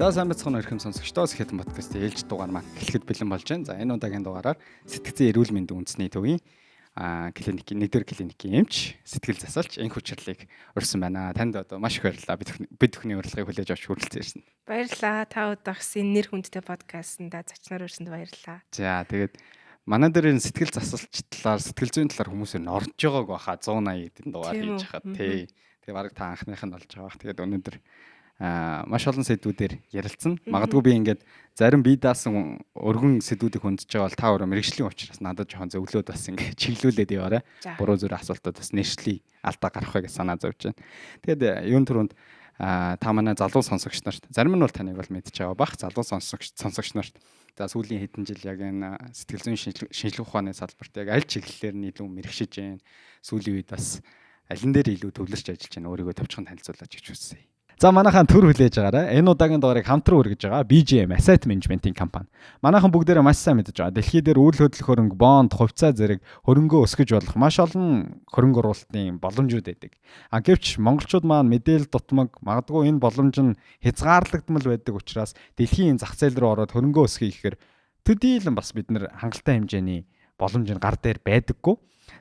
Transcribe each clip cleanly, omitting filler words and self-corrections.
За сайн байцгаана уу эрхэм сонсогчдоо Сэхэтэн подкастын ээлж дугаар маань эхлэхэд бэлэн болж байна. За энэ удаагийн дугаараар сэтгцэн эрүүл мэндийн үндэсний төвийн клиникийн нэгдүгээр клиникийн эмч сэтгэл засалч энх хүчирлийг урьсан байна. Танд одоо маш их баярлалаа. Бид бүхний урилгыг хүлээж авч хүрэлцэн ирсэн. Баярлалаа. Та удаагсан нэр хүндтэй подкастнда зочноор ирсэнд баярлалаа. За тэгээд манай дээр энэ сэтгэл засалч талаар, сэтгэл зүйн талаар хүмүүсээр нь орж байгааг баха 180 эдэн дугаар хийж хахад тий. Тэгээ бараг та анхных нь болж байгаа. Тэгээд өнөөдөр маш олон сэдвүүдээр ярилцсан. Магадгүй би ингээд зарим бие даасан өргөн сэдвүүдийг хөндөж байгаа бол та өөрөө мэрэгжлийн учраас надад жоохон зөвлөөд бас ингээд чиглүүлээд яваарай. Буруу зүрх асуултууд бас нэршлийн алдаа гарах вэ гэж санаа зовж байна. Тэгээд юун түрүүнд та манай залуу сонсогч нарт зарим нь бол таныг бол мэдж байгаа бах залуу сонсогч нарт за сүүлийн хэдэн жил яг энэ сэтгэл зүйн шинжилгээ ухааны салбарт яг аль чиглэлээр нь илүү мэрэгшиж байна. Сүүлийн үед бас алин дээр илүү төвлөрч ажиллаж байна. Өөрийгөө товчхон танилцуулаач гэж хүсье. За манайхан төр хүлээж байгаарай. Энэ удаагийн дугаарыг хамтран үргэж байгаа BGM Asset Management-ийн компани. Манайхан бүгдээрээ маш сайн мэдж байгаа. Дэлхийд дээр үйл хөдлөх хөрөнгө, бонд, хувьцаа зэрэг хөрөнгөө өсгөж болох маш олон хөрөнгө оруулалтын боломжууд байдаг. Гэвч монголчууд маань мэдээлэл дутмаг, магадгүй энэ боломж нь хязгаарлагдмал байдаг учраас дэлхийн зах зээл рүү ороод хөрөнгөө өсгөхийг ихээр төдийлөн бас бид нэр хангалттай хэмжээний боломж нь гар дээр байдаггүй.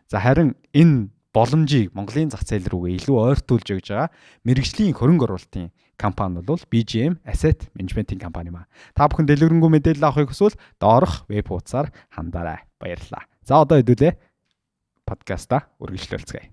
За харин энэ боломжийг Монголын зах зээл рүүгээ илүү ойртуулж өгж байгаа мэрэгжлийн хөрөнгө оруулалтын компани бол BGM Asset Management-ийн компани маа. Та бүхэн дэлгэрэнгүй мэдээлэл авахыг хүсвэл доорх веб хуудасаар хандаарай. Баярлалаа. За одоо хэдүүлээ подкаста үргэлжлүүлцгээе.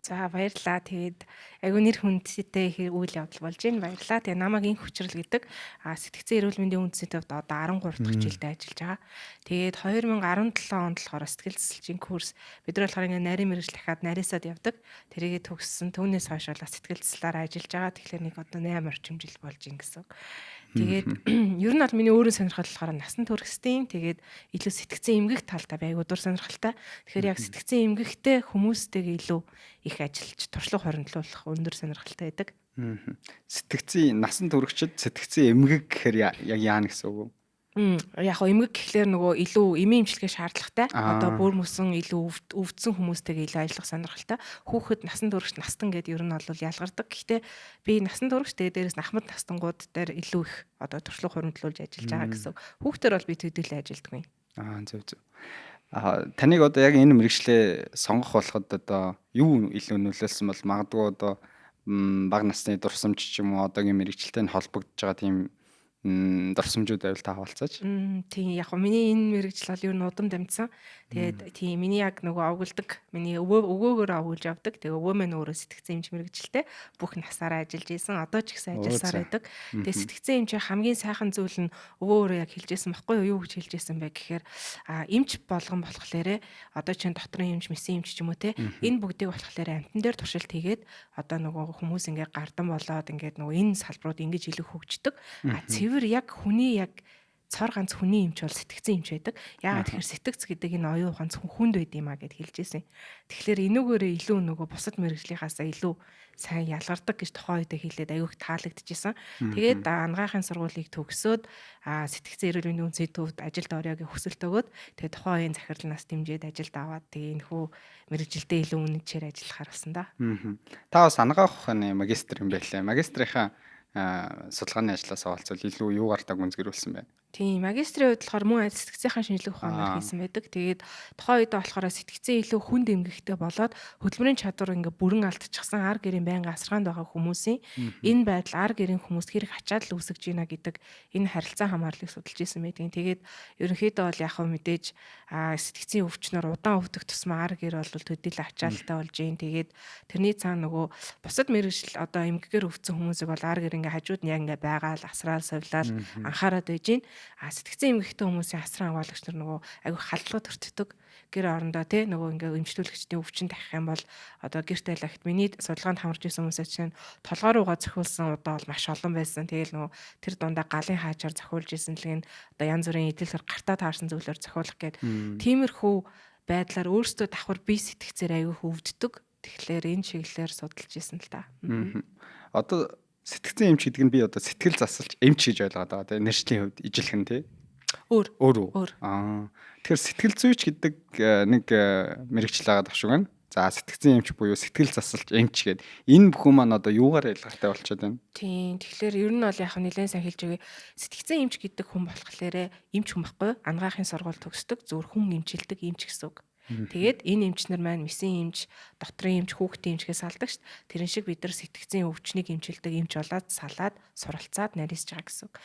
За баярлалаа. Тэгээд айгүй нэр хүндтэй их үйл явдал болж байна. Баярлалаа. Тэгээд намайг энх хүчрэл гэдэг сэтгцэн эрүүл мэндийн үндэсний төвд одоо 13 дахь жилдээ ажиллаж байгаа. Тэгээд 2017 онд болохоор сэтгэл засалчийн курс бид нар болохоор ингээ нарийн мэргэжил дахиад нарийсаад явдаг. Тэрийгээ төгссөн. Түүнээс хойш бол сэтгэл заслаар ажиллаж байгаа. Тэгэхээр нэг одоо 8 орчим жил болж ин гэсэн. Тэгээд ер нь бол миний өөрийн сонирхол болохоор насан туршистын тэгээд илүү сэтгцэн эмгэх талтай байг өдөр сонирхолтой. Тэгэхээр яг сэтгцэн эмгэхтэй хүмүүстэйгээ илүү их ажиллаж туршлага хоригдлуулах өндөр сонирхолтой байдаг. Сэтгцэн насан туршид сэтгцэн эмгэг гэхээр яг яана гэсэн үг үү? Яг эмгэг гэхлээр нөгөө илүү эмийн эмчилгээ шаардлагатай. Одоо бүр мөсөн илүү өвдсөн хүмүүстэйгээ илүү ажиллах сонирхолтой. Хүүхэд насан туршид настан гэдэг ер нь бол ялгардаг. Гэхдээ би насан туршид дээрээс ахмад настангууд дээр илүү их одоо туршлага хоригдлуулж ажиллаж байгаа гэсэн. Хүүхдэр бол би төдийлөө ажилддаг юм. Зөв. Таныг одоо яг энэ мэргэжлээ сонгох болоход одоо юу илүү нөлөөлсөн бол магадгүй одоо бага насны дурсамж ч юм уу одоогийн мэргэжилтэй холбогдож байгаа тийм дурсамжууд байвал та хаваалцаач. Тийм яг хөө миний энэ мэргэжил бол ер нь удам дамжсан. Тэгээд тийм миний яг нөгөө авгалдаг миний өвөөгөөр авуулж авдаг. Тэгээ өвөө маань өөрөө сэтгцэн эмч мэргэжилтэй бүх насаараа ажиллаж исэн. Одоо ч гэсэн ажилласаар байдаг. Тэгээ сэтгцэн эмчийн хамгийн сайхан зүйл нь өвөө өөрөө яг хэлжсэн баггүй юу гэж хэлжсэн бай гэхээр эмч болгон болохлээрээ одоо чинь доторын эмч, мэсэн эмч ч юм уу те энэ бүгдийг болохлээрээ амтан дээр туршилт хийгээд одоо нөгөө хүмүүс ингээ гардан болоод ингээд нөгөө энэ салбарууд ингэж илүү хөгждөг. Цэвэр яг хүний яг цор ганц хүний эмч бол сэтгцэн эмч байдаг. Яагаад тэгэхээр сэтгц гэдэг энэ оюун ганц хүнд байд юм а гэд хэлж ирсэн. Тэгэхээр энүүгээрээ илүү нөгөө бусад мэргэжлийнхаасаа илүү сайн ялгардаг гэж тухайн үедээ хэлээд аюух таалагдчихсан. Тэгээд анагаахын сургуулийг төгсөөд сэтгцэн эрүүл мэндийн үндэсний төвд ажилд орё гэж хүсэлт өгөөд тэгээд тухайн үеийн захирлнаас дэмжиж ажилд аваад тэгээд энэхүү мэргэжилдээ илүү үнэхээр ажиллахаар болсон да. Та бас анагаах ухааны магистр юм байлаа. Магистрийнхаа судалгааны ажлаас олцвол илүү юу гартаг гүнзгийрүүлсэн байна. Тийм, магистрийн хувьд болохоор мөн сэтгцэнхаа шинжилгээ ухаанаар хийсэн байдаг. Тэгээд тухайн үед болохоор сэтгцэн илүү хүнд эмгэгтэй болоод хөдөлмөрийн чадвар ингээ бүрэн алдчихсан ар гэрийн байнга асаргаанд байгаа хүмүүсийн энэ байдал ар гэрийн хүмүүст хэрэг ачаал үүсгэж байна гэдэг энэ харилцаа хамаарлыг судалж исэн байдаг. Тэгээд ерөнхийдөө бол яг хөө мэдээж сэтгцэн өвчнөр удаан өвдөх тусмаа ар гэр бол төдийлө ачаалтай болж байна. Тэгээд тэрний цаана нөгөө бусад мэргэжил одоо эмгэгээр өвдсөн хүмүүсийг бол ар гэр ингээ хажууд нь яг ингээ байгаал асраал сувлал анхаарад байж байна. Сэтгцэн эмгэгтэй хүмүүсийн асран хамгаалагч нар нөгөө аягүй халдлага төртдөг. Гэр орондоо тий нөгөө ингээ эмчлүүлэгчдийн өвчин тахих юм бол одоо гэрт айлахт миний судалгаанд хамарч исэн хүмүүсээ чинь толгой руугаа зохиулсан удаа бол маш олон байсан. Тэгэл нөгөө тэр дундаа галын хаачаар зохиулж исэн л энэ одоо янз бүрийн эдэлхэр гартаа таарсан зүйлээр зохиулах гээд тиймэрхүү байдлаар өөрсдөө давхар бие сэтгцээр аягүй өвддөг. Тэгэхээр энэ чиглэлээр судалж исэн л та. Одоо сэтгцэн эмч гэдэг нь би одоо сэтгэл засалч эмч гэж ойлгоод байгаа тийм нэршлийн хувьд ижилхэн тий. Өөр. Тэгэхээр сэтгэл зүйч гэдэг нэг мэргэжил байгаа дах шиг байна. За сэтгцэн эмч буюу сэтгэл засалч эмч гээд энэ бүхэн маань одоо юугаар ялгаатай болчиход байна? Тийм. Тэгэхээр ер нь бол яг нэлээд сайн хэлж өгье. Сэтгцэн эмч гэдэг хүн болохоор эмч хүн байхгүй. Ангаахын сургууль төгсдөг, зөвхөн хүн эмчилдэг эмч гэсэн үг. Тэгээд энэ эмчнэр маань месийн эмч, дотрын эмч, хүүхдийн эмчгээс салдаг шүү дээ. Тэрэн шиг бид нар сэтгцэн өвчнийг эмчилдэг эмч болоод салаад суралцаад нарийсж байгаа гэсэн үг.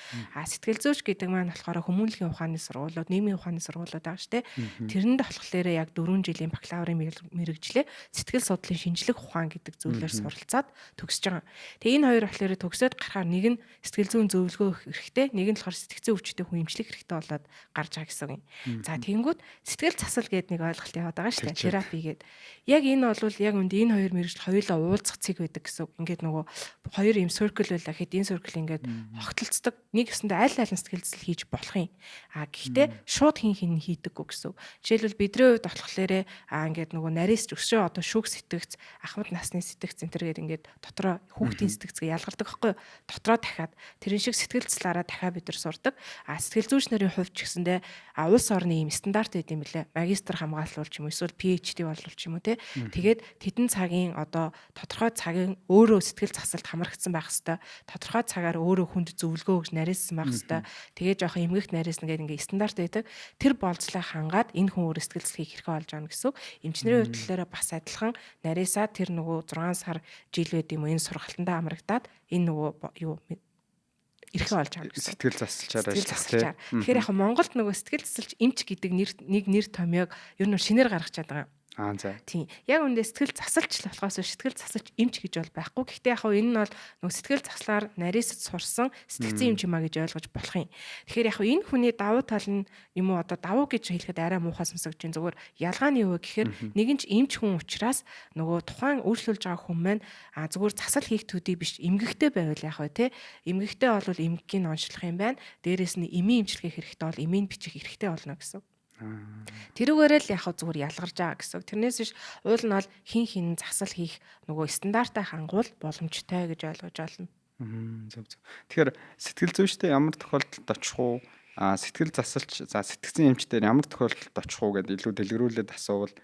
Сэтгэл зүйч гэдэг маань болохоор хүмүүнлэгийн ухааны сургуулиуд, нийгмийн ухааны сургуулиуд байгаа шүү дээ. Тэрэнд болохоор яг 4 жилийн бакалаврын мэрэгжлээ сэтгэл судлалын шинжлэх ухаан гэдэг зүйлээр суралцаад төгсөж байгаа. Тэгээ энэ хоёр болохоор төгсөөд гарахаар нэг нь сэтгэл зүйн зөвлөгөө хэрэгтэй, нэг нь болохоор сэтгцэн өвчтөй хүн эмчлэх хэрэгтэй болоод гарч байгаа гэсэн үг юм. За тэгэнгүүт сэтгэл засал гэдэг нэг ойлголт яваад байгаа шүү дээ. Терапи гэдэг. Яг энэ бол яг үнд энэ хоёр мэрэгжил хоёулаа уулзах цэг байдаг гэсэн үг. Ингээд нөгөө хоёр юм circle байлаа гэхэд энэ circle ингээд хогтолцдог. Нэг өсөндөө аль аль нь сэтгэл засал хийж болох юм. Гэхдээ шууд хин хийдэггүй гэсэн үг. Жишээлбэл бидний хувьд болохоор ингээд нөгөө нарийсч өсшөө одоо шүүх сэтгц, ахмад насны сэтгц энтергээд ингээд дотроо хүүхдийн сэтгцгээ ялгардаг байхгүй юу? Дотроо дахиад тэрэн шиг сэтгэл заслаараа дахиад бид нар сурдаг. Сэтгэл зүйч нарын хувьд ч гэсэндээ улс орны юм стандарт гэдэг юм лээ. Магистр хамгаалуулч юм эсвэл PhD болвол ч юм уу те. Тэгээд тэдэн цагийн одоо тодорхой цагийн өөрөө сэтгэл засалд хамрагдсан байх хэвээр. Тодорхой цагаар өөрөө хүнд зөвлөгөө өгж нарийсан байх хэвээр. Тэгээд жоохон эмгэгт нарийсан гэдэг ингээ стандарт байдаг. Тэр болцлоо хангаад энэ хүн өөрөө сэтгэл заслыг хэрхэн олж авна гэсэн. Эмчнэрийн хувьд бас адилхан нарийсаад тэр нөгөө 6 сар жил байд юм уу энэ сургалтандаа амрагдаад энэ нөгөө юу эрхээ олж авна гэсэн. Сэтгэл засалчаар ажиллах. Тэгэхээр яг Монголд нөгөө сэтгэл засалч эмч гэдэг нэр томьёог ер нь шинээр гаргаж чадсан. За. Тийм. Яг үндэ сэтгэл засалч л болохоос сэтгэл засалч эмч гэж бол байхгүй. Гэхдээ яг энэ нь бол нөгөө сэтгэл заслаар нарийсад сурсан сэтгцэн эмч юмаа гэж ойлгож болох юм. Тэгэхээр яг энэ хүний давуу тал нь юм уу одоо давуу гэж хэлэхэд арай муухай сонсогдож байна. Зүгээр ялгаа нь юу вэ гэхээр нэг нь ч эмч хүн учраас нөгөө тухайн үйлчлүүлж байгаа хүн маань зүгээр засал хийх төдий биш эмгэгтэй байвал яг бай тэ. Эмгэгтэй бол эмгэгийн онцлох юм байна. Дээрээс нь эмийн эмчилгээ хэрэгтэй бол эмийн бичих хэрэгтэй болно гэсэн. Тэрүүгээрээ л яг зүгээр ялгарч байгаа гэсэн. Тэрнээс биш уул нь бол хин засал хийх нөгөө стандартаа хангуул боломжтой гэж ойлгож байна. Зөв. Тэгэхээр сэтгэл зүйчтэй ямар тохиолдолд очих уу? Сэтгэл засалч за сэтгцэн эмчдэр ямар тохиолдолд очих уу гэдээ илүү дэлгэрүүлээд асуувал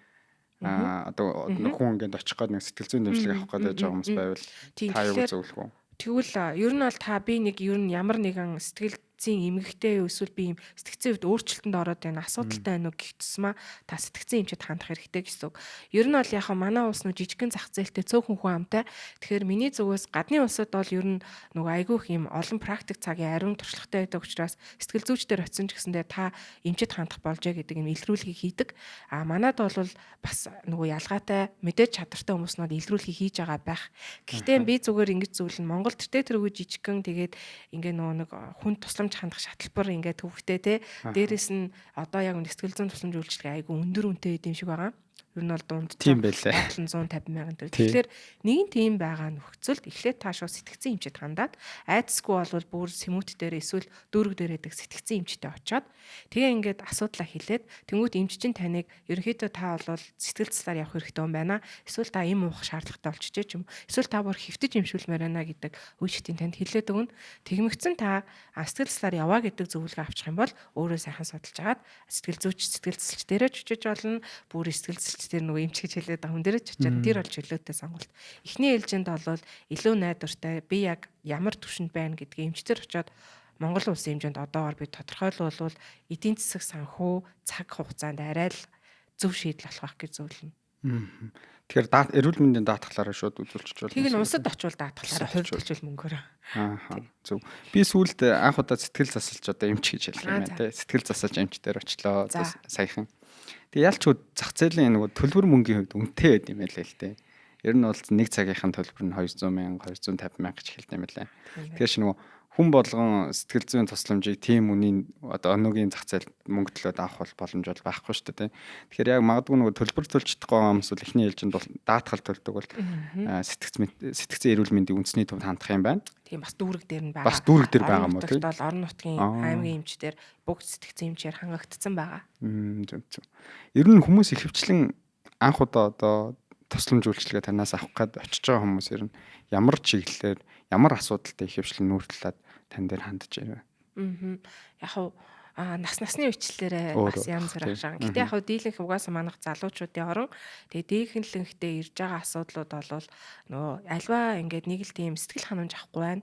одоо хүн ингээд очих гээд нэг сэтгэл зүйн дэмжлэг авах гээд байгаа хүмүүс байвал та юу зөвлөх үү? Тэгвэл ер нь бол та би нэг ер нь ямар нэгэн сэтгэл зүйн эмгэгтэй эсвэл би юм сэтгцэн хувьд өөрчлөлтөнд ороод байна асуудалтай байна уу гэх тусмаа та сэтгцэн эмчэд хандах хэрэгтэй гэсэн үг. Ер нь бол яг манай улс нөө жижигхэн зах зээлтэй цөөхөн хүн амтай. Тэгэхээр миний зүгээс гадны улсад бол ер нь нөгөө айгүйх юм олон практик цагийн ариун туршлагатай байдаг учраас сэтгэл зүйчдэр очисон ч гэсэндээ та эмчэд хандах болжээ гэдэг юм илрүүлгийг хийдэг. Манад бол бас нөгөө ялгаатай мэдээж чадвартай хүмүүс нь илрүүлгийг хийж байгаа байх. Гэхдээ би зүгээр ингэж зөвлөн Монголд тэргүй жижигхэн тэгээд ингээ нөгөө нэг хүн тусламж хандах шатлбар ингээ төвхтэй те дээрэс нь одоо яг сэтгэл зүйн тусламж үйлчилгээ айгүй өндөр үнэтэй юм шиг байгаа. Ер нь бол дунд тийм байлаа. 750 мянган төгрөг. Тэгэхээр нэгэн тийм байгаа нөхцөлд эхлээд та шууд сэтгцэн эмчэд хандаад айдасгүй бол бүр сэмүүт дээр эсвэл дүүрэг дээр байдаг сэтгцэн эмчтэй очиод тэгээ ингээд асуудлаа хэлээд тэнгуут эмч чинь таныг ерөнхийдөө та бол сэтгэл заслаар явах хэрэгтэй юм байна. Эсвэл та им уух шаардлагатай болчихжээ ч юм. Эсвэл та бүр хэвтэж эмшүүлмээр байна гэдэг үеийнхтийн танд хэлээд өгнө. Тэгмэгцэн та сэтгэл заслаар яваа гэдэг зөвлөгөө авчих юм бол өөрөө сайхан судалж агаад сэтгэл зүйч сэтгэл засалч дээрээ чөчөж болно. Бүр сэтгэл засалч тэр нөгөө эмч гэж хэлээд байгаа хүн дээрээ чичээд тэр бол чөлөөтэй сонголт. Эхний ээлжинд бол илүү найдвартай би яг ямар түвшинд байна гэдгийг эмчтэр очиод Монгол улсын хэмжээнд одоогоор би тодорхойлвол эдийн засаг санхүү цаг хугацаанд арай л зөв шийдэл болох байх гэж зөвлөнө. Тэгэхээр эрүүл мэндийн даатгалаараа шууд үзүүлчих болно. Тийг нь улсад очивол даатгалаараа хувьдчил мөнгөөр. Зөв. Би сүүлд анх удаа сэтгэл засалч одоо эмч гэж хэлэх юм байна те. Сэтгэл засалч эмч дээр очлоо саяхан. Тэгээ ялч зах зээлийн нөгөө төлбөр мөнгийн хувьд үнэтэй байд юм байлаа л те. Ер нь бол нэг цагийнхан төлбөр нь 200 мянга 250 мянга гэж хэлдэг юм байлаа. Тэгэхээр чи нөгөө хүн болгон сэтгэл зүйн тусламжийг тийм үнийн одоо өнөөгийн зах зээлд мөнгө төлөөд авах боломж бол байхгүй шүү дээ. Тэгэхээр яг магадгүй нөгөө төлбөр төлж чадахгүй хүмүүс бол эхний ээлжинд бол даатгал төлдөг бол сэтгцэн эрүүл мэндийн үндэсний төвд хандах юм байна. Тийм бас дүүрэг дээр нь байгаа. Бас дүүрэг дээр байгаа юм уу тийм. Бол орон нутгийн аймгийн эмчдэр бүгд сэтгцэн эмчээр хангагдсан байгаа. Зөв. Ер нь хүмүүс ихэвчлэн анх удаа одоо тусламж үйлчилгээ танаас авах гээд очиж байгаа хүмүүс ер нь ямар чиглэлээр ямар асуудалтай ихэвчлэн нүүртлээд тань дээр хандж байна вэ? Яг насны үечлэлээрээ бас янз бүр ах шаа. Гэтэ яг хөө дийлэнх угаасаа манайх залуучуудын орон тэгээ дийлэнхтэй ирж байгаа асуудлууд бол нөгөө альва ингээд нэг л тийм сэтгэл ханамж авахгүй байна.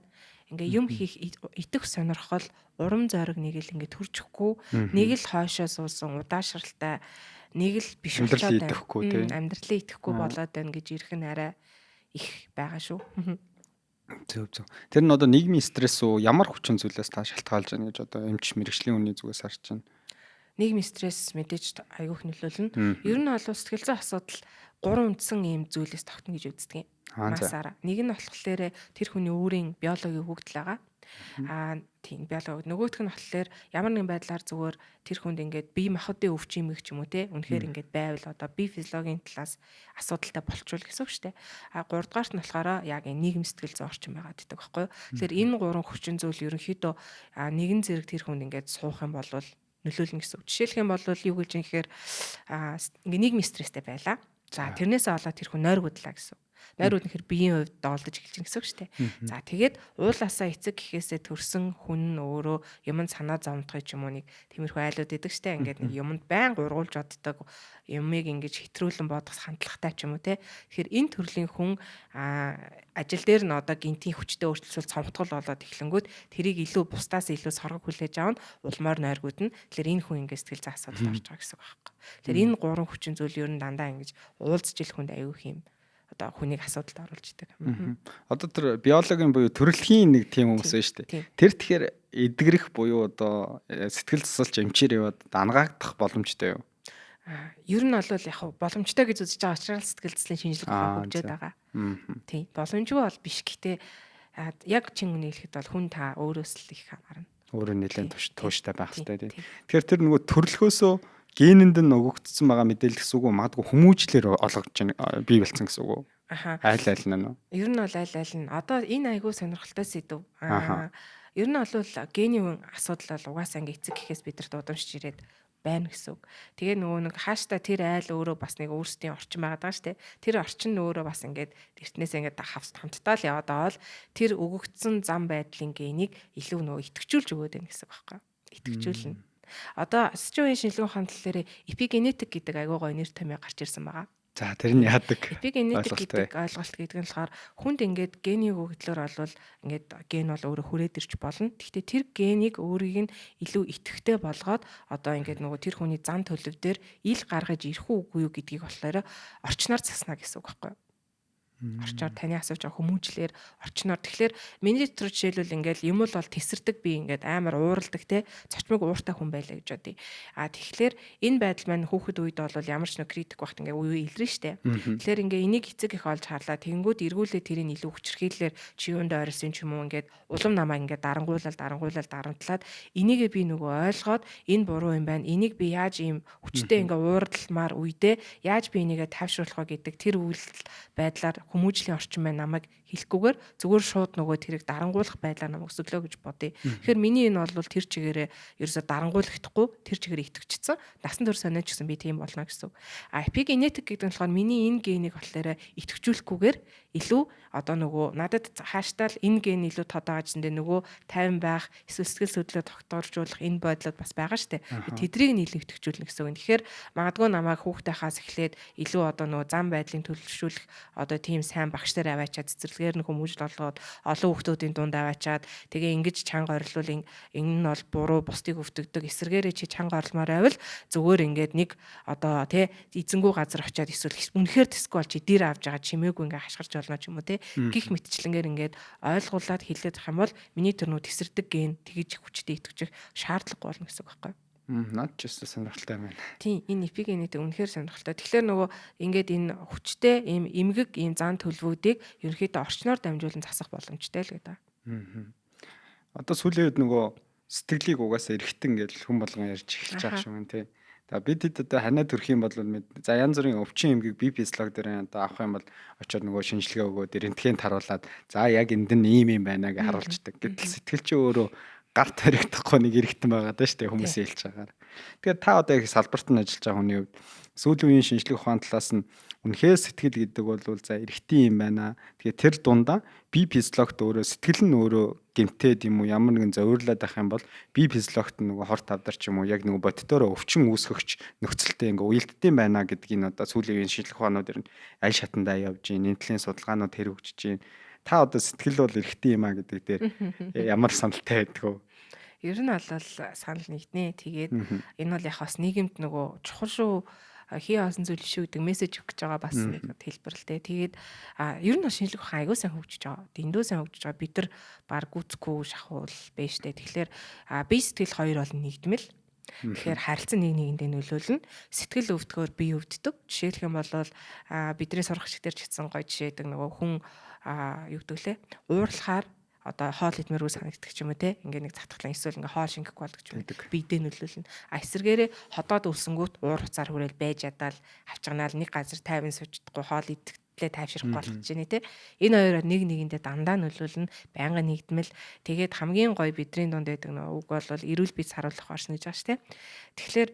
Ингээ юм хийх итэх сонирхол урам зориг нэг л ингээ төрчихгүй нэг л хойшоо суусан удаашралтай нэг л биш болоод амьдралаа итгэхгүй болоод байна гэж ирэх нь арай их байгаа шүү. Зөв. Тэр нь одоо нийгмийн стресс үү ямар хүчин зүйлээс та шалтгаалж байна гэж одоо эмч мэрэгжлийн хүний зүгээс харж байна. Нийгмийн стресс мэдээж аюух нөлөөлнө. Ер нь бол сэтгэл зүйн асуудал 3 үндсэн ийм зүйлээс тогтно гэж үздэг юм. Масаараа. Нэг нь болохоор тэр хүний өөрийн биологийн хөгжил байгаа. Тийм биологи. Нөгөөх нь болохоор ямар нэгэн байдлаар зүгээр тэр хүнд ингээд бие махбодын өвчин ч юм уу те. Үнэхээр ингээд байвал одоо бие физиологийн талаас асуудалтай болчвол гэсэн үг шүү дээ. 3 дугаарт нь болохоор яг нийгэм сэтгэл зүйн орчин байгаа гэдэг байхгүй юу. Тэгэхээр энэ 3 хүчин зүйл ерөнхийдөө нэгэн зэрэг тэр хүнд ингээд суух юм бол нөлөөлнө гэсэн үг. Жишээлх юм бол юу гэж юм гэхээр ингээ нийгмийн стресстэй байла. За тэрнээсээ болоод тэр хүн нойргуудлаа гэсэн. Нойрууд нэхэр биеийн хувьд доолдож эхэлж гин гэсэн үг шүү дээ. За тэгээд уулаасаа эцэг гэхээсээ төрсөн хүн өөрөө юмд санаа зовдох юм уу нэг тиймэрхүү айлууд идэг шүү дээ. Ингээд нэг юмд байн гургуулж боддог юмыг ингэж хэтрүүлэн бодох хандлагатай ч юм уу те. Тэгэхээр энэ төрлийн хүн ажил дээр нь одоо гинтийн хүчтэй өөрчлөлт цомтгол болоод эхлэнгүүт тэрийг илүү бусдаас илүү соргог хүлээж авна улмаар нойргууд нь. Тэгэхээр энэ хүн ингээд сэтгэл зүйн асуудалд орж байгаа гэсэн үг байхгүй. Тэгэхээр энэ 3 хүчин зүйл ер нь дандаа ингэж уулзж ил хүнд аюух юм. Одоо хүнийг асуудалд оруулж идэг. Одоо тэр биологийн буюу төрөлхийн нэг тийм хүмүүс байна шүү дээ. Тэр тэгэхээр эдгэрэх буюу одоо сэтгэл засалч эмчээр яваад ангаагдах боломжтой юу? Ер нь бол яг боломжтой гэж үзэж байгаа учраас сэтгэл заслын шинжилгээ хөгжөөд байгаа. Тийм. Боломжгүй бол биш. Гэхдээ яг чин үнийг хэлэхэд бол хүн та өөрөөс л их хамаарна. Өөрөө нэлээд тууштай байх хэрэгтэй тийм. Тэгэхээр тэр нөгөө төрлөхөөсөө генэнд нь өгөгдсөн байгаа мэдээлэл гэсэн үг үү? Магадгүй хүмүүжлэр олгож бий болсон гэсэн үг үү? Айл нь нөө. Ер нь бол айл нь. Одоо энэ айгүй сонирхолтой сэдв. Ер нь бол генийн асуудал бол угаасаа ингээ эцэг гэхээс бидэрт удамшиж ирээд байна гэсэн үг. Тэгээ нөгөө нэг хааштай тэр айл өөрөө бас нэг өөрсдийн орчин байгаа даа штэ. Тэр орчин нь өөрөө бас ингээд эртнээс ингээд хамтдаа л яваад аваад тэр өгөгдсөн зам байдлын генийг илүү нөгөө идэвхжүүлж өгөөд байна гэсэн үг байхгүй. Идэвхжүүлнэ. Одоо сэтгүүлийн шинжилгээ ухааны талаар эпигенетик гэдэг айгүй гоё нэр томьёо гарч ирсэн байгаа. За тэр нь яадаг? Эпигенетик гэдэг ойлголт гэдэг нь болохоор хүнд ингээд гений өгөгдлөөр олвол ингээд ген бол өөрөө хүрээд ирж болно. Гэхдээ тэр генийг өөрийг нь илүү идэвхтэй болгоод одоо ингээд нөгөө тэр хүний зан төлөв дээр ил гаргаж ирэх үгүй юу гэдгийг болохоор орчноор заснаа гэсэн үг байхгүй юу? Орчноор таны асууж байгаа хүмүүжлэр орчноор тэгэхээр миний дотор жишээлбэл ингээл юм бол тесэрдэг би ингээд амар ууралдаг те цочмог ууртай хүн байлаа гэж бодъё. Тэгэхээр энэ байдал маань хүүхэд үед бол ямар ч нэг критик багт ингээ үе илрэн штэ. Тэгэхээр ингээ энийг эцэг их олж харлаа тэгэнгүүт эргүүлээ тэрийг илүү хүчрхийлэлэр чи юунд ойрсон ч юм уу ингээд улам намаа ингээ дарамтлаад энийгээ би нөгөө ойлгоод энэ буруу юм байна. Энийг би яаж ийм хүчтэй ингээ ууралмаар үедээ яаж би энийгээ тайвшруулах вэ гэдэг тэр үйлдэл байдлаар хүмүүжлийн орчин маань намайг хэлэхгүйгээр зүгээр шууд нөгөө тэрийг дарангуулах байдлаар намайг өсөглөө гэж бодъё. Тэгэхээр миний энэ бол тэр чигээрээ ерөөсө дарангуулахдаггүй тэр чигээр итгэвчсэн. Насан турш сониоч гэсэн би тийм болно гэсэн. Эпигенетик гэдэг нь болохоор миний энэ генийг болохоор итгэвчүүлэхгүйгээр илүү одоо нөгөө надад хааштай л энэ ген илүү тод байгаа гэсэн дээ нөгөө 50 байх эсвэл сэтгэл судлаа тогтооржуулах энэ бодлоод бас байгаа штэ. Тэдрийг нь илүү итгэвчүүлнэ гэсэн үг. Тэгэхээр магадгүй намайг хүүхдийнхаас эхлээд илүү одоо нөгөө зам байдлын төлөвшүүлэх одоо тийм сайн багш нар аваачаад цэцэрлэгээр нь хүмүүжил олгоод олон хүүхдүүдийн дунд аваачаад тэгээ ингэж чанга орилвол энэ нь бол буруу бусдыг өвтгдөг эсэргээрээ чи чанга орлмоор байвал зүгээр ингээд нэг одоо тий эзэнгүү газар очиад эсвэл үнэхээр тэсгүй бол чи дэр авж байгаа чимээгүй ингээ хашгирч болно ч юм уу тий гих мэтчлэнгээр ингээд ойлгуулад хилээд авах юм бол миний төрнөө тесэрдэг ген тэгж хүчтэй итгэж шаардлагагүй болно гэсэн үг байхгүй юу? Наад ч өсө сонирхолтой байна. Тийм энэ эпигенетик үнэхээр сонирхолтой. Тэгэхээр нөгөө ингээд энэ хүчтэй ийм эмгэг ийм зан төлөвүүдийг ерөнхийдөө орчноор дамжуулан засах боломжтой л гэдэг. Одоо сүүлийн үед нөгөө сэтгэлийг угаасаа эргэтэн гэж хүн болгон ярьж эхэлж байгаа шүү юм тий. За бид хэд одоо ханаа төрөх юм бол за янз бүрийн өвчин эмгэг бие физиолог дээр одоо авах юм бол очиод нөгөө шинжилгээ өгөөд рентген харуулад за яг энд нь ийм юм байна гэж харуулцдаг. Гэтэл сэтгэл чи өөрөө гарт харигдахгүй нэг эргэтэн байгаа даа шүү дээ хүмүүсийн хэлж байгаагаар. Тэгэхээр та одоо их салбарт нь ажиллаж байгаа хүний хувьд сүүлийн үеийн шинжлэх ухааны талаас нь үнэхээр сэтгэл гэдэг бол за эрэгтэй юм байна. Тэгээ тэр дундаа би физиологт өөрөө сэтгэл нь өөрөө гэмтээд юм уу ямар нэгэн зовирлаад байх юм бол би физиологт нөгөө хорт тавдар ч юм уу яг нөгөө боддороо өвчин үүсгэгч нөхцөлтэй ингээ уялддсан байна гэдгийг одоо сүүлийн үеийн шинжлэх ухаанууд аль шатандаа явж гин эмтлийн судалгаанууд хэрэгжиж гин. Та одоо сэтгэл бол эрэгтэй юм а гэдэг дээр ямар саналтай байдг вэ? Ер нь бол санал нэгнэ. Тэгээд энэ бол яг бас нийгэмд нөгөө чухал шүү, хий хоосон зүйл шүү гэдэг мессеж өгч байгаа бас нэг хэлбэр л дээ. Тэгээд ер нь бол шинжлэх ухаан аягүй сайн хөгжиж байгаа. Дэндүү сайн хөгжиж байгаа. Бид нар баг гүцэхгүй шахуул байж тээ. Тэгэхээр бие сэтгэл хоёр бол нэгдмэл. Тэгэхээр харилцан нэг нэгэндээ нөлөөлнө. Сэтгэл өвдгөөр бие өвддөг. Жишээлх юм бол бидний сургагч дээр ч гэсэн гоё жишээдэг нөгөө хүн юу гэдэг лээ. Уурлахаар одоо хоол идмээргүй санагддаг ч юм уу те. Ингээ нэг затгалан эсвэл ингээ хоол шингэх болдог ч юм уу. Биедээ нөлөөлнө. Эсвэргээрээ ходоод үлсэнгүүт уур хуцаар хүрээл байж ядаад авчганаал нэг газар тайван суучихдаггүй хоол идэхлээ тайвширах болгож байна те. Энэ хоёроо нэг нэгэндээ дандаа нөлөөлнө. Байнга нэгдмэл. Тэгээд хамгийн гоё бидний дунд байдаг нэг үг бол эрүүл биед саруулах оршин гэж байгаа ш те. Тэгэхээр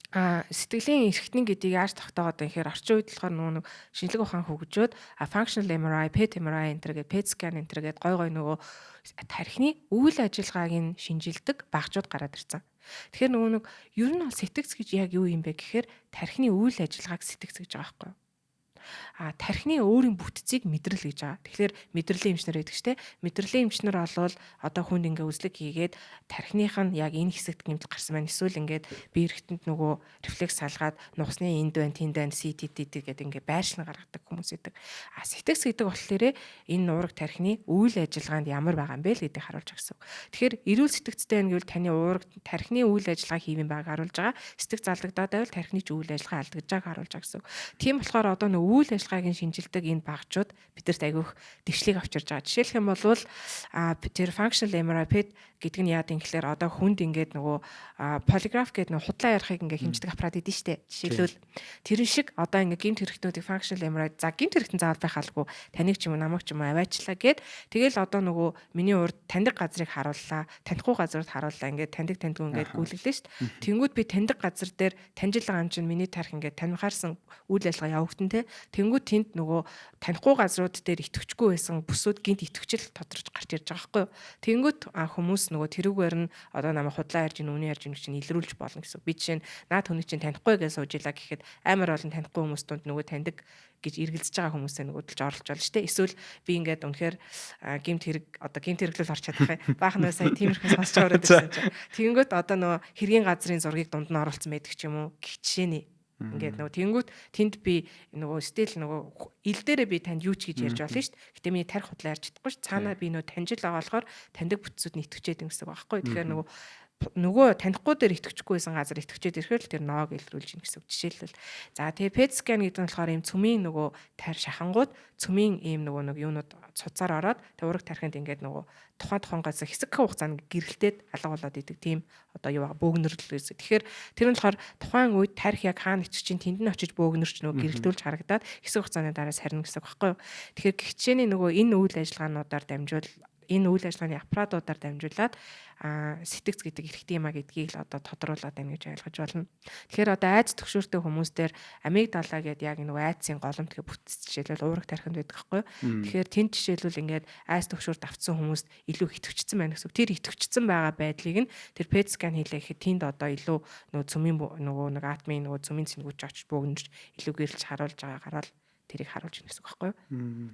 сэтгэлийн эрхтэн гэдгийг яаж тогтоогоод байна гэхээр орчин үед болохоор нөгөө шинжлэх ухаан хөгжөөд functional MRI, PET MRI энэ төр гэдэг PET scan энэ төр гэдэг гой нөгөө тархины үйл ажиллагааг нь шинжилдэг багжууд гараад ирсэн. Тэгэхээр нөгөө нэг ер нь бол сэтгц гэж яг юу юм бэ гэхээр тархины үйл ажиллагааг сэтгц гэж байгаа байхгүй юу? Тархины өөрийн бүтцийг мэдрэл гэж байгаа. Тэгэхээр мэдрэлийн эмчнэр гэдэг чинь мэдрэлийн эмчнэр олвол одоо хүнд ингээ үзлэг хийгээд тархиных нь яг энэ хэсэгт гэмтэл гарсан байна. Эсвэл ингээд бие эрхтэнд нөгөө рефлекс салгаад нугасны энд байна, тэнд байна, CTD гэдэг ингээ байршлан гаргадаг хүмүүс байдаг. Сэтгц гэдэг болохоор энэ уурэг тархины үйл ажиллагаанд ямар байгаа юм бэ л гэдгийг харуулж байгаа гэсэн. Тэгэхээр эрүүл сэтгцтэй байна гэвэл таны уурэг тархины үйл ажиллагаа хийвэн байгааг харуулж байгаа. Сэтгц алдагдаад байвал тархины ч үйл ажиллагаа алдагдж байгааг харуулж байгаа гэсэн. Тийм болохоор одоо нөгөө үйл ажиллагааг шинжилдэг энэ багчууд бидэрт айгүйх дэвшлиг авчирж байгаа. Жишээлх юм бол тэр functional MRI PET гэдэг нь яад юм гэхээр одоо хүнд ингээд нөгөө polygraph гэдэг нөгөө худлаа ярихыг ингээд хэмждэг аппарат идэв штэ. Жишээлбэл тэрэн шиг одоо ингээд гэмт хэрэгтнүүдийг functional MRI за гэмт хэрэгтэн заавал байх алгүй таныг ч юм уу намайг ч юм уу аваачлаа гэд тэгэл одоо нөгөө миний урд таньдаг газрыг харууллаа, танихгүй газрууд харууллаа ингээд таньдгүй ингээд гүйлгэлээ штэ. Тэнгүүд би таньдаг газар дээр таньжил байгаа юм чинь миний тарих ингээд танихаарсан үйл ажиллагаа явагдсан те. Тэнгүүд тэнд нөгөө танихгүй газрууд дээр итгэвчгүй байсан бүсүүд гинт итгэвчл тодорч гарч ирж байгаа байхгүй юу. Тэнгүүд хүмүүс нөгөө тэрүүгээр нь одоо намайг худлаа ярьж ин үний ярьж ин гэж илрүүлж болно гэсэн. Би жишээ нь наад хүний чинь танихгүй гэж суужилаа гэхэд амар олон танихгүй хүмүүс донд нөгөө таньдаг гэж эргэлзэж байгаа хүмүүсээ нөгөөдөлж оролж болно шүү дээ. Эсвэл би ингээд үнэхээр гэмт хэрэг одоо гэмт хэрэглэл орч чадах юм. Баахан нөө сайн тиймэрхүү сонсч ороод ирсэн чинь. Тэгэнгүүт одоо нөгөө хэргийн газрын зургийг дунд нь оруулсан байдаг ч юм уу гэх жишээний. Ингээд нөгөө тэнгүүт тэнд би нөгөө стил нөгөө ил дээрээ би танд юу ч гэж ярьж болно шүү дээ. Гэтэ миний тарих худлаа ярьж чадахгүй ш. Цаанаа би нөгөө таньжил байгаа болохоор таньдаг бүтцүүд нь итгэвчээд юм гэсэн байгаа байхгүй. Тэгэхээр нөгөө танихгүй дээр итгэвчгүй байсан газар итгэвчээд ирэхээр л тэр ноог илрүүлж ийн гэсэн үг. Жишээлбэл за тэгээ PET scan гэдэг нь болохоор ийм цөмийн нөгөө тарь шахангууд цөмийн ийм нөгөө нэг юунууд цуцаар ороод тэг ураг тархинд ингээд нөгөө тухайн газар хэсэг хугацаанд гэрэлтээд алга болоод идэг тийм одоо юу байгаа бөөгнөрлөл гэсэн. Тэгэхээр тэр нь болохоор тухайн үед тарих яг хаана ичиж чинь тэнд нь очиж бөөгнөрч нөгөө гэрэлтүүлж харагдаад хэсэг хугацааны дараа сарна гэсэн үг байхгүй юу. Тэгэхээр гихчээний нөгөө энэ үйл ажиллагаануудаар дамжуул энэ үйл ажиллагааны аппаратуудаар дамжуулаад сэтгц гэдэг эрхтэй юмаа гэдгийг л одоо тодруулаад байна гэж ойлгож байна. Тэгэхээр одоо айц төгшөөртэй хүмүүстээр амигдала гэдэг яг нөгөө айцын голомт гэх бүтц жишээлбэл уурах тархинд байдаг байхгүй юу. Тэгэхээр тэнд жишээлбэл ингээд айц төгшөөрт автсан хүмүүст илүү итгэвчсэн байна гэсэн. Тэр итгэвчсэн байгаа байдлыг нь тэр PET scan хийлээ гэхэд тэнд одоо илүү нөгөө цөмийн нөгөө нэг атмын нөгөө цөмийн цэнгүүж очиж бөөгнөрч илүү гэрэлж харуулж байгаагаар л тэрийг харуулж байна гэсэн үг байхгүй юу.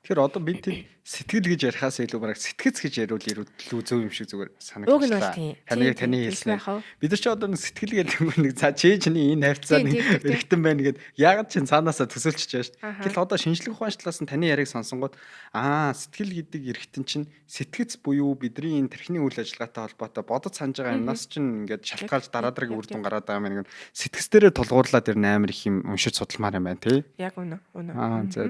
Тэгэхээр одоо бид сэтгэл гэж ярихаас илүү бараг сэтгэц гэж яриул илүү зөв юм шиг зүгээр санагдчихлаа. Таны хэлснээр бид нар ч одоо сэтгэл гэдэг нэг за чэйжний энэ хайрцаа нэг эргэтэн байна гэд ягаад ч цаанаасаа төсөөлчихөж байгаа шүү. Тэгэл одоо шинжлэх ухаан талаас нь таны яриг сонсонгууд сэтгэл гэдэг эргэтэн чинь сэтгэц буюу бидний энэ тархины үйл ажиллагаатай холбоотой бодож санаж байгаа юмнаас чинь ингээд шалтгаалж дараадрыг үр дүн гараад байгаа юм. Сэтгэц дээрээ тулгуурлаад тэр амар их юм уншиж судалмаар юм байна тий. Яг үнэ. За.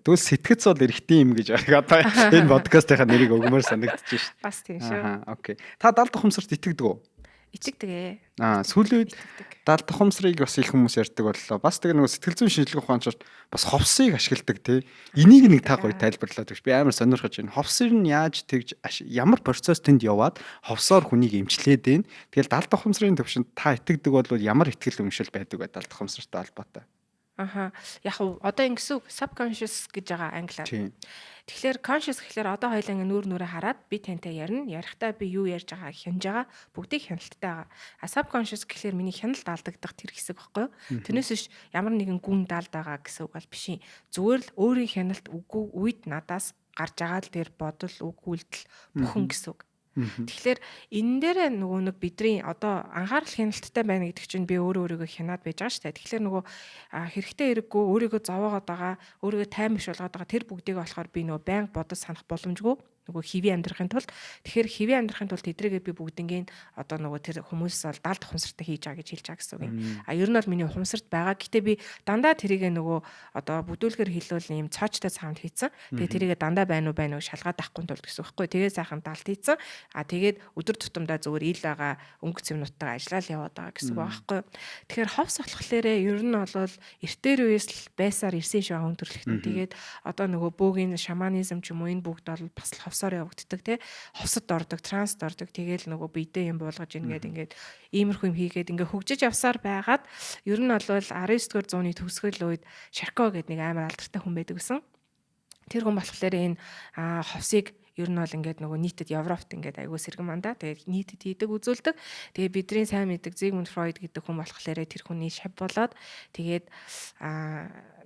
Тэгвэл сэтгэц бол эргэтэн юм гэж одоо энэ подкастынхаа нэрийг өгмөр санагдчих шээ. Бас тийм шүү. Окей. Та далд ухамсарт итгэдэг үү? Ичигдэг. Сүүлийн үед далд ухамсарыг бас их хүмүүс ярьдаг боллоо. Бас тэгээ нөгөө сэтгэл зүйн шинжилгээ ухаанчаар бас ховсыг ашигладаг тий. Энийг нэг та гоё тайлбарлаад өгч. Би амар сонирхож байна. Ховсыг нь яаж тэгж ямар процесс тэнд яваад ховсоор хүнийг эмчлээд байна. Тэгэл далд ухамсарын төвшөнд та итгэдэг бол ямар ихтгэл үнэмшил байдаг вэ далд ухамсартай холбоотой? Аха. Яг одоо ингэсэн subconscious гэж байгаа англиар. Тэгэхээр conscious гэхэлэр одоо хоёлаа ингээ нүүрээ хараад би тантай ярина. Ярихдаа би юу ярьж байгаа хянаж байгаа бүгдийг хяналттай байгаа. А subconscious гэхэлэр миний хяналт алдагдах тэр хэсэг баггүй юу? Тэрнээс биш ямар нэгэн гүн даалд байгаа гэсэн үг бол биш юм. Зүгээр л өөрийн хяналт үгүй үед надаас гарч байгаа л тэр бодол үг үйлдэл бүхэн гэсэн үг. Тэгэхээр энэ дээрээ нөгөө нэг бидний одоо анхаарал хяналттай байна гэдэг чинь би өөрийгөө хянаад байж байгаа шүү дээ. Тэгэхээр нөгөө хэрэгтэй хэрэггүй өөрийгөө зовоогоод байгаа, өөрийгөө тайм биш болгоод байгаа тэр бүгдийг болохоор би нөгөө байнга бодож санах боломжгүй нөгөө хэвийн амьдрахын тулд тэгэхээр хэвийн амьдрахын тулд тэдрээгээ би бүгднгийн одоо нөгөө тэр хүмүүс бол далд ухамсартай хийж байгаа гэж хэлж байгаа гэсэн үг юм. А ер нь бол миний ухамсарт байгаа. Гэтэ би дандаа тэрийгээ нөгөө одоо бүдүүлгээр хэлвэл ийм цоочтой саунд хийцэн. Тэгээ тэрийгээ дандаа байна уу шалгаад авахгүй тулд гэсэн үг байхгүй. Тэгээ сайхан далд хийцэн. А тэгээд өдөр тутамдаа зүгээр ил байгаа өнгөц юмнуудтайгаа ажиллаад яваад байгаа гэсэн үг байхгүй. Тэгэхээр ховс болохоор ер нь бол эртээр үеэс л байсаар ирсэн шиг хүн төрлөختөн. Тэгээд одоо нөгөө бөөгийн шаманизм ч юм уу энэ бүгд бол бас л ховсоор явагддаг тий. Ховсод ордог, транст ордог. Тэгээл нөгөө биедээ юм буулгаж ингээд иймэрхүү юм хийгээд ингээд хөгжиж явсаар байгаад ер нь бол 19-р зууны төгсгөл үед Шарко гэдэг нэг амар алдартай хүн байдаг гэсэн. Тэр хүн болохоор энэ ховсыг ер нь бол ингээд нөгөө нийтэд Европт ингээд аягүй сэргэн мандаа. Тэгээд нийтэд хийдэг, үзүүлдэг. Тэгээд бидний сайн мэддэг Зигмунд Фройд гэдэг хүн болохоор тэр хүний шав болоод тэгээд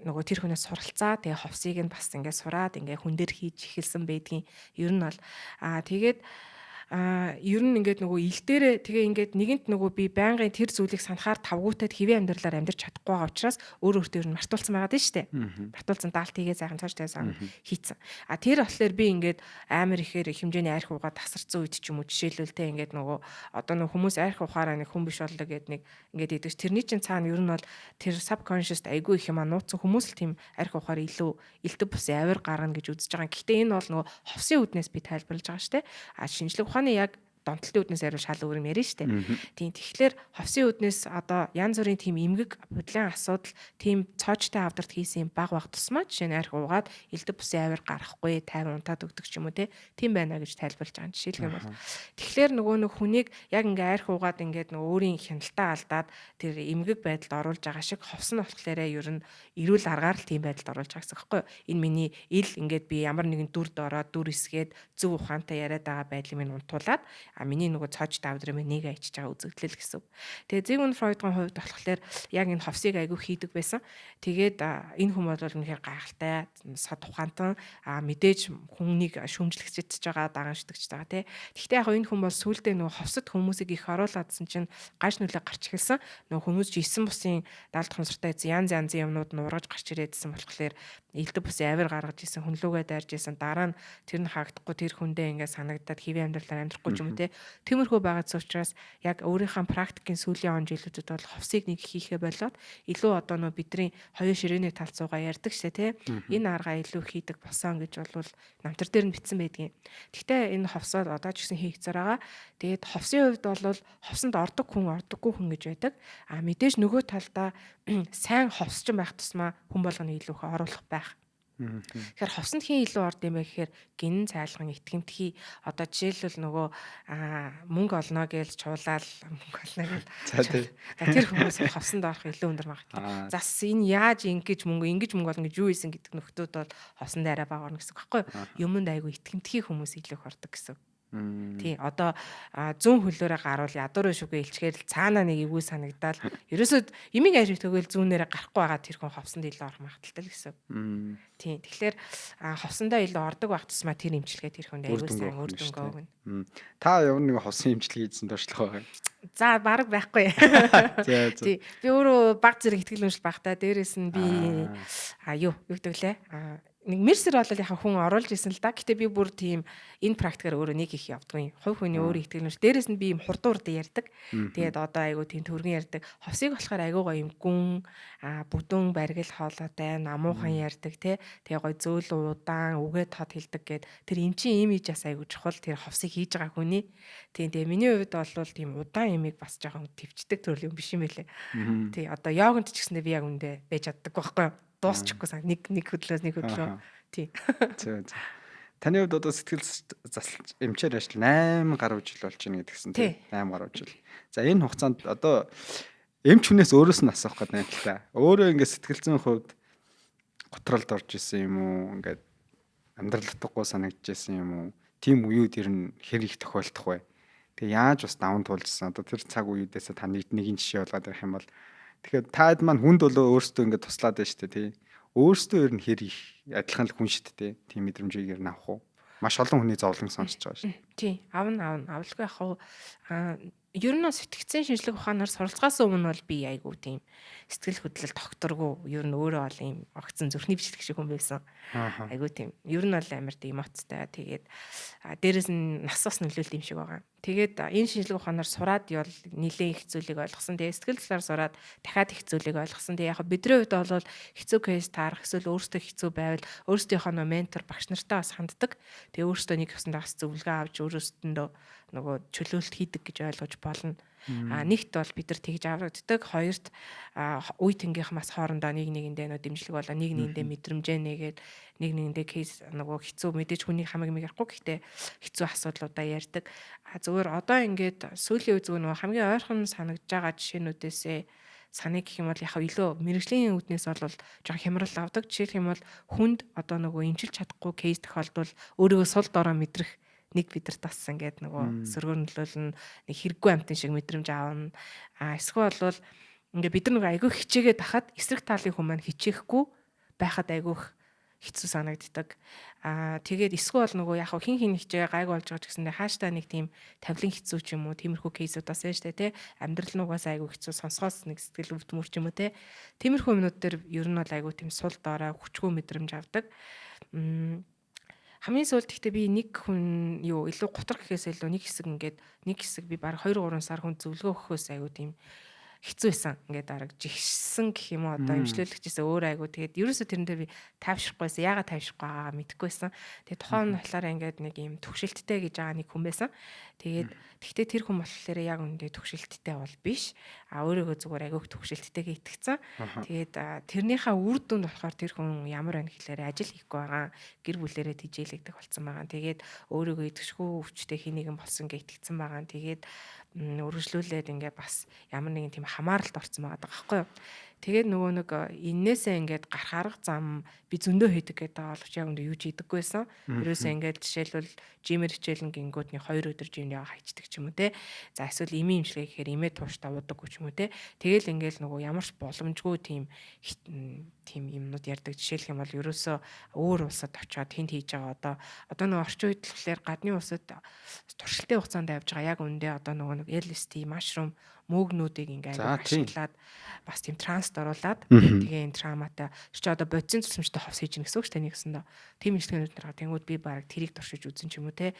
нөгөө тэр хүнээс суралцаа. Тэгээд ховсыг нь бас ингээд сураад ингээд хүн дээр хийж эхэлсэн байдгийн. Ер нь бол тэгээд ер нь ингээд нөгөө ил дээрээ тэгээ ингээд нэгэнт нөгөө би байнгын тэр зүйлийг санахаар тавгуутад хэвийн амьдралаар амьдарч чадахгүй байгаа учраас өөр өөртөө ер нь мартуулсан байгаа дээ штэ. Мартуулсан даалт хийгээ сайхан цааштай сан хийцэн. Тэр болохоор би ингээд амар ихээр хэмжээний арх уугаа тасарсан үед ч юм уу жишээлбэл те ингээд нөгөө одоо нөгөө хүмүүс арх ухаараа нэг хүн биш боллоо гэд нэг ингээд идэж тэрний чинь цаана ер нь бол тэр subconscious айгүй их юм нууцсан хүмүүс л тийм арх ухаар илүү элдв бус авир гаргана гэж үзэж байгаа. Гэхдээ энэ бол нөгөө ховсын үднээс би тайлбарлаж байгаа штэ. Шинжлэх ухааны яг донтолтын үднээс ариун шал өөр юм ярина штэ. Тийм тэгэхээр ховсын үднээс одоо янз бүрийн тийм эмгэг бодлын асуудал тийм цоочтой авдарт хийсэн баг тусмаа жишээ нь арх уугаад элдв бусын авир гарахгүй тайван унтаад өгдөг ч юм уу те. Тийм байна гэж тайлбарлаж байгаа. Жишээлх юм бол тэгэхээр нөгөө нэг хүнийг яг ингээ арх уугаад ингээд нөгөө өөрийн хяналтаа алдаад тэр эмгэг байдалд оруулж байгаа шиг ховс нь болохоор ер нь эрүүл аргаар л тийм байдалд оруулж байгаа гэсэн байхгүй юу? Энэ миний ил ингээд би ямар нэгэн дүрд ороод дүр эсгээд зөв ухаантай яриад байгаа байдлыг минь унтуулад миний нөгөө цоочтой авдрын нэг ачиж байгаа үзэгдэл гэсэн. Тэгээ Зигмунд Фройдгийн хувьд болохоор яг энэ ховсыг айгүй хийдэг байсан. Тэгээд энэ хүн бол үнэхээр гайхалтай, сод ухаантан мэдээж хүнийг шүүмжлэгчж байгаа, даганшдагч байгаа тий. Гэхдээ яг энэ хүн бол сүүлдээ нөгөө ховсод хүмүүсийг их оруулаадсан чинь гаж нүлээ гарч эхэлсэн. Нөгөө хүмүүс ч 9 бусын далд хумсартай янз янзын юмнууд нургаж гарч ирээдсэн болохоор элдв бусын авир гаргаж исэн, хүнлүүгээ дайрж исэн. Дараа нь тэр нь хаагдахгүй тэр хүндээ ингээд санагдаад хэвийн амьдралаар амьдрахгүй ч юм уу тий. Тиймэрхүү байгаадс учраас яг өөрийнхөө практикийн сүүлийн он жилүүдэд бол ховсыг нэг хийхэ болоод илүү одоо нөө бидний хоёрын ширээний талцуугаа ярьдаг шээ тий. Энэ аргаа илүү хийдэг болсон гэж бол намтар дээр нь бичсэн байдгийн. Гэхдээ энэ ховсоо одоо ч гэсэн хийх зэрэг байгаа. Тэгээд ховсын хувьд бол ховсонд ордог хүн ордоггүй хүн гэж байдаг. Мэдээж нөгөө талдаа сайн ховсчин байх тусмаа хүн болгоны илүү их оруулах байх. Тэгэхээр ховсонд хин илүү орд юм бэ гэхээр гинэн цайлган итгэмтгий одоо жишээлбэл нөгөө мөнгө олно гэж чуулаад мөнгө олно гэж тэр хүмүүс ховсонд орох илүү өндөр магадaltaй. Зас энэ яаж ингэж мөнгө олно гэж юу ийсэн гэдэг нөхдүүд бол ховсонд арай бага орно гэсэн үг байхгүй юу? Юмд айгүй итгэмтгий хүмүүс илүү их ордог гэсэн. Тий одоо зүүн хөлөөрөө гаруул ядуур шүгэ илчгээр цаанаа нэг ивгүй санагдаад ерөөсөө имийг ажиг төгөөл зүүнээрээ гарахгүй байгаа тэр хүн ховсонд илүү орох магадaltaй л гэсэн. Тий тэгэхээр ховсондоо илүү ордог байх тусмаа тэр имчилгээ тэр хүнд аягүй сайн үр дүнгээ өгнө. Та ямар нэг ховсын имчилгээ хийсэн туршлага байгаа. За баг байхгүй. Тий би өөрөө баг зэрэг ихтгэл үншил багтаа дээрэс нь би юу гэдэг лээ. Нэг мерсер бол яхаа хүн оруулж исэн л да. Гэтэ би бүр тийм энэ практикаар өөрөө нэг их явдаггүй. Хувь хүний өөр ихтгэлнэш. Дээрээс нь би юм хурдуурд ярьдаг. Тэгээд одоо айгу тийм төргөн ярьдаг. Ховсыг болохоор айгуугаа юм гүн бүдүүн баргил хоолойтой намуухан ярьдаг тий. Тэгээ гой зөөл удаан үгээ тод хэлдэг гэд тэр эмчийн имиж бас айгу чухал тэр ховсыг хийж байгаа хүний. Тэгээ миний хувьд бол тийм удаан имийг бас жоохон төвчдөг төрлийн юм биш юм байлээ. Тий одоо йогонт ч гэсэндээ би яг үндэ байж чаддаг байхгүй. Дуусчихгүй сан нэг хөдлөө тий. Таны хувьд одоо сэтгэл засалж эмчээр ажил 8 гаруй жил болж байна гэдгсэн тий 8 гаруй жил. За энэ хугацаанд одоо эмч хүнээс өөрөөс нь асуух гэдэг юм л та. Өөрөө ингээд сэтгэл зүйн хувьд готролд орж исэн юм уу? Ингээд амьдрал утгагүй санагдчихсэн юм уу? Тим үеуд ер нь хэр их тохиолдох вэ? Тэгээ яаж бас даван туулжсан? Одоо тэр цаг үеүдээс та нэгэн жишээ болгоод явах юм бол тэгэхээр таад маань хүнд болоо өөртөө ингээд туслаад байна шүү дээ, тий. Өөртөө ер нь хэр их адилхан л хүн шүү дээ, тий. Тим мэдрэмжийг ер нь авах уу? Маш олон хүний зовлон сонсож байгаа шүү. Тий, авалгүй яг хав ер нь сэтгцэн шинжлэх ухаанаар суралцахаас өмнө бол би айгуу тийм сэтгэл хөдлөл докторгүй ер нь өөрөө бол ийм огцон зүрхний бичлэг шиг хүн байсан. Айгуу тийм. Ер нь бол амар тийм эмоцтой. Тэгээд дээрэс нь насаас нөлөөлт юм шиг байгаа. Тэгээд энэ шинжлэх ухаанаар сураад явал нэлээд их зүйлийг ойлгосон. Тэгээд сэтгэл судлаар сураад дахиад их зүйлийг ойлгосон. Тэгээд яг бидний хувьд бол хэцүү кейс таарах эсвэл өөртөө хэцүү байвал өөрсдийнхөө ментор багш нартай бас ханддаг. Тэгээд өөртөө нэг ёсондоо бас зөвлөгөө авч өөрөөсөндөө нөгөө чөлөөлт хийдэг гэж ойлгож болно. Нэгт бол бид нар тэгж аврагддаг. Хоёрт үе тэнгийнхмаас хоорондоо нэг нэгэндээ нөө дэмжлэг болоо нэг нэгэндээ мэдрэмжээ нэгээд нэг нэгэндээ кейс нөгөө хэцүү мэдээж хүний хамаг ярихгүй гэхдээ хэцүү асуудлуудаа ярьдаг. Зүгээр одоо ингээд сүүлийн үе зүгээр нөгөө хамгийн ойрхон санагдж байгаа жишээнүүдээсээ саныг гэх юм бол яг илүү мэрэгжлийн үүднээс бол жоохон хямрал авдаг. Жишээлх юм бол хүнд одоо нөгөө эмчилж чадахгүй кейс тохиолдвол өөрийгөө сул дорой мэдрэх нэг бидэрт бас ингээд нөгөө сөргөөр нөлөөлнө нэг хэрэггүй амтын шиг мэдрэмж аавна. Эсвэл бол ингээд бид нар нөгөө айгүй хичээгээд тахад эсрэг талын хүмүүс маань хичээхгүй байхад айгүй хэцүү санагддаг. Тэгээд эсвэл нөгөө яг хин хичээгээ гайг болж байгаа ч гэсэндээ хааштай нэг тийм тавлин хэцүү ч юм уу тиймэрхүү кейсүүд бас байна штэ тий. Амьдрал нугаас айгүй хэцүү сонсгоос нэг сэтгэл өвдмөр ч юм уу тий. Тиймэрхүү юмнууд дээр ер нь бол айгүй тийм сул дорой хүчгүй мэдрэмж авдаг. Хамгийн сүүлд гэхдээ би нэг хүн илүү готрох гэхээс илүү нэг хэсэг би баг 2-3 сар хүн зөвлөгөө өгөхөөс айгүй тийм хэцүү байсан. Ингээд арга жигшсэн гэх юм уу одоо имжлүүлэгчээсээ өөр айгу тэгээд ерөөсө тэрэн дээр би тайвшрахгүйсэн. Яагаад тайвшрахгүй байгаагаа мэдэхгүйсэн. Тэгээд тухайн нь болохоор ингээд нэг юм төвшөлттэй гэж байгаа нэг хүн байсан. Тэгээд тэгтээ тэр хүн болохоор яг үндэ төвшөлттэй бол биш. Өөрөөгөө зүгээр айгуух төвшөлттэйгээ итгэцэн. Тэгээд тэрнийхээ үр дүнд болохоор тэр хүн ямар байна гэхлээр ажил хийхгүй байгаа. Гэр бүлээрээ тижээлэгдэх болсон байгаа. Тэгээд өөрөөгөө идэвхшгүй өвчтэй хийнэгэн болсон гэж итгэцэн байгаа. Тэгээд өргөжлүүлээд ингээд бас ямар нэгэн тийм хамааралд орсон байгаа байхгүй юу. Тэгээд нөгөө нэг энээсээ ингээд гарах арга зам би зөндөө хийдэг гэдэг боловч яг үндэ юу ч хийдэггүйсэн. Ерөөсөө ингээд жишээлбэл жимэр хичээлэн гингүүд нэг 2 өдөр жимний хайчдаг ч юм уу те. За эсвэл имийн имчилгээ гэхээр имээ тууштай удаггүй ч юм уу те. Тэгэл ингээд нөгөө ямарч боломжгүй тийм юмнууд ярьдаг. Жишээлх юм бол ерөөсөө өөр улсад очиод хинт хийж байгаа одоо нөгөө орчин үед болохоор гадны улсад туршилтын хугацаанд авж байгаа яг үндэ одоо нөгөө нэг LSD, mushroom мөөгнүүдийг ингээд ашиглаад бас тийм транст оруулаад тэгээ энэ трауматай чи одоо бодисын цусамжтай ховс хийж гин гэсэн үг шүү дээ нэгсэндээ. Тим имчилгээнүүд нар тэнгууд би баг тэрийг туршиж үзэн ч юм уу те.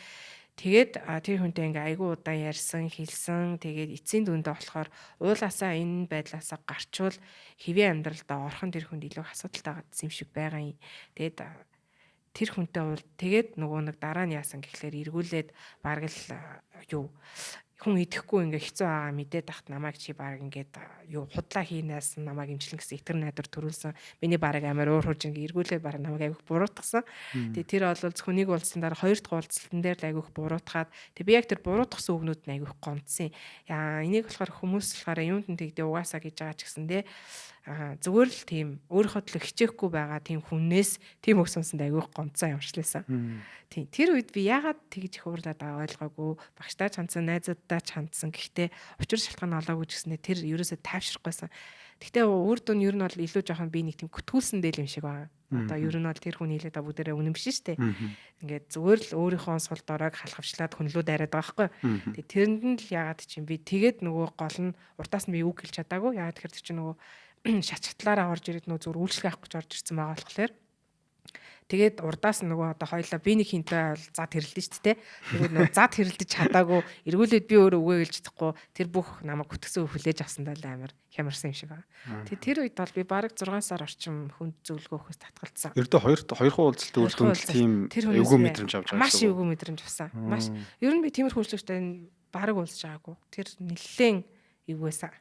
Тэгээд тэр хүнтэй ингээ айгүй удаан ярьсан, хэлсэн. Тэгээд эцсийн дүндээ болохоор уулаасаа энэ байдлаасаа гарчвал хэвийн амьдралдаа орхон тэр хүнд илүү асуудалтай гадсан юм шиг байгаа юм. Тэгээд тэр хүнтэй бол тэгээд нөгөө нэг дараа нь яасан гэхлээр эргүүлээд баг л хүн идэхгүй ингээ хэцүү байгаа мэдээд тахт намайг чи баг ингээд худлаа хийнээс намайг имчлэн гэсэн итэр найдар төрүүлсэн. Миний баг амар уур хурж ингээ эргүүлээд баг намайг айгүйх буруутгасан. Тэгээ тэр бол зөвхөн нэг уулзсан дараа хоёр дахь уулзалтан дээр л айгүйх буруутгаад тэгээ би яг тэр буруутгасан үгнүүд нь айгүйх гомдсон. Энийг болохоор хүмүүс болохоор юунд нь тэгдэ угаасаа гэж байгаа ч гэсэндээ зүгээр л тийм өөрийнхөө төлөө хичээхгүй байгаа тийм хүннээс тийм үг сонсонд айгүйх гомдсон юмшлээсэн. Тийм тэр үед би яагаад тэгж их уурлаад байгаа ойлгоогүй. Багштай чанцсан, найзуудтай чанцсан. Гэхдээ учир шалтгаан олоогүй ч гэсэндээ тэр ерөөсөө тайвшрахгүйсэн. Гэхдээ үр дүн ер нь бол илүү жоохон би нэг тийм күтгүүлсэн дээл юм шиг байна. Одоо ер нь бол тэр хүн хэлээд байгаа бүгдээрээ үнэн биш шүү дээ. Ингээд зүгээр л өөрийнхөө сул доройг халахвчлаад хүнлүүд яриад байгаа байхгүй. Тэгээ тэрэнд нь л яагаад чинь би тэгээд нөгөө гол нь уртаас нь би үг хэлж чадаагүй. Яагаад тэгэхээр чинь нөгөө шатчлаараа орж ирээд нөгөө зүгээр үйлчлэг авах гэж орж ирсэн байгаа болохоор тэгээд урдаас нөгөө одоо хоёлаа би нэг хинтэй бол зад хэрэлдэж шүү дээ. Тэгээд нөгөө зад хэрэлдэж чадаагүй эргүүлээд би өөрөө үгээ хэлж чадахгүй тэр бүх намайг хөтгсөн хүлээж авсандаа л амар хямарсан юм шиг байна. Тэгээд тэр үед бол би бараг 6 сар орчим хүнд зөвлөгөө өгөхөөс татгалцсан. Ердөө хоёрхан уулзалт үр дүнд тийм эвгүй мэдрэмж авч байгаа. Маш эвгүй мэдрэмж авсан. Маш ер нь би тиймэрхүү үйлчлэгтэй бараг уулзж байгаагүй. Тэр нэлээд эвгүйсэн.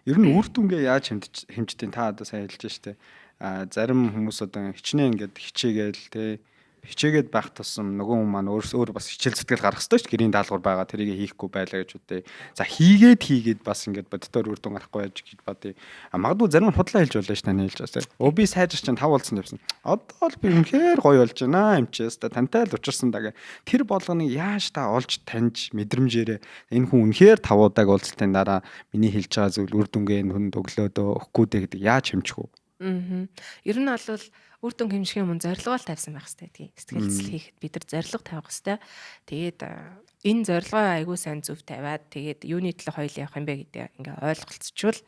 Ер нь үр дүнгээ яаж хэмждэг та одоо сайн хэлж штэ. Зарим хүмүүс одоо хичнээн ингээд хичээгээл те хичээгээд байх тусам нөгөө хүн маань өөр бас хичээл зүтгэл гаргах хэрэгтэй шүү дээ. Гэрийн даалгавар байгаа тэрийг хийхгүй байлаа гэж үтэй. За хийгээд бас ингээд боддоор үр дүн гарахгүй яаж гэж бодъё. Магадгүй зарим нь худлаа хэлж болно ш таны хэлж байгаа. Би сайжирч чинь 5 болсон явсан. Одоо л би үнэхээр гоё болж байна эмчээс та тантай л учирсан даа. Тэр болгоныг яаж та олж таньж мэдрэмжээрээ энэ хүн үнэхээр 5 удааг уулзалтын дараа миний хэлж байгаа зүйл үр дүнгээ нүнд өглөөдөө өгөхгүй дээ гэдэг яаж хэмжих вэ? Ер нь бол үр дүн хэмжихийн өмнө зорилгоо тавьсан байх хэрэгтэй. Сэтгэл зүйн хийхэд бид нар зорилго тавих хэрэгтэй. Тэгээд энэ зорилгоо айгүй сайн зөв тавиад тэгээд юуны төлөө хоёул явах юм бэ гэдэг ингээ ойлголцчихвол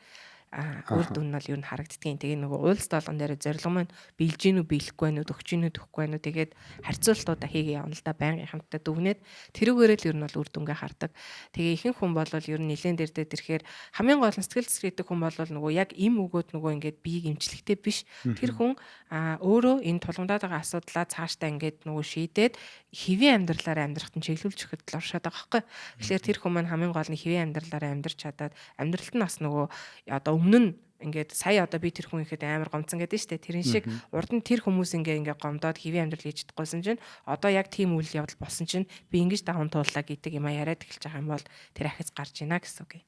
үр дүн нь бол ер нь харагддгийн. Тэгээ нөгөө уулз толгон дээр зорилго маань биелж гинүү биелэхгүй байнуу өгч гинүү төгөхгүй байнуу тэгээд харьцуултуудаа хийгээ явна л да байнгын хамтдаа дүгнээд тэрүүгээрээ л ер нь бол үр дүнгээ хардаг. Тэгээ ихэнх хүн бол ер нь нилээн дээр ирэхээр хамгийн гол нь сэтгэл зүйтэй хүн бол нөгөө яг им өгөөд нөгөө ингээд биеийг эмчлэхтэй биш. Тэр хүн өөрөө энэ тулгамдаад байгаа асуудлаа цаашдаа ингээд нөгөө шийдээд хэвийн амьдралаараа амьдрахад нь чиглүүлж өгөхөд л оршоод байгаа байхгүй. Тэгэхээр тэр хүн маань хамгийн гол нь хэвийн амьдралаараа амьдрч чадаад амьдралт нь бас нөгөө одоо өмнө нь ингээд сая одоо би тэр хүн ихэд амар гомцсон гэдэг нь шүү дээ. Тэрэн шиг урд нь тэр хүмүүс ингээ гомдоод хэвийн амьдрал хийж чадахгүйсэн чинь одоо яг тийм үйл явдал болсон чинь би ингэж даван тууллаа гэдэг юм яриад эхэлж байгаа юм бол тэр ахиц гарч ийна гэсэн үг.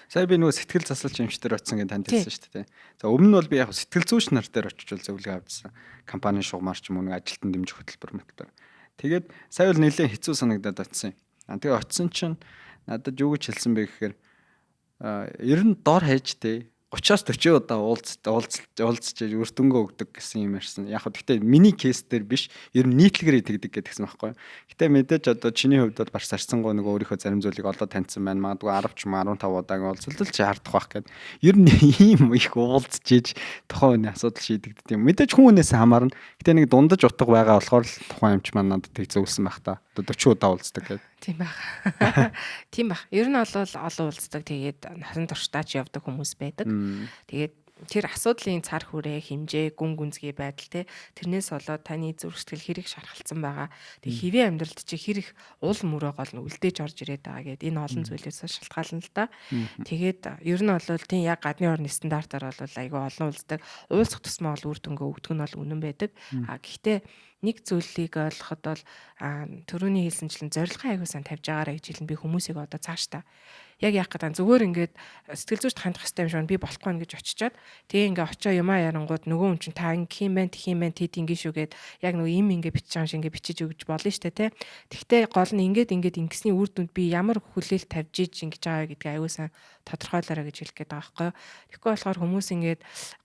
Сая би нөгөө сэтгэл засалч эмчтэр очсон гэж танд хэлсэн шүү дээ. За өмнө нь бол би яг сэтгэл зүйч нар дээр очиж зөвлөгөө авдсан. Компани шугамар ч юм уу нэг ажилтан дэмжих хөтөлбөр мэтэр. Тэгээд сая бол нэлээд хэцүү санагдаад очсон юм. Тэгээ очсон чинь надад юу гэж хэлсэн бэ гэхээр ер нь дор хаяж те 30-аас 40 удаа уулзч үр дүнгөө өгдөг гэсэн юм ярьсан. Яг хөө гэхдээ миний кейс дээр биш, ер нь нийтлэгээрээ тэгдэг гэдгсэн байхгүй. Гэтэ мэдээж одоо чиний хувьд бол барь сарцсангоо нөгөө өөрийнхөө зарим зүйлийг олоод таньсан байна. Магадгүй 10 ч 15 удаагийн уулзалт ч хардах байх гэд. Ер нь ийм их уулзж иж тухайн хүний асуудал шийдэгддэг юм. Мэдээж хүмүүнээс хамаарна. Гэтэ нэг дундаж утга байгаа болохоор л тухайн юмч маань надад тийг зөвлөсөн байх та. Одоо 40 удаа уулздаг гэдэг. Тийм байх. Тийм байх. Ер нь бол олон уулздаг. Тэгээд насан туршдаач явдаг хүмүүс байдаг. Тэгээд тэр асуудлын цар хүрээ хэмжээ гүн гүнзгий байдал тэрнээс болоод таны зүрх сэтгэл хэрэг шархалцсан байгаа. Тэг хэвийн амьдралд чи хэрэг уул мөрөө гол нь үлдээж орж ирээд байгаа гэд энэ олон зүйлээс шалтгаална л да. Тэгээд ер нь бол тийм яг гадны орны стандартаар бол айгүй олон уулздаг. Уулзах тусмаа бол үр дүнгээ өгдөг нь бол үнэн байдаг. Гэхдээ нэг зүйлийг ойлгоход бол төрөний хэлсэнчлэн зорилгын аягүй сан тавьж байгаарэ гэж хэлэн би хүмүүсийг одоо цааш та яг яах гэдэг зүгээр ингээд сэтгэл зүйд хандах хэрэгтэй юм шиг би болохгүй нэ гэж очичоод тэгээ ингээ очоо юмаа ярангууд нөгөө хүн чинь та ингээ юм байна тх юм байна тэд ингээ шүүгээд яг нөгөө им ингээ бичиж байгаа шиг ингээ бичиж өгч болно штэ тэ. Тэгтээ гол нь ингээд ингэсний үр дүнд би ямар хүлээл тавьж иж ингэж байгаа гэдгийг аягүй сан тодорхойлоорой гэж хэлэх гээд байгаа байхгүй. Тэгэхгүй болохоор хүмүүс ингээд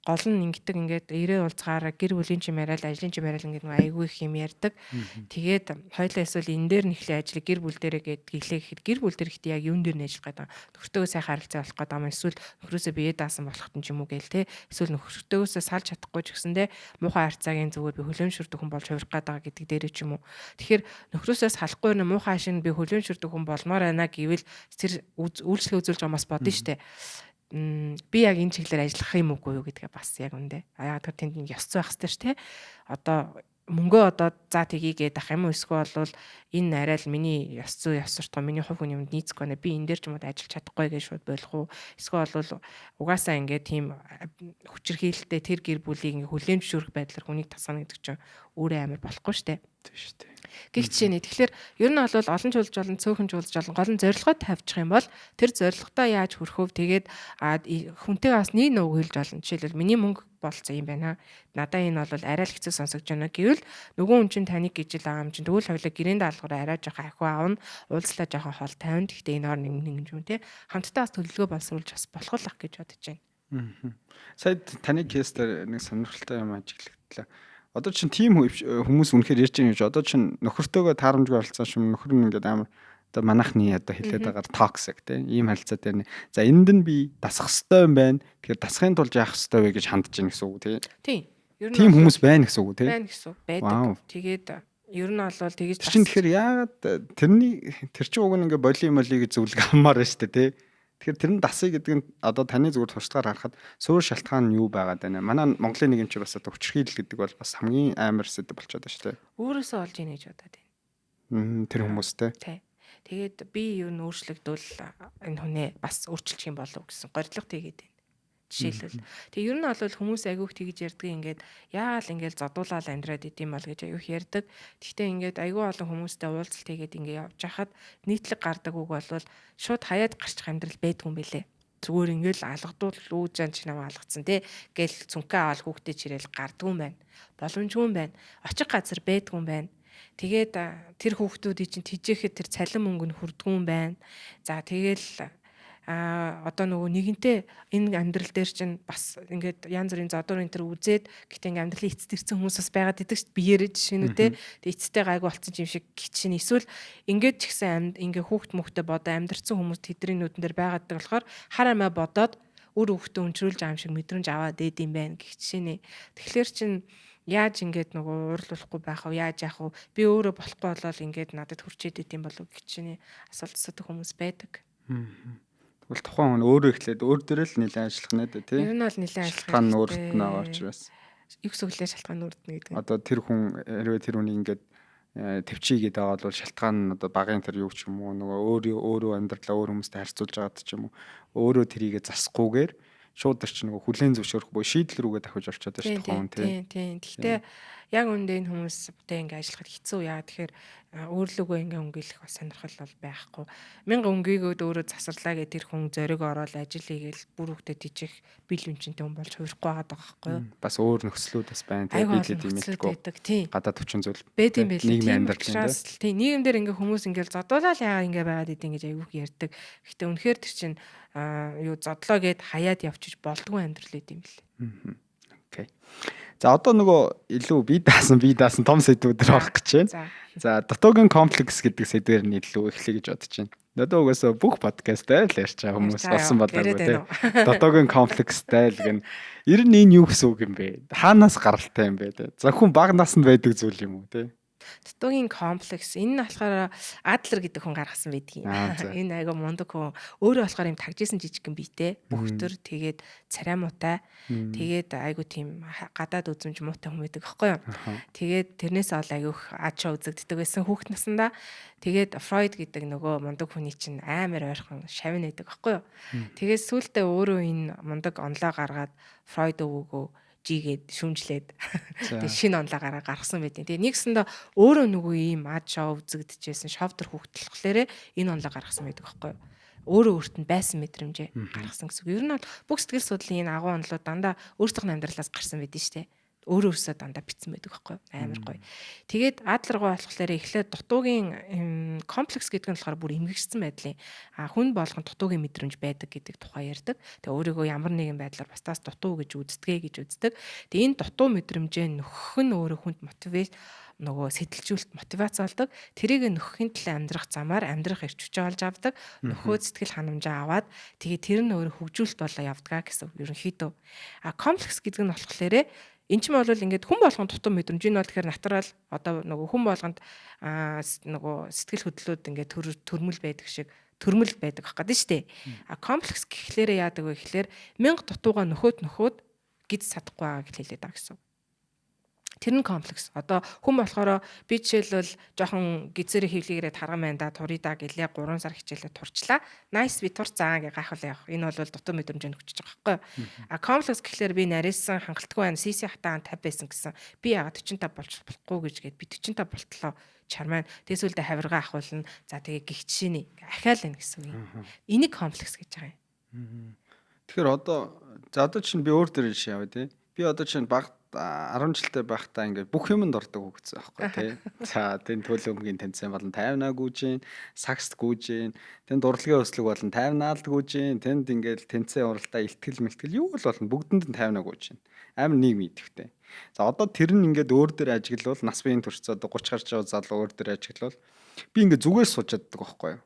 гол нь ингэдэг ингээд ирээ уулзгаараа гэр бүлийн ч юм яриад ажлын ч юм яриад ингээд аягүй их юм ярьдаг. Тэгээд хоёлаа эсвэл энэ дээр нэхлээ ажлыг гэр бүл дээрээ гээд гэлээ гэхэд гэр бүл дээр ихтэй яг юун дээр нь ажиллах гэдэг нөхөртөөгөө сайхан харилцаа болох гэдэг юм эсвэл нөхрөөсөө бие даасан болох юм ч юм уу гээл те эсвэл нөхөртөөгөөсөө салж чадахгүй ч гэсэндээ муухай харьцаагийн зүгээр би хүлээмжшүрдэг хүн болж хувирах гээд байгаа гэдэг дээрээ ч юм уу. Тэгэхээр нөхрөөсөө салахгүй нэ муухай шин би хүлээмжшүрдэг хүн болмоор байна гэвэл тэр үйлчлэг үзүүлж байгаа бас бодно штэ. Би яг энэ чиглэлээр ажиллах юм уугүй юу гэдгээ бас яг үндэ. Яг тэр тэнд нэг ёс зүй байх хэрэгтэй ш тэ. Одоо мөнгөө одоо за тгийгээд ах юм уу эсвэл бол энэ арай л миний ёс зүй ёс суртахуун миний хувь хүн юмд нийцэхгүй нэ би энэ дээр ч юм уу ажиллаж чадахгүй гэж шууд болох уу эсвэл бол угаасаа ингээд тийм хүчирхийлэлтэй тэр гэр бүлийг хүлээмжшүүрэх байдлаар хүнийг тасгана гэдэг чинь өөрөө амар болохгүй штэ. Тийм штэ. Гэх жишээний тэгэхээр ер нь бол олон жуулж болон цөөхөн жуулж болон гол нь зорилгоо тавьчих юм бол тэр зорилготоо яаж хүрэх вэ? Тэгээд хүнтэйгээ бас нэг нүг хэлж болно. Жишээлбэл миний мөнгө болцсон юм байна. Надаа энэ бол арай л хэцүү сонсогдож байна гэвэл нөгөө хүн чинь таныг гэж л байгаа юм чинь тэгвэл хоёлаа гэрээнд даалгавраа арай жоохон ахиу аавна. Уулзлаа жоохон хол 50. Гэхдээ энэ ор нэг юм те. Хамтдаа бас төлөвлөгөө боловсруулж бас болох л ах гэж бодож байна. Сая таны кейсээр нэг сонирхолтой юм ажиглагдлаа. Одоо чинь тийм хүмүүс үнэхээр ярьж байгаа юм шиг одоо чинь нөхөртөөгөө таарамжгүй харилцаа шим нөхөр нь ингээд амар одоо манайхны одоо хэлээд байгаа токсик тийм ийм харилцаа дээр. За энд нь би дасах хэрэгтэй юм байна. Тэгэхээр дасахын тулд яах хэрэгтэй вэ гэж хандж ийн гэсэн үг тийм. Тийм. Ер нь тийм хүмүүс байна гэсэн үг тийм. Байна гэсэн үг байдаг. Тэгээд ер нь бол тэгэж чинь тэгэхээр яагаад тэр чинь уг нь ингээд боли моли гэж зөвлөгөө аммаар байна шүү дээ тийм. Тэгэхээр тэр нь дасъя гэдэг нь одоо таны зүгээр туршлагаар харахад суур шалтгаан нь юу байгаад байна? Манай Монголын нэг юм чи бас одоо хүчрхийлэл гэдэг бол бас хамгийн амар сэдв болчиход байна шүү дээ. Өөрөөсөө олж ийн гэж бодоод байна. Тэр хүмүүстэй. Тий. Тэгээд би юу н өөрчлөгдвөл энэ хүнээ бас өөрчилчих юм болов гэсэн горилго тийгээд байна. Жишээлбэл. Тэгээ ер нь бол хүмүүс айгүйх тэгж ярьдаг ингээд яагаад ингээл зодуулаад амьдраад идэм бол гэж айгүйх ярьдаг. Гэхдээ ингээд айгүй олон хүмүүстэй уулзалт хийгээд ингээд явж хахад нийтлэг гардаг үг бол шууд хаяад гарчих амьдрал байдгүй юм бэлээ. Зүгээр ингээл алгадуул үүжэн ч намаа алгацсан тий гэл цүнхээ аваад хүүхдээ чирээл гардгүй юм байна. Боломжгүй юм байна. Очих газар байдгүй юм байна. Тэгээд тэр хүүхдүүдийн чинь тижээхэд тэр цалин мөнгө нь хүрдгүй юм байна. За тэгэл одоо нөгөө нэгэнтээ энэ амьдрал дээр чинь бас ингээд янз бүрийн зодор энэ төр үзээд гэтээ ингээд амьдралын эцэст ирсэн хүмүүс бас байгаад идэг шүү дээ биеэрээ жишээнүүтэй тэг эцэстэй гайгүй болсон юм шиг гिचин эсвэл ингээд ч гэсэн ингээд хүүхд мөхтэй бодоо амьдрсан хүмүүс тэдний нүдэн дээр байгаад байгаа болохоор хар амиа бодоод үр хүүхдээ өнчрүүлж байгаа юм шиг мэдрэмж аваад дээд юм байна гэх жишээ. Тэгэхээр чин яаж ингээд нөгөө уурлуулахгүй байх вэ? Яаж яах вэ? Би өөрөө болохгүй болол ингээд надад хүрчээд идэм болов гэх жишээ асуулт асуудаг хүмүүс байдаг. Тэгвэл тухайн хүн өөрөө эхлээд өөр дээрээ л нэлээд ажиллах нэ тий. Ер нь бол нэлээд ажиллах. Шалтгаан нь өөрт нь байгаа учраас. Юу гэсэглээ шалтгаан нь өөрт нь гэдэг. Одоо тэр хүн хэрвээ тэр хүний ингээд төвчий гэдэг байгаа бол шалтгаан нь одоо багын тэр юу ч юм уу нөгөө өөрөө амьдралаа өөр хүмүүстэй харьцуулж байгаад ч юм уу өөрөө тэрийгэ засахгүйгээр шууд тэр чинь нөгөө хүлээн зөвшөөрөх буюу шийдэл рүүгээ давхиж орчоод байна тухайн хүн тий. Гэхдээ яг үндэ энэ хүмүүстэй ингээ ажиллахад хэцүү яа тэгэхээр өөрлөгөө ингээ өнгөлөх бас сонирхол бол байхгүй. 1000 өнгийгөөд өөрөө засарлаа гэдэг тэр хүн зориг ороод ажил хийгээл бүр хөвгтөд тижих бил үнчинтэй хүн болж хувирахгүй байгаа байхгүй юу? Бас өөр нөхцлүүд бас байна тий биелээд юм хэлэхгүй. Гадаад хүчин зүйл байд юм байл. Нийгмийн амьдрал тий нийгэмдэр ингээ хүмүүс ингээл зодуулаад яагаад ингээ байгаад идэв гэж айгүйх ярьдаг. Гэхдээ үнэхээр тэр чинь юу зодлоо гэд хаяад явчих болдгүй амьдрал идэв юм бэл. Окей. За одоо нөгөө илүү бие даасан том сэдвүүдээр орох гэж байна. За дутуугийн комплекс гэдэг сэдвээр нь илүү эхлэе гэж бодож байна. Одоо угаасаа бүх подкасттай л ярьж байгаа хүмүүс болсон болоогүй тий. Дутуугийн комплекстай л гэн. Ер нь энэ юу гэсэн үг юм бэ? Хаанаас гаралтай юм бэ тий? Зөвхөн бага наснд байдаг зүйл юм уу тий? Дутуугийн комплекс энэ нь болохоор Адлер гэдэг хүн гаргасан байдгийг. Энэ айгаа мундаг хүн. Өөрөө болохоор юм тагжсэн жижигхэн биетэй, бөхтөр тэгээд царай муутай. Тэгээд айгуу тийм гадаад үзмж муутай хүн байдаг аахгүй юу. Тэгээд тэрнээс ол айгуух ачаа үзэгддэг байсан хүүхэд насандаа. Тэгээд Фройд гэдэг нөгөө мундаг хүний чинь амар ойрхон шавин байдаг аахгүй юу. Тэгээд сүүлдээ өөрөө энэ мундаг онлоо гаргаад Фройд өвөөгөө жигээд шүмжлээд тэг шинэ онлоо гаргасан байдیں۔ Тэгээ нэгсэндээ өөрөө нөгөө ийм ад шоу үзэгдэжсэн шовтер хүүхдэл болохоор энэ онлоо гаргасан байдаг байхгүй юу. Өөрөө өөрт нь байсан мэдрэмжээ гаргасан гэсэн. Ер нь бол бүх сэтгэл судлалын энэ агуу онлоо дандаа өөрсдийнх нь амьдралаас гарсан байдیں штэ. Өөрөөсөө дандаа битсэн байдаг байхгүй амар гоё. Тэгээд Адлер гоо болохоор эхлээд дутуугийн комплекс гэдэг нь болохоор бүр эмгэгчсэн байдлын хүн болгон дутуугийн мэдрэмж байдаг гэдэг тухай ярьдаг. Тэгээ өөрийгөө ямар нэгэн байдлаар бастаас дутуу гэж үздэг. Тэгээ энэ дутуу мэдрэмжээ нөхөх нь өөрөө хүнд нөгөө сэтэлжүүлэлт мотивац болдог. Тэрийг нөхөхийн төлөө амьдрах замаар амьдрах эрч хүчээ олж авдаг. Нөхөө сэтгэл ханамжаа аваад тэгээ тэр нь өөрөө хөгжүүлэлт болоо явдгаа гэсэн ерөнхийдөө. Комплекс гэдэг нь болохоор энэ ч юм бол ингээд хүн болгонд дутуу мэдрэмж нь бол тэгэхээр натурал одоо нөгөө хүн болгонд нөгөө сэтгэл хөдлөлүүд ингээд төрмөл байдаг шиг төрмөл байдаг ах гэдэг шүү дээ. Комплекс гэхлээрээ яадаг вэ гэхлээр 1000 дутуугаа нөхөөд гид чадахгүй байгаа гэж хэлээд байгаа гэсэн. Тэр нь комплекс. Одоо хүн болохоор би жишээлбэл жоохон гизэрэ хөвлөгрээд харган байна да турий да гэлээ 3 сар хичээлээ турчлаа. Nice би турцаа гэж гайхуулаа явах. Энэ бол дутуу мэдрэмж өгч байгаа байхгүй. Комплекс гэхлээр би нарийнсан хангалтгүй байна. CC хатаан 50 байсан гэсэн. Би яагаад 45 болж болохгүй гэж гээд би 45 болтлоо. Чармаа тэсвэлдэ хавиргаа ахуулна. За тэгээ гихчээний ахаал байна гэсэн үг юм. Энийг комплекс гэж байгаа юм. Тэгэхээр одоо чинь би өөр дээр жишээ яваа тий. Би одоо чинь баг 10 жилдээ байхдаа ингээд бүх юмд ордог хөгцсөн аахгүй тий. За тэн төлөмгийн тэнцэн болон 50-аа гүйж гин, сакст гүйж гин, тэн дурлагын өслөг болон 50-аалд гүйж гин, тэнд ингээд тэнцэн уралдаа илтгэл юу л болно бүгдэнд нь 50-аа гүйж гин. Амар нийгэм идэвхтэй. За одоо тэр нь ингээд өөр дээр ажиглавал нас биеийн төрцөө 30 гарч байгаа залуу өөр дээр ажиглавал би ингээд зүгээр сууж чаддаг байхгүй юу.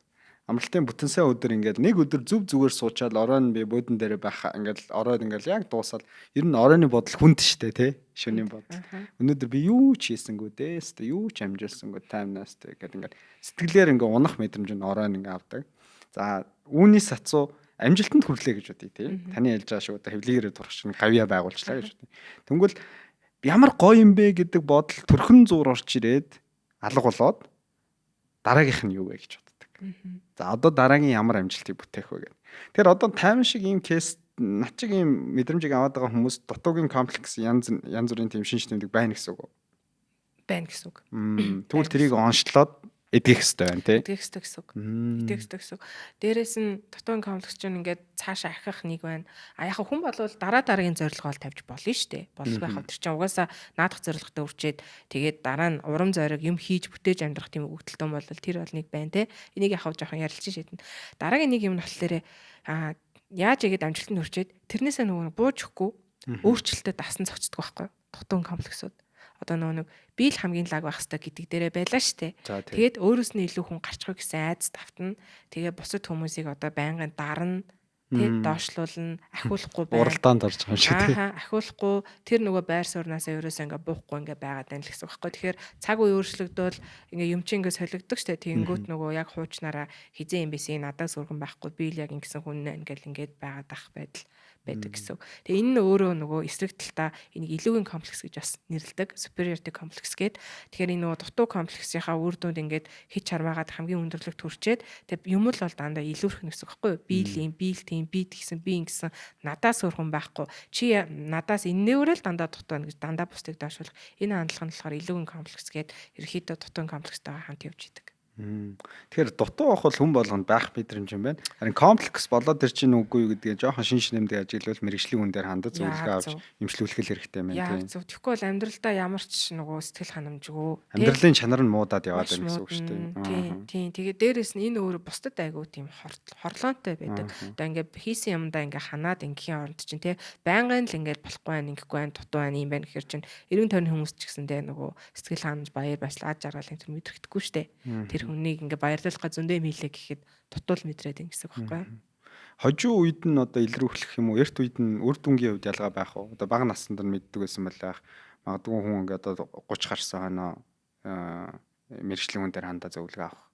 Амралтын бүтэн сайн өдөр ингээд нэг өдөр зүгээр суучаал оройн би буудан дээр байх ингээд оройд ингээд яг дуусаад ер нь оройны бодол хүнд штэ тий шөнийн бодол. Өнөөдөр би юу ч хийсэнгүү дээ юу ч амжилсангүй таймнаас тий гэдэг ингээд сэтгэлээр ингээд унах мэдрэмж нь оройн ингээд авдаг. За үүний сацуу амжилтанд хүрлээ гэж бодъё тий. Таны хэлж байгаа шүү одоо хэвлэгээрээ турах чинь гавья байгуулчлаа гэж бодъё. Тэнгүүл ямар гоё юм бэ гэдэг бодол төрхөн зуур орч ирээд алга болоод дараагийнх нь юу вэ гэж боддог. За одоо дараагийн ямар амжилтыг бүтээх вэ гэдэг. Тэгэхээр одоо тайван шиг ийм кейс над чиг ийм мэдрэмжийг аваад байгаа хүмүүс дутуугийн комплекс янз бүрийн тийм шинж тэмдэг байна гэсэн үг. Байна гэсэн үг. Тэгвэл тэрийг онцлоод эдгэх хэрэгтэй байна тий. Эдгэх хэрэгтэй гэсэн үг. Эдгэх хэрэгтэй гэсэн үг. Дээрээс нь дутуугийн комплекс чинь ингээд цаашаа ахих нэг байна. Яг хүн болвол дараагийн зорилгоо тавьж болно шүү дээ. Болох байхав тэр чинь угаасаа наадах зорилготой үрчээд тэгээд дараа нь урам зориг юм хийж бүтээж амьдрах тийм өгдөлтөн бол тэр бол нэг байна тий. Энийг яхав жоохон ярилцсан шийдэн. Дараагийн нэг юм нь болохоор яаж игээд амжилтанд хүрчээд тэрнээсээ нөгөө бууж өгөхгүй өөрчлөлтөд дасан зохицдог байхгүй дутуугийн комплексууд. Одоо нэг би л хамгийн лаг байх хэрэгтэй гэдэг дээрээ байлаа штэ. Тэгээд өөрөөс нь илүү хүн гарчихгүй гэсэн айдас тавтана. Тэгээ бусад хүмүүсийг одоо байнгын дарна, тэг доошлуулна, ахиулахгүй байна. Уралдаанд орж байгаа юм шиг тий. Ахиулахгүй тэр нөгөө байр сууриасаа ерөөсөө ингээ буухгүй ингээ байгаад байна л гэсэн үг байхгүй. Тэгэхээр цаг үе өөрчлөгдөөл ингээ юм чи ингээ солигддог штэ. Тэнгүүт нөгөө яг хуучнараа хизээ юм бисээ надаас өргөн байхгүй би л яг ингэсэн хүн ингээл ингээд байгаад ах байдал байдаг гэсэн. Тэгээ энэ нь өөрөө нөгөө эсрэг талдаа энийг илүүгийн комплекс гэж бас нэрлэдэг. Superiority complex гэдэг. Тэгэхээр энэ нөгөө дутуу комплексийнхаа үр дүнд ингээд хич хармаагаад хамгийн өндөрлөгт хүрчээд тэгээ юм л бол дандаа илүүрэх нь гэсэн үг байхгүй юу? Би л юм, би л тийм, би гэсэн, би ингэсэн надаас өргөн байхгүй. Чи надаас энэвэрэл дандаа дутуу байна гэж дандаа бусдыг даашуулах. Энэ хандлага нь болохоор илүүгийн комплекс гэдэг ерөөхдөө дутуугийн комплекстайгаа хамт явж идэг. Тэгэхээр дутуу авах бол хүн болгонд байх мэдрэмж юм байна. Харин комплекс болоод тэр чинь үгүй юу гэдгийг жоохон шинж нэмдэг ажиглал мэрэгжлийн хүн дээр хандаж зөвлөгөө авч эмчлүүлэх хэрэгтэй юм байна тийм. Тэгэхгүй бол амьдралдаа ямар ч нөгөө сэтгэл ханамжгүй амьдралын чанар нь муудаад яваад байна гэсэн үг шүү дээ. Тийм. Тэгээд дээрэс нь энэ өөрөө бусдад айгүй тийм хорлоонтой байдаг. Одоо ингээд хийсэн юмдаа ингээд ханаад ингийн оронд чинь тий байнгын л ингээд болохгүй байх, ингэхгүй байх, дутуу байх юм байна гэхэр чинь 90-50 хүмүүс ч гэсэндээ нөгөө сэтгэл ханамж баяр баясгалаа жаргал энэ төр мэдрэхдэггүй шүү дээ. Тэр хүнийг ингээ баярлуулах зөндөө мэлээ гэхэд дутуул мэдрээд ин гэсэн үг байхгүй юу? Хожуу үед нь одоо илрүүлэх юм уу? Эрт үед нь үр дүнгийн хувьд ялгаа байх уу? Одоо бага наснд нь мэддэг байсан байлаа. Магадгүй хүн ингээ одоо 30 гарсан ханаа мэрэгжлийн хүн дээр хандаа зөвлөгөө авах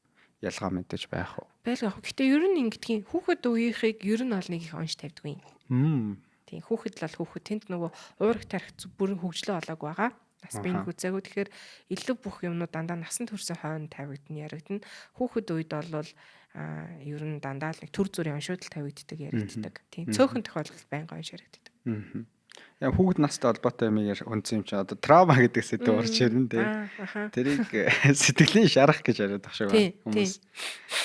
ялгаа мэдээж байх уу? Байлгаа. Гэтэ ер нь ингэдгийн хүүхэд үеийнхийг ер нь ол нэг их онш тавьдгүй юм. Тийм хүүхэд л бол хүүхэд тэнд нөгөө уурах тарих бүрэн хөгжлөө олоогүй байгаа. Бас би нэг үзээгүй. Тэгэхээр илүү бүх юмнууд дандаа насан туршийн хойно тавигдана яригдана. Хүүхэд үед бол ер нь дандаа л нэг төр зүрийн оншуудал тавигддаг яригддаг. Тийм цөөхөн тохиолдолд байнга онш яригддаг. Яг хүүхэд настай холбоотой юм хүнсэн юм чи одоо траума гэдэг сэдв орж ирнэ тий. Тэрийг сэтгэлийн шарах гэж яриад баг шиг байна хүмүүс.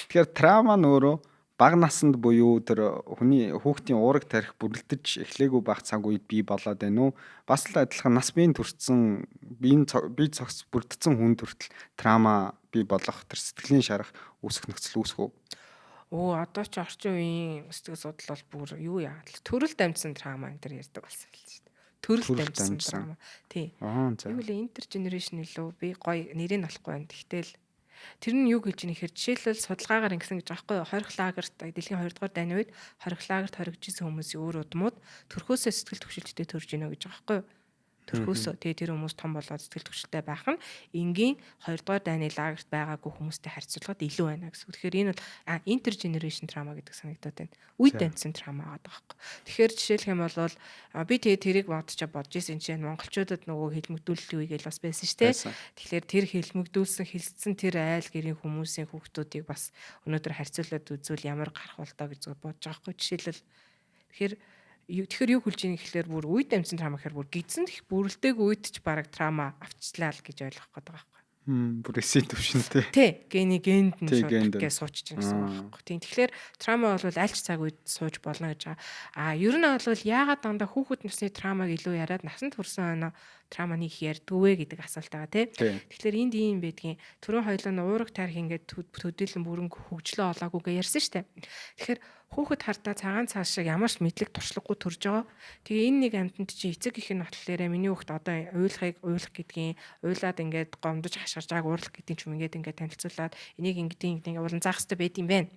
Тэгэхээр траума нь өөрөө бага наснд буюу тэр хүний хүүхдийн уураг тарих бүрэлдэж эхлээгүй байх цаг үед бий болоод байна уу? Бас л адилхан нас биеийн төрсэн бие цогц бүрдсэн хүн төртөл траума бий болох тэр сэтгэлийн шарах үүсэх нөхцөл үүсэх үү? Одоо ч орчин үеийн сэтгэл судлал бол бүр юу яа төрөл дамжсан траума энэ төр ярьдаг болсон л шүү дээ. Төрөл дамжсан траума. Тий. Юу л интергенерашн илүү би гоё нэрийг олохгүй байна. Тэгтэл тэр нь юу гэж нэхэр жишээлбэл судалгаагаар ингэсэн гэж байгаа байхгүй хорих лагерт дэлхийн 2 дугаар дайны үед хорих лагерт хоригдсан хүмүүсийн өөр удмууд төрхөөсөө сэтгэл төвшөлтөд төрж ийнө гэж байгаа байхгүй төрхөөсөө тэгээ тэр хүмүүс том болоод сэтгэл төвшөлтөй байх нь энгийн 2 дугаар дайны лагерт байгаагүй хүмүүстэй харьцуулахад илүү байна гэсэн. Тэгэхээр энэ бол интергенерашн траума гэдэг санагдаад байна. Үе дамжсан траума байгаа байхгүй. Тэгэхээр жишээлх юм бол би тэгээ тэрийг бодож ирсэн чинь монголчуудад нөгөө хэлмэгдүүлэлт үе гэж бас байсан шүү дээ. Тэгэхээр тэр хэлмэгдүүлсэн хэлсэн тэр айл гэрийн хүмүүсийн хүүхдүүдийг бас өнөөдөр харьцуулаад үзвэл ямар гарах болтоо гэж бодож байгаа байхгүй. Жишээлбэл Тэгэхээр юу хэлж ийн гэхэлэр бүр үе дамжсан траума гэхээр бүр гидсэн их бүрэлдээг үед ч бараг траума авчлаа л гэж ойлгох гээд байгаа байхгүй. Бүр эсийн төвшөнтэй. Тий, генд нь шууд гэж суучж байгаа гэсэн үг байхгүй. Тийм. Тэгэхээр траума бол аль ч цаг үед сууж болно гэж байгаа. Ер нь бол яагаад дандаа хүүхэд насны траумаг илүү яриад насанд хүрсэн трауманы их ярьдгүй вэ гэдэг асуулт байгаа тий. Тэгэхээр энд ийм байдгийн түрүүн хоёлоо нь уурах тарих ингээд төдийлөн бүрэн хөгжлөө олоагүй гэж ярьсан шүү дээ. Тэгэхээр хүүхэд хартаа цагаан цаас шиг ямар ч мэдлэг туршлагагүй төрж байгаа. Тэгээ энэ нэг амьтанд чи эцэг их нь батлаарэ миний хүүхэд одоо уйлах гэдгийг уйлаад ингээд гомдож хашгирж байгааг уурлах гэдэг ч юм ингээд танилцуулаад энийг ингээд уулан заах хэрэгтэй байд юм байна.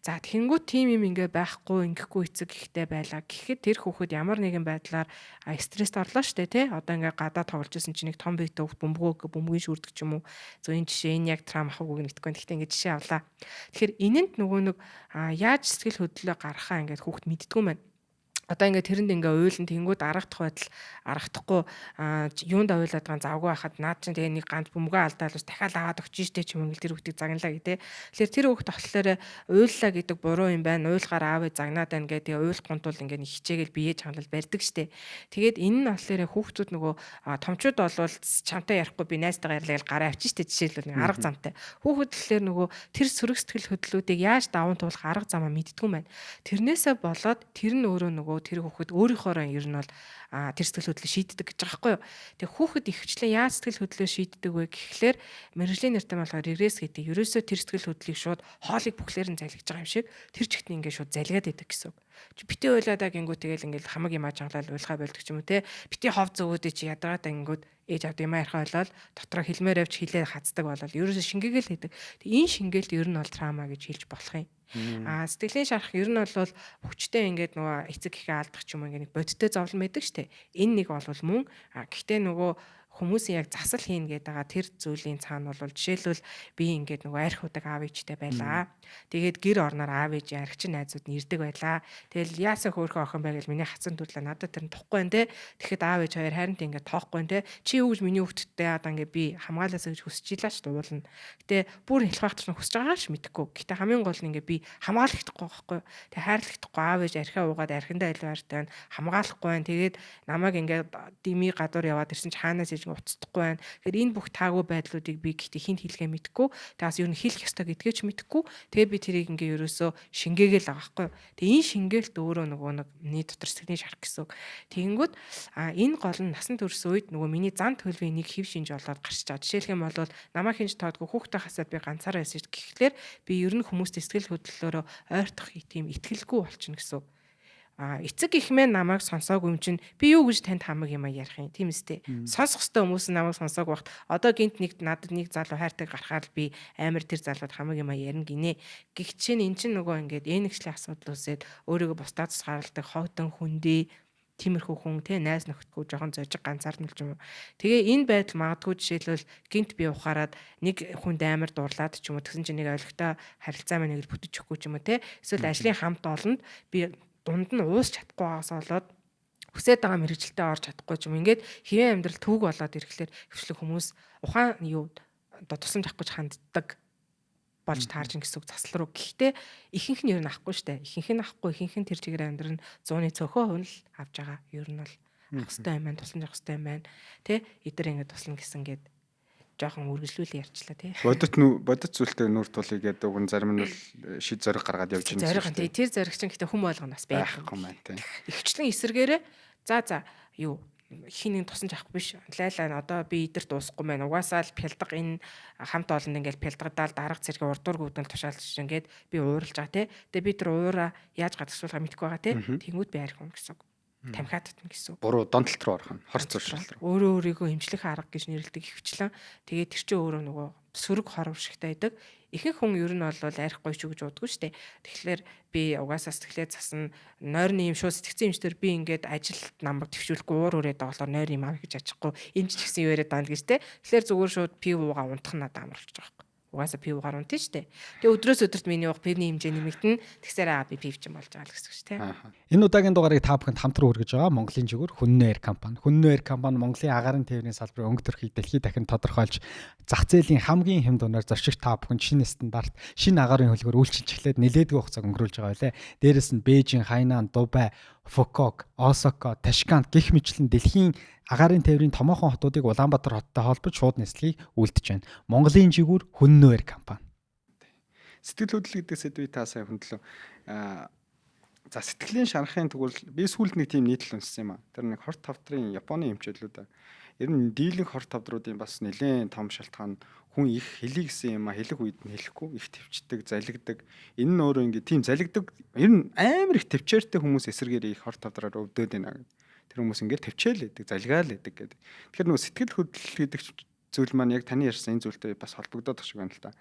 За тэгэнгүүт тийм юм ингээд байхгүй ингэхгүй эцэг ихтэй байлаа. Гэхдээ тэр хүүхэд ямар нэгэн байдлаар стресст орлоо шүү дээ тий. Одоо ингээд гадаа тоглож исэн чинь нэг том бит бөмбөгийн шүрдэг ч юм уу. Зөв энэ жишээ энэ яг траума хавгыг нэгтгэхгүй. Гэхдээ ингээд жишээ авлаа. Тэгэхээр энэнд нөгөө нэг яаж сэтгэл хөдлөлөө гаргахаа ингээд хүүхэд мэддгүй юм байна. одоо ингээд тэрэнд ингээ уйлан тэнгүүд аргахдахгүй юунд уйлаад байгаа завгүй байхад наад чинь тэгээ нэг ганц бөмбөгөө алдаалж дахиад аваад өгч штэ ч юм уу тэр хүүхдийг загналаа гэдэг. Тэгэхээр тэр хүүхд болохоор уйллаа гэдэг буруу юм байна. Уйлахаар аавыг загнаад байна гэдэг. Тэгээ уйлахгүй тул ингээ хичээгээл бие чангалал барьдаг штэ. Тэгээд энэ нь болохоор хүүхдүүд нөгөө томчууд болвол чамтай ярихгүй би найзтайгаа ярьлаа гэж гараа авчих штэ жишээлбэл нэг арга замтай. Хүүхэд тэгэхээр нөгөө тэр сөрөг сэтгэл хөдлөлүүдийг яаж даван туулах арга замаа мэддгүй юм байна. Тэрнээсээ болоод тэр нь өөрөө нөгөө тэр хүүхэд өөрийнхоороо ер нь бол тэр сэтгэл хөдлөлөө шийддэг гэж байгаа байхгүй юу. Тэгээ хүүхэд ихвчлэн яаж сэтгэл хөдлөлөө шийддэг вэ гэхлээр мэрэгжлийн нэртэй болохоор регресс гэдэг. Ерөөсөө тэр сэтгэл хөдлөлийг шууд хоолыг бүхлээр нь залгиж байгаа юм шиг тэр чигт ингээ шууд залгаад идэг гэсэн үг. Бити уйлаадаа гингүү тэгэл ингээл хамаг юм ажиглал уйлхаа болдог ч юм уу те. Бити хов зөвөөдөө чи ядаргаадаа гингүүд ээж авд юм ярихаа болол дотроо хилмээр авч хилээ хацдаг болол ерөөсөө шингээгээл хийдэг. Тэгээ энэ шингээлт ер нь бол траума гэж хэлж болох юм. Сэтгэлийн шарах ер нь бол хүчтэй ингээд нөгөө эцэг ихээ алдах ч юм уу ингээд бодиттой зовлон байдаг штэ. Энэ нэг бол мөн гэхдээ нөгөө хүмүүсийн яг засал хийн гэдэг байгаа тэр зүйлийн цаана бол жишээлбэл би ингээд нөгөө арх удаг аав ээжтэй байлаа. Тэгээд гэр орноор аав ээж архичин найзууд нь ирдэг байлаа. Тэгэл яасаа хөөрхөн охин байгаад миний хацсан төрлөө надад тэр нь тохгүй байна те. Тэгэхэд аав ээж хоёр харин ингээд тоохгүй байна те. Чи юу гэж миний хүүхдтэй одоо ингээд би хамгаалаасаа гэж хүсэж илаа ш дуулна. Гэтэ бүр хэлэх байх чинь хүсэж байгаа ш мэдэхгүй. Гэтэ хамгийн гол нь ингээд би хамгаалахдахгүй байхгүй. Тэг хайрлагдахгүй аав ээж архиа уугаад архиндаа илваартай байна. Хамгаалахгүй байна. Тэгээд намайг ингээд дими гадуур яваад ирсэн чи хаанаас уцдахгүй байна. Тэгэхээр энэ бүх таагүй байдлуудыг би гэхдээ хинт хэлгээ мэдэхгүй. Тэгээс ер нь хэлэх ёстой гэдгээ ч мэдэхгүй. Тэгээ би тэрийг ингээ ерөөсөө шингээгээл байгаа байхгүй. Тэгээ энэ шингээлт өөрөө нөгөө нэг миний дотор сэтгэлийн шарах гэсэн үг. Тэгэнгүүт энэ гол нь насан турш үед нөгөө миний зан төлөвийн нэг хэв шинж болоод гарч байгаа. Жишээлх юм бол намайг хинж тоодгүй хүүхдээ хасаад би ганцаараа байсан гэхлээр би ер нь хүмүүстэй сэтгэл хөдлөлөөрөө ойртох тийм итгэлгүй болчихно гэсэн үг. Эцэг их мэн намайг сонсоогүй юм чинь би юу гэж танд хамаг юм ярих юм тийм үстэй. Сонсох хөстө хүмүүс намайг сонсоогүй бахт одоо гинт нэг надад нэг залуу хайртай гарахаар би амар тэр залууд хамаг юм ярина гинэ. Гэхдээ эн чинь нөгөө ингээд энэгшлийн асуудал үсээд өөрийгөө бусдад тусгаарладаг ховдон хүндээ тиймэрхүү хүн те найз нөхдгөө жоохон зожиг ганцаарнал ч юм уу. Тэгээ энэ байдал магадгүй жишээлбэл гинт би ухаарад нэг хүнд амар дурлаад ч юм уу тэгсэн чинь нэг ойлгохтой харилцаа маань нэг л бүтэж өгөхгүй ч юм уу те. Эсвэл ажлын хамт олонд би дунд нь уус чадахгүй байгаас болоод хүсээд байгаа мэрэгжилтэд орж чадахгүй ч юм ингээд хэвэн амьдрал төвөг болоод ирэхлээр хөвчлэг хүмүүс ухаан юу одоо тусламж авах гэж ханддаг болж таарж ин гэсэн үг засал руу. Гэхдээ ихэнх нь ер нь авахгүй штэ. Ихэнх нь авахгүй, ихэнх нь тэр чигээр амьдрын 100-ны цөөхөө хүн л авж байгаа. Ер нь бол авах хэрэгтэй юм байна, тусламж авах хэрэгтэй юм байна. Тэ эдгээр ингээд туслана гэсэн гээд жоохон үргэлжлүүлээ ярьчлаа тий. Бодит зүйлтэй нүүр тулъя гэдэг үг нь зарим нь бол шид зориг гаргаад явж байгаа. Зориг нь тэр зориг чинь гэхдээ хүм болгоноос байхгүй юм байна тий. Ихвчлэн эсэргээрээ за юу хинийн тусамж авах биш. Лайлаа одоо би идэрт дуусахгүй байна. Угаасаа л пялдаг энэ хамт олонд ингээл пялдагадаал дарга зэрэг урдуур гүдэл тушаалж ингээд би уурлж байгаа тий. Тэгээ би тэр уураа яаж гадагшуулахаа мэдэхгүй байгаа тий. Тэнгүүд би арих юм гэсэн үг. Тамхиад татна гэсэн. Буруу донтолт руу орох нь хор цуршил Өөрөө руу. өөрийгөө хэмжлэх арга гэж нэрлэдэг ихвчлэн. Тэгээд тэр чинь өөрөө нөгөө сөрөг хор уршигтай байдаг. Ихэнх хүн ер нь бол арихгүй ч гэж удаггүй шүү дээ. Тэгэхээр би угаасаа сэтгэлээ засна нойрны юм шууд сэтгцэн юмчтэр би ингээд ажилт намайг төвшүүлэхгүй уур үрээд байгаа болохоор нойр юм аа гэж ачихгүй энэ ч гэсэн юу яриад байгаа гэж те. Тэгэхээр зүгээр шууд пив уугаа унтах надад амарлаж байгаа юм. Угаасаа пив угаар унтэн штэ. Тэгээ өдрөөс өдөрт миний уух пивний хэмжээ нэмэгдэн. Тэгсээр би пив ч юм болж байгаа л гэсэн чинь тий. Энэ удаагийн дугаарыг та бүхэнд хамтран хүргэж байгаа Монголын жигүүр Хүннээ Air компани. Хүннээ Air компани Монголын агаарын тээврийн салбарын өнгө төрхийг дэлхийд дахин тодорхойлж зах зээлийн хамгийн хэм дунаар зорчигч та бүхэнд шинэ стандарт, шинэ агаарын хөлгөөр үйлчилж эхлээд нэлээдгүй хугацааг өнгөрүүлж байгаа байлээ. Дээрээс нь Бээжин, Хайнан, Дубай, Фукок, Осака, Ташкент гэх мэтлэн дэлхийн агаарын тээврийн томоохон хотуудыг Улаанбаатар хоттой холбож шууд нислэгийг үйлдэж байна. Монголын жигүүр Хүннээ Air компани. Сэтгэл хөдлөл гэдэг сэдвийг та сайн хөндлөө. За сэтгэлийн шарахын тэгвэл би сүүлд нэг тийм нийтлэл унссан юм а. Тэр нэг хорт тавдрын Японы эмчилүүд. Ер нь дийлэнх хорт тавдруудын бас нэлээд том шалтгаан хүн их хэлий гэсэн юм а. Хэлэх үед нь хэлэхгүй, их төвчдөг, залгидаг. Энэ нь өөрөө ингээд тийм залгидаг. Ер нь амар их төвчээртэй хүмүүс эсэргээр их хорт тавдраар өвдөд байна гэдэг. Тэр хүмүүс ингээд төвчээл байдаг, залгаал байдаг гэдэг. Тэгэхээр нөгөө сэтгэл хөдлөл гэдэг зүйл маань яг таны ярьсан энэ зүйлтэй бас холбогдоод тах шиг байна л та.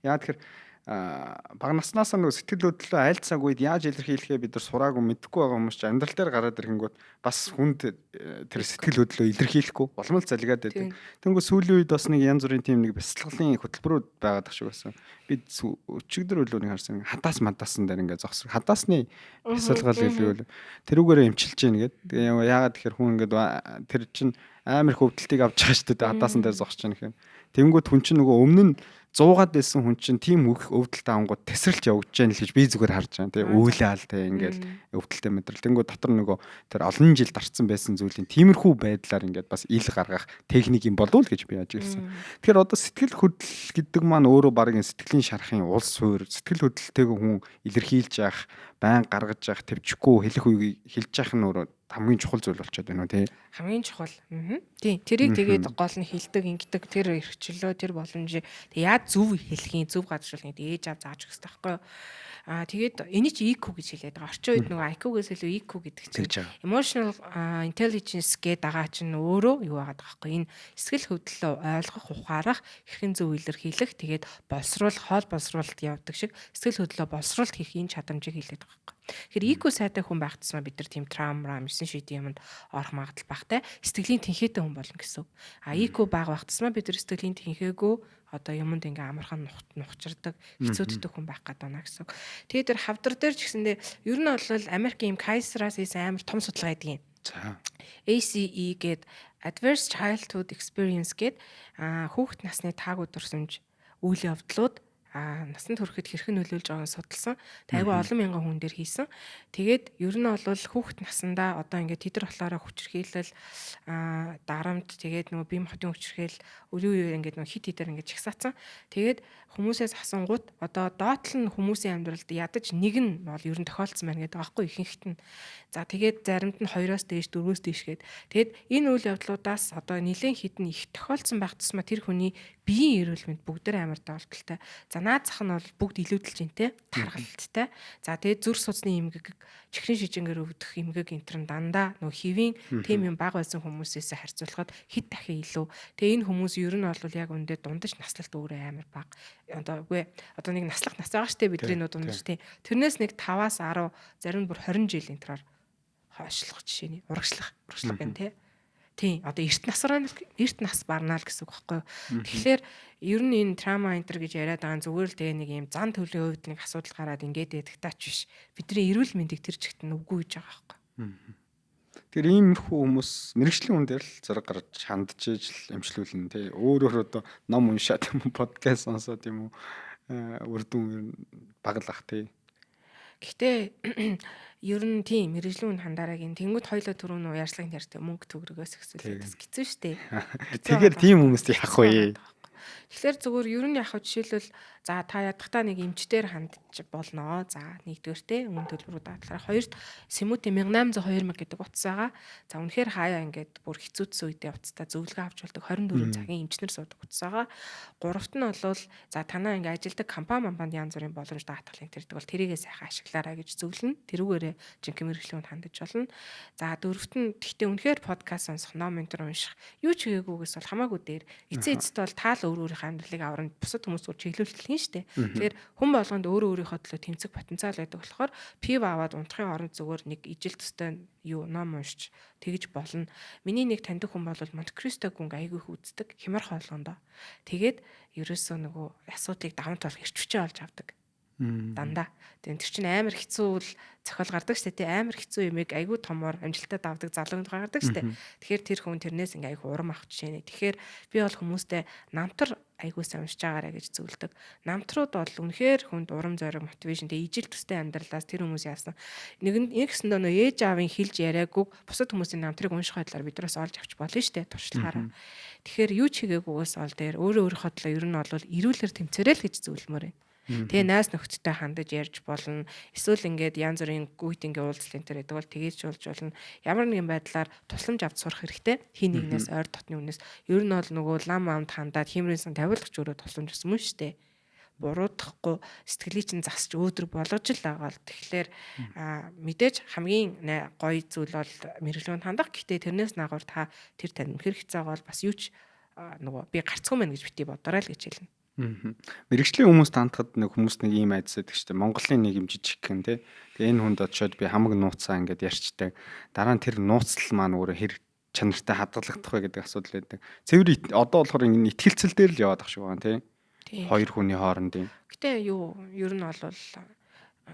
Яа тэгэхээр бага наснаас нөгөө сэтгэл хөдлөлөө аль цаг үед яаж илэрхийлэхээ бид нар сураагүй мэдэхгүй байгаа хүмүүс ч амьдрал дээр гараад ирэнгүүт бас хүнд тэр сэтгэл хөдлөлөө илэрхийлэхгүй улам л залгиад байдаг. Тэнгүү сүүлийн үед бас нэг янз бүрийн тийм нэг бясалгалын хөтөлбөрүүд байгаад тах шиг байсан. Бид өчигдөр өглөө нэг харсан хадаас мадаасан дээр ингээд зогсох. Хадаасны бясалгал гэлээ тэрүүгээрээ эмчилж гин гэдэг. Яагаад тэгэхээр хүн ингээд тэр чин амар их өвдөлтийг авч байгаа шүү дээ. Хадаасан дээр зогсож байгаа гэхээр. Тэнгүүд хүн чинь нөгөө өмнө нь 100-аад байсан хүн чинь тийм өвдөлт авангууд тесрэлж явж байгаа л гэж би зүгээр харж байгаа. Тэгээ үйлээл тэгээ ингээл өвдөлттэй мэдрэл. Тэнгүүд дотор нөгөө тэр олон жил дарцсан байсан зүйлийн тиймэрхүү байдлаар ингээд бас ил гаргах техник юм болов уу гэж би яаж хэлсэн. Тэгэхээр одоо сэтгэл хөдлөл гэдэг маань өөрөө баг сэтгэлийн шарахын улс суурь, сэтгэл хөдлөлтэйг хүн илэрхийлж явах, байн гаргаж явах, төвчгүй хэлэх үгийг хэлж явах нь өөрөө хамгийн чухал зүйл болчиход байна уу тий. Хамгийн чухал. Тийм. Тэрийг тэгээд гол нь хилдэг, ингэдэг, тэр эрхчлөө, тэр боломжийг яг зөв хэлхийн, зөв гадагшуулахын ээж аав зааж өгөх хэрэгтэй байхгүй юу? Тэгээд эний чи IQ гэж хэлээд байгаа. Орчин үед нөгөө IQ-гээс илүү IQ гэдэг чинь emotional intelligence гэдэг дагаа чинь өөрөө юу байгаа байхгүй. Энэ сэтгэл хөдлөлөө ойлгох, ухаарах, хэрхэн зөв илэрхийлэх, тэгээд боловсруулах, хоол боловсруулалт явдаг шиг сэтгэл хөдлөлөө боловсруулалт хийх энэ чадамжийг хэлээд байгаа байхгүй. Тэгэхээр IQ сайтай хүн байх тусмаа бид нар тийм травма, мөсөн шийдийн юмд орох магадлал багтай. Сэтгэлийн тэнхээтэй хүн болно гэсэн. IQ бага байх тусмаа бид нар сэтгэлийн тэнхээгүй одоо юмд ингээ амархан нухчирдаг, хэцүүддэг хүн байх гэдэг байна гэсэн. Тэгээд тэр хавдар дээр ч гэсэндээ ер нь бол Америкийн юм Kaiser-аас амар том судалгаа гэдэг юм. За. ACE гээд Adverse Childhood Experience гээд хүүхэд насны таагүй дурсамж үйл явдлууд насанд хүрэхэд хэрхэн нөлөөлж байгааг судалсан. Айгүй олон мянган хүн дээр хийсэн. Тэгээд ер нь бол хүүхэд насандаа одоо ингээд тэдэр болохоор хүчирхийлэл дарамт тэгээд нөгөө бие махбодын хүчирхийлэл өрөө ингээд нөгөө хит хитээр ингээд чагсаацсан. Тэгээд хүмүүсээс асуунгууд одоо доотлол нь хүмүүсийн амьдралд ядаж нэг нь бол ер нь тохиолдсон байна гэдэг аахгүй ихэнхт нь. За тэгээд заримд нь 2-оос дээш 4-өөс дээш гээд. Тэгээд энэ үйл явдлуудаас одоо нэлээд хитэн их тохиолдсон байх тусмаа тэр хүний биеийн эрүүл мэнд бүгдээр амар давталтай. За наад зах нь бол бүгд илүүдэлж байна те тархалттай. За тэгээд зүрх судасны эмгэг, чихрийн шижингээр өвдөх эмгэг энтрэн дандаа нөгөө хэвийн тийм юм бага байсан хүмүүсээс харьцуулахад хэд дахин илүү. Тэгээ энэ хүмүүс ер нь бол яг үндэ дундаж наслалт өөрөө амар бага. Одоо үгүй одоо нэг наслах нас байгаа штэ бидний нөө дундаж тийм. Тэрнээс нэг 5-аас 10 зарим нь бүр 20 жилийн дараа хойшлох жишээний урагшлах гэнэ те. Тийм одоо эрт нас барнаа л гэсэн үг байхгүй юу. Тэгэхээр ер нь энэ трама энтер гэж яриад байгаа зүгээр л тэгээ нэг юм зан төлөвийн хувьд нэг асуудал гараад ингээд байдаг таач биш. Бидний эрүүл мэндийг тэр чигт нь үгүй гэж байгаа байхгүй. Тэр иймэрхүү хүмүүс мэрэгжлийн хүн дээр л зураг гаргаж хандж ижил эмчлүүлнэ тий. Өөрөөр одоо ном уншаад юм уу, подкаст сонсоод юм уу үр дүн баглах тий. Гэхдээ ер нь тийм мэрэгжлийн хүн хандараагийн тэнгууд хоёлоо түрүү нөө ярьцлагын ярьтай мөнгө төгрөгөөс ихсүүлээд бас хэцүү штэ. Тэгэхээр тийм хүмүүст яах вэ? Тэгэхээр зүгээр ер нь яг жишээлбэл за та ядахтаа нэг эмчтэр хандж болноо. За нэгдүгээртэй өмнө төлбөрүүд дадлахаар хоёрт Сэмүти 1802 мянга гэдэг утас байгаа. За үнэхээр хаяа ингээд бүр хэцүүдсэн үедээ утастай зөвлөгөө авч болдог 24 цагийн эмчнэр суудаг утас байгаа. Гуравт нь бол за танаа ингээд ажилдаг компани янз бүрийн боломж даатгалын тэрдэг бол тэрийгээ сайхан ашиглаарай гэж зөвлөнө. Тэрүүгээрээ жинхэнэ мэрэгжлийн хандаж болно. За дөрөвт нь гэхдээ үнэхээр подкаст сонсох, ном энтер унших юу ч хийгээгүйгээс бол хамаагүй дээр эцээ эцэд бол таал өөрийнхөө амьдралыг аврам бусад хүмүүст чиглүүлэлт хийн штэ. Тэгэхээр хүн болгонд өөрийнхөө төлөө тэмцэх потенциал байдаг болохоор пив аваад унтахын оронд зүгээр нэг ижил төстэй юу ном уншиж тэгж болно. Миний нэг таньдаг хүн бол Монте Кристо гүнг айгүй их үздэг хямар хоолгондоо. Тэгээд ерөөсөө нөгөө асуудлыг даван толох ирчвчээ олж авдаг. Дандаа. Тэр чинь амар хэцүү л цохол гардаг штэ тий амар хэцүү юмэг айгүй томоор амжилтад давдаг залуунд гардаг штэ. Тэгэхээр тэр хүн тэрнээс ингээ айгүй урам авах жишээ нэ. Тэгэхээр би бол хүмүүстээ намтар айгүй сайн уншиж байгаарэ гэж зөвлөдөг. Намтрууд бол үнэхээр хүнд урам зориг мотивашн тэ ижил төстэй амьдралаас тэр хүмүүс яасан. Нэг гэсэндээ нөө ээж аавын хэлж яриаггүй бусад хүмүүсийн намтрыг унших байдлаар биднээс олж авч болно штэ туршлагаараа. Тэгэхээр юу ч хийгээгүйгээс ол дээр өөрийнхөө төлөө ер нь бол эрүүлэр тэмцээрэй л гэж зөвлөмөр байна. Тэгээ найс нөхдөдтэй хандаж ярьж болно. Эсвэл ингээд янз бүрийн гүйтингийн уулзалт энэ төр гэдэг бол тгийж болж болно. Ямар нэгэн байдлаар тусламж авч сурах хэрэгтэй. Хин нэгнээс ойр дотны үнээс ер нь бол нөгөө лам амд хандаад химрэнсэн тавиулах ч өөрөө тусламж өгсөн мөн штэ. Буруудахгүй сэтгэлийг чинь засч өөдрөг болгож л байгаа л. Тэгэхээр мэдээж хамгийн гоё зүйл бол мэрэгжлийн хандах. Гэхдээ тэрнээс наагур та тэр тань хэрэг хэцээ бол бас юу ч нөгөө би гарцгүй мэн гэж бити бодорой л гэж хэлнэ. Мэргэжлийн хүмүүс тантахад нэг хүмүүс нэг ийм айдас байдаг шүү дээ. Монголын нэг юм жижиг гэн тий. Тэгээ энэ хүнд очиод би хамаг нууцаа ингээд ярьчдаг. Дараа нь тэр нууцлал маань өөрөө хэр чанартай хадгалагдах вэ гэдэг асуудал байдаг. Цэвэр одоо болохоор энэ итгэлцэл дээр л яваад ах шиг байгаа тий. Хоёр хүний хоорондын. Гэтэ ер нь бол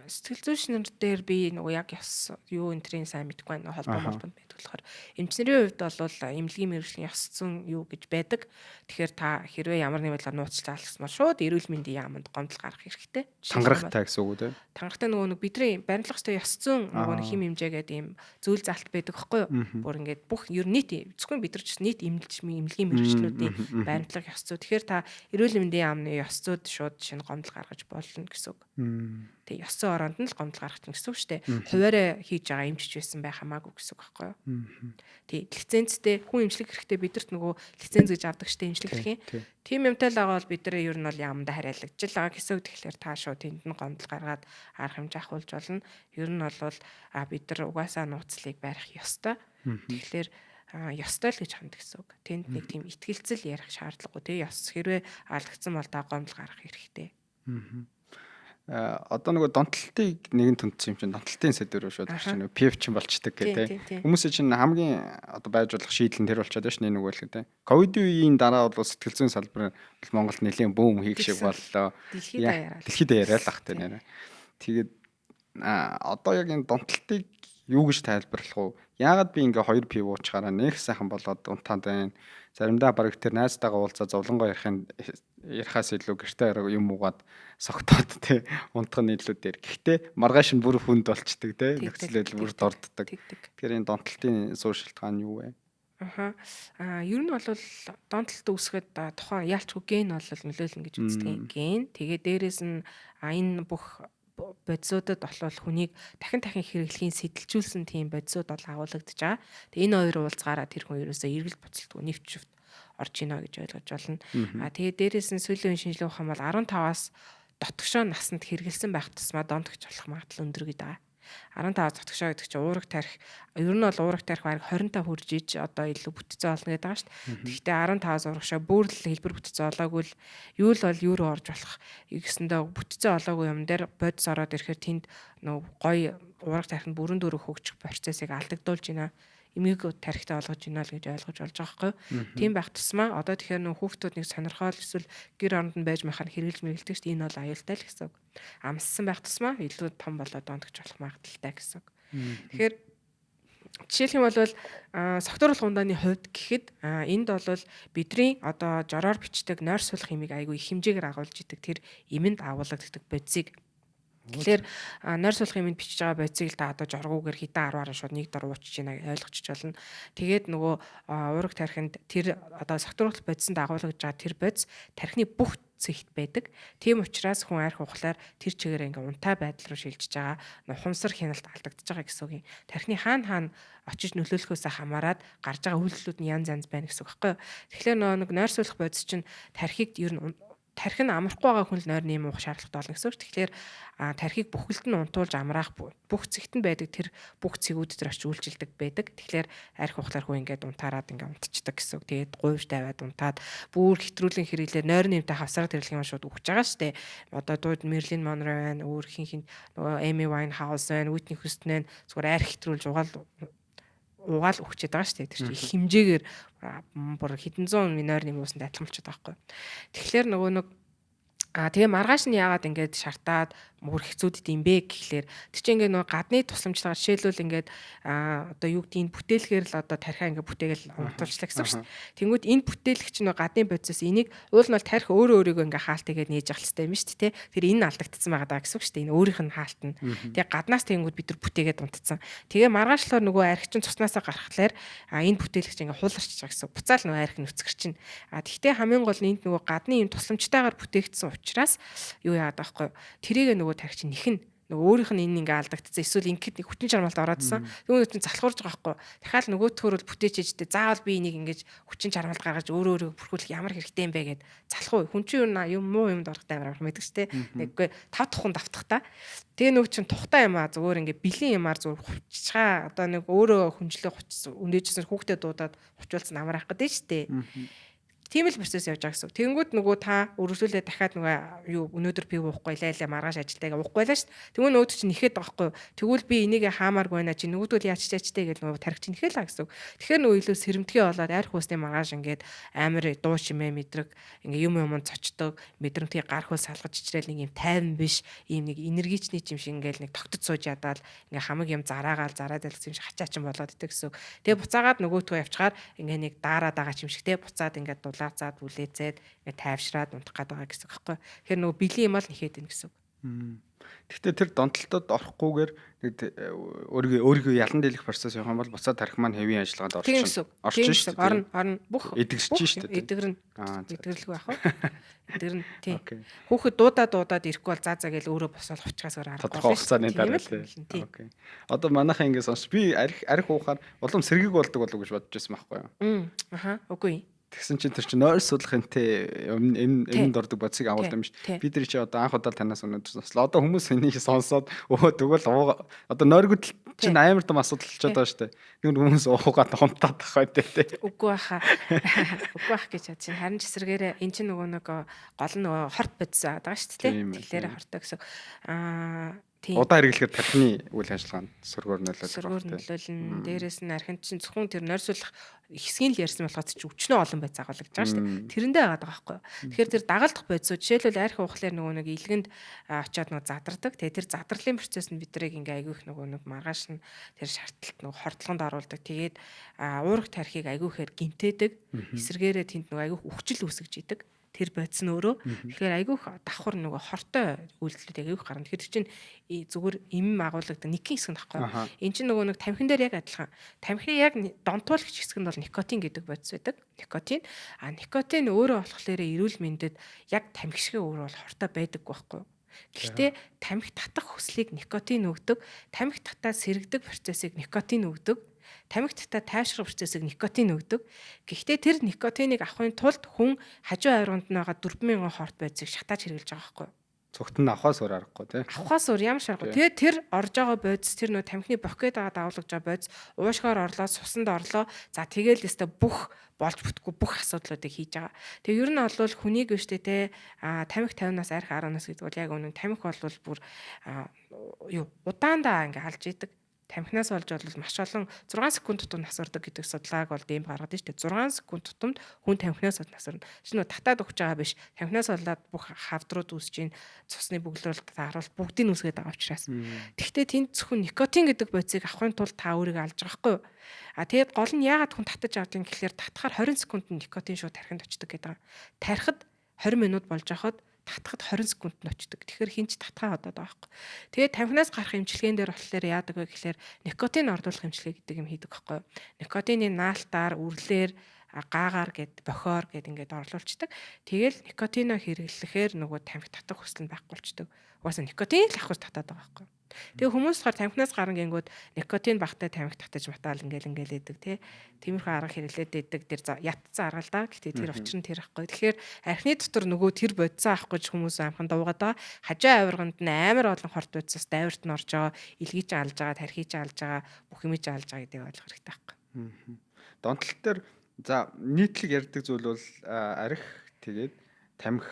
сэтгэл зүйчнэр дээр би нөгөө яг ёс энтрийн сайн мэдгүй байна. Холбоонд байдаг болохоор эмчнэрийн хувьд бол эмнэлгийн мэргэжлийн ёс зүйн гэж байдаг. Тэгэхээр та хэрвээ ямар нэг байдлаар нууцлж алгасмаар шууд эрүүл мэндийн яамд гомдол гаргах хэрэгтэй. Тангарахтай гэсэн үг үү те? Тангарахтай нөгөө бидний баримтлах ёстой ёс зүйн нөгөө хим хэмжээ гэдэг ийм зүйл залт байдаг байхгүй юу? Бүр ингээд бүх ер нь нийт зөвхөн бид нар ч нийт эмнэлгийн мэргэжлүүдийн баримтлах ёс зүй. Тэгэхээр та эрүүл мэндийн яамны ёс зүйд шууд шинэ гомдол гаргаж болно гэсэн үг. Тэг ёс зүйн оронд нь л гомдол гаргах гэсэн үг шүү дээ. Хуваараа хийж байгаа эмчч байсан байх хамаагүй гэсэн үг байхгүй юу? Тэг лицензтэй хүн эмчлэг хэрэгтэй бидэрт нөгөө лиценз гэж авдаг штэ эмчлэг хэрэг. Тим юмтай л байгаа бол бид нар ер нь бол яамдаа хариалагж л байгаа гэсэн үг. Тэгэхээр та шууд тэнд нь гомдол гаргаад арга хэмжээ авахулж болно. Ер нь бол бид нар угаасаа нууцлыг барих ёстой. Тэгэхээр ёстой л гэж ханд гэсэн үг. Тэнд нэг тийм итгэлцэл ярих шаардлагагүй тий. Ёс хэрвээ алдагдсан бол та гомдол гаргах хэрэгтэй. Одоо нөгөө донтолтыг нэгэн төнцсөн юм чинь донтолтын сэдвэр рүү шууд орж байна. PF чинь болчдөг гэдэг. Хүмүүсийн чинь хамгийн одоо байж болох шийдэл нь тэр болчиход байна шүү нөгөө л гэдэг. Ковидын үеийн дараа бол сэтгэл зүйн салбар Монголд нэлээд бөөм хийх шиг боллоо. Дэлхийд яриа л ах тэ нэрэ. Тэгээд одоо яг энэ донтолтыг юу гэж тайлбарлах вэ? Яагаад би ингээ 2 PV уучаараа нэг сайхан болоод унтаад байна. Заримдаа баг тэр найзтайгаа уулзаа зовлонгоо ярихаас илүү гэртээ юм уугаад согтоод те унтах нь илүү дээр. Гэхдээ маргааш нь бүр хүнд болчдөг те нөхцөлөд бүр дорддог. Тэгэхээр энэ донтолтын суур шалтгаан юу вэ? Ер нь бол донтолт үүсгэхэд тухайн яалчгүй ген бол нөлөөлнө гэж үздэг ген. Тэгээ дээрэс нь энэ бүх бодисуудад болвол хүнийг дахин хэрэглэхийн сэтэлжүүлсэн тийм бодисууд бол агуулгадж байгаа. Тэгээ энэ хоёр уулзгаараа тэр хүн ерөөсөө эргэл буцалтгүй нэвчвт орж ийнэ гэж ойлгож болно. Тэгээ дээрээс нь сүүлийн шинжилгээ ухаан бол 15-аас дотгошоо насанд хэрэгэлсэн байх тусмаа донтогч болох магадлал өндөр гэдэг байгаа. 15 дотгошоо гэдэг чинь уурах тарих ер нь бол уурах тарих бараг 25 хүрж иж одоо илүү бүтцээ олно гэдэг байгаа шүү дээ. Тэгэхдээ 15-аас урагшаа бүр л хэлбэр бүтцээ олоогүй л юу л бол юу руу орж болох гэсэндээ бүтцээ олоогүй юм дээр бодис ороод ирэхээр тэнд нөө гой уурах тариханд бүрэн дөрөв хөгжих процессыг алдагдуулж байна. Эмийг тарихтаа олгож ийна л гэж ойлгож болж байгаа байхгүй юу. Тийм байх тусмаа одоо тэгэхээр нөх хүүхдүүд нэг сонирхол эсвэл гэр оронд нь байж махаар хэрэглэж мэргэлдэг шүү дээ. Энэ бол аюултай л гэсэн үг. Амссан байх тусмаа илүү том болоод донтогч болох магадaltaй гэсэн үг. Тэгэхээр жишээлх юм бол согтууруулах ундааны хувьд гэхэд энд бол бидний одоо жороор бичдэг нойр суулгах хэмийг айгүй их хэмжээгээр агуулж идэг тэр эмэнд агуулгаддаг бодисыг. Тэгэхээр нойр суулгах юмд бичиж байгаа бодисыг л та одоо жоргуугаар хитэн 10-аар шууд нэг дор уучиж байна ойлгочих болно. Тэгээд нөгөө уурах тархинд тэр одоо согтууруулах бодисанд агуулгаж байгаа тэр бодис тархины бүх зэгт байдаг. Тийм учраас хүн арх ухлаар тэр чигээр ингээ унтаа байдал руу шилжиж байгаа ухамсар хяналт алдагдаж байгаа гэсэн үг юм. Тархины хаана очиж нөлөөлөхөөс хамаарат гарч байгаа үйлдэлүүд нь янз байна гэсэн үг байхгүй юу. Тэгэхээр нэг нойр суулгах бодис чинь тархийг ер нь тархи нь амрахгүй байгаа хүн л нойр нэм уух шаардлагатай болно гэсэн үг. Тэгэхээр тархийг бүхэлд нь унтуулж амраах бүх цэгтэнд байдаг тэр бүх цэгүүд дээр очиж үйлчилдэг байдаг. Тэгэхээр арх ухлаар хүн ингээд унтаарад ингээд унтчихдаг гэсэн үг. Тэгээд гуйж тавиад унтаад бүр хэтрүүлэн хэрэглээ нойр нэмтэй хавсараад ирлэх юм шууд өгч байгаа штэ. Одоо дууд Мерлин Монро байна, өөр хин нөгөө Эми Вайнхаус байна, Уитни Хьюстон байна. Зүгээр арх хэтрүүлж угаал өгчээд байгаа шүү дээ. Тэр чинь хэмжээгээр бүр хэдэн зуун минор нэм уусанд адилхан болчиход байгаа байхгүй. Тэгэхээр нөгөө нэг тэгээ маргааш нь яагаад ингээд шартаад мөр хэцүүдэд юм бэ гэхлээр тэр чинь ингээд нөгөө гадны тусламжтайгаар жишээлбэл ингээд одоо юу гэдгийг бүтээлгээр л одоо тархиа ингээд бүтээгээл унтуулчлаа гэсэн үг шүү дээ. Тэнгүүд энэ бүтээлэгч нөгөө гадны бодисоос энийг уул нь бол тархи өөрөө өөрийгөө ингээд хаалтыгээд нээж явах хэрэгтэй юм шүү дээ. Тэр энэ алдагдсан байгаа даа гэсэн үг шүү дээ. Энэ өөрийнх нь хаалт нь. Тэгээ гаднаас тэнгүүд бид нар бүтээгээд унтцсан. Тэгээ маргаашлаар нөгөө архичин цуснасаа гаргахлаар энэ бүтээлэгч ингээд хуларч байгаа гэсэн үг. Буцаал нөгөө архи нүцгэр чинь. Тэгтээ хамгийн гол нь энд нөгөө гадны юм тусламжтайгаар бүтээгдсэн учраас юу яагаад байхгүй тэрийг нөгөө тархич нэхэн нөгөө өөрийнх нь энэ ингээ алдагдсан эсвэл ингээд хүчин чармаалт ороодсан түүнээс чинь залхуурж байгаа байхгүй дахиад нөгөөтгөр бол бүтээчээжтэй заавал би энийг ингэж хүчин чармаалт гаргаж өөрөө бүрхүүлэх ямар хэрэгтэй юм бэ гэд залхуу хүн чинь юм муу юмд орохтой амар мэддэг ч нэггүй 5 туханд автах та тэгээ нөгөө чинь тухтай юм а зүгээр ингээ бэлэн юмар зүгээр хувцчгаа одоо нэг өөрөө хүнжлээ хувцс өндөөжсэн хүүхдэд дуудаад хувчуулсан амраах гэдэг нь штэ Тийм л процесс явж байгаа гэсэн. Тэнгүүд нөгөө та өргөжлүүлээ дахиад нөгөө юу өнөөдөр би уухгүй лайлаа маргааш ажилтайгаа уухгүй байлаа шүү дээ. Тэгвэл нөгөө чинь нэхэд байгаа байхгүй. Тэгвэл би энийг хаамааргүй байна чи нөгөөдөл яаж чачтай гэж нөгөө тархич нэхэл байгаа гэсэн. Тэгэхээр нөгөө илүү сэрэмтгий болоод арх уусны маргааш ингээд амар дуу шимээ мэдрэг ингээ юм цочдог мэдрэмтгий гар хөл салгаж ичрээл нэг юм тайван биш ийм нэг энергичний юм шиг ингээл нэг тогтод сууж ядаад ингээ хамаг юм зараад алгсан юм шиг хачаачин болоод идэх гэсэн. Тэгээ буцаагаад нөгөөтгөө явчихаар ингээ нэг дараад байгаа юм шигтэй буцаад ингээ дулаацаад үлээзээд ингээ тайвшраад унтах гээд байгаа гэсэн байхгүй. Тэгэхээр нөгөө бэлэн юм л нэхэд ийн гэсэн. Гэхдээ тэр донтолтод орохгүйгээр өөрийгөө ялан дийлэх процесс явах юм бол буцаад тарих маань хэвийн ажиллагаанд орж шүү дээ. Орно бүх эдгэрч шүү дээ. Эдгэрнэ. Эдгэрлгүй яах вэ? Эдгэрнэ тий. Хүүхэд дуудаад ирэхгүй бол заа гэж өөрөө босоод хувцгаас гарахгүй. Тодорхой хугацааны дараа тий. Окей. Одоо манайхаа ингэ сонш би арх уухаар улам сэргэг болдог болов гэж бодож байсан байхгүй юу? Аха. Үгүй. Тэгсэн чинь тэр чинь нойр судлах энтэй энэ дордог бодсыг агуулдаг юм шүү. Би тэр чи одоо анх удаа танаас өнөдр сонслоо. Одоо хүмүүс энийг сонсоод тэгвэл одоо нойргууд чинь амар том асуудал болчиход байгаа шүү дээ. Тэгвэл хүмүүс уугаад хонтаад тах байдаг тий. Үгүй баха. Үгүй бах гэж чинь харин ч эсрэгээрээ эн чинь нөгөө гол нь хорт бодсон байгаа шүү дээ. Тэгэхээр хортой гэсэн. Удаа хэрэглэхээр тархины үйл ажиллагаанд сөргөөр нөлөөлнө. Дээрээс нь архинд чинь зөвхөн тэр нойрсуулах хэсгийн л ярьсан болохоос ч өчнөө олон байцаа гологж байгаа шүү дээ. Тэрэндээ байгаа байхгүй юу. Тэгэхээр тэр дагалдах байцуу жишээлбэл архи ухлаар нөгөө нэг илгэнд очиод нөгөө задардаг. Тэгээ тэр задралын процесс нь бидрийг ингээ айгүй их нөгөө нэг маргааш нь тэр шаардлагат нөгөө хордлогонд оруулдаг. Тэгээд уурах тархийг айгүй ихээр гинтээдэг. Эсвэргээрээ тэнд нөгөө айгүй өвчл үүсгэж идэг. Тэр бодсон өөрөө. Тэгэхээр айгүйх давхар нөгөө хортой үйлдэлүүд айгүйх гарна. Тэгэхээр чинь зүгээр им агуулдаг нэг хэсэг нөхгүй. Энд чинь нөгөө нэг тамхин дээр яг адилхан. Тамхины яг донтуулагч хэсэг нь бол никотин гэдэг бодис байдаг. Никотин. Никотин өөрөө болохоор эрүүл мэндэд яг тамхи шиг өөрөө бол хортой байдаг байхгүй юу? Гэхдээ тамхи татах хүслийг никотин өгдөг. Тамхи татаа сэргдэг процессыг никотин өгдөг. Тамхи татаа тайвшрах процессыг никотин өгдөг. Гэхдээ тэр никотиныг авахын тулд хүн хажуу авирганд нь байгаа 4000 хорт байцыг шатааж хэрэглэж байгаа байхгүй юу? Цогт нь авахаас өөр аргагүй тий. Авахаас өөр ямар шаргагүй. Тэгээ тэр орж байгаа бодис тэр нөө тамхины бохкет байгаа дагуулж байгаа бодис уушгаар орлоо, сусанд орлоо. За тэгээл өстө бүх болж бүтггүй бүх асуудлуудыг хийж байгаа. Тэгээ ер нь бол хүнийг биш те тамхи 50-наас арх 10-наас гэдэг бол яг үнэн тамхи бол бүр удаандаа ингээ алж идэг. Тамхинаас болж бол маш олон 6 секунд тутам насвардаг гэдэг судалгааг бол дэм гаргадаг шүү дээ. 6 секунд тутамд хүн тамхинаас бол насварна. Шинэ татаад өгч байгаа биш. Тамхинаас болоод бүх хавдрууд үүсэж, цусны бөглөрөлт харуулт бүгдийг үүсгээд байгаа учраас. Тэгэхдээ тэнд зөвхөн никотин гэдэг бодисыг авахын тулд та өөрийгөө алж байгаа хгүй юу? Тэгээд гол нь яагаад хүн татаж авдгийг гэхэлэр татахаар 20 секунд никотин шууд тархинд очдог гэдэг. Тархад 20 минут болж байхад татахад 20 секунд нь очдог. Тэгэхээр хинч татхаа одоод байгаа байхгүй. Тэгээд тамхинаас гарах эмчилгээн дээр болохоор яадаг вэ гэхээр никотин ордуулах эмчилгээ гэдэг юм хийдэг байхгүй. Никотины наалтаар, үрлээр, гаагаар гэд бохоор гэд ингээд орлуулцдаг. Тэгэл никотино хэрэглэхээр нөгөө тамхи татах хүсэл нь байхгүй болчдөг. Угаасаа никотин л авах татаад байгаа байхгүй. Тэгээ хүмүүс болохоор тамхинаас гарan гингүүд никотин багтай тамхи татаж матаал ингээл идэг тий. Тиймэрхүү арга хэрэглээд идэг тэр ятцсан арга л да. Гэтэ тэр учир нь тэр ахгүй. Тэгэхээр архины дотор нөгөө тэр бодисоо авах гэж хүмүүс амхан дуугаад байгаа. Хажуу авирганд нь амар олон хорт бодисоос дайварт нь орж байгаа, илгийч алж байгаа, тархич алж байгаа, бүх юмч алж байгаа гэдгийг ойлгох хэрэгтэй байхгүй. Донтол дээр за нийтлэг ярьдаг зүйл бол арх тэгээд тамхи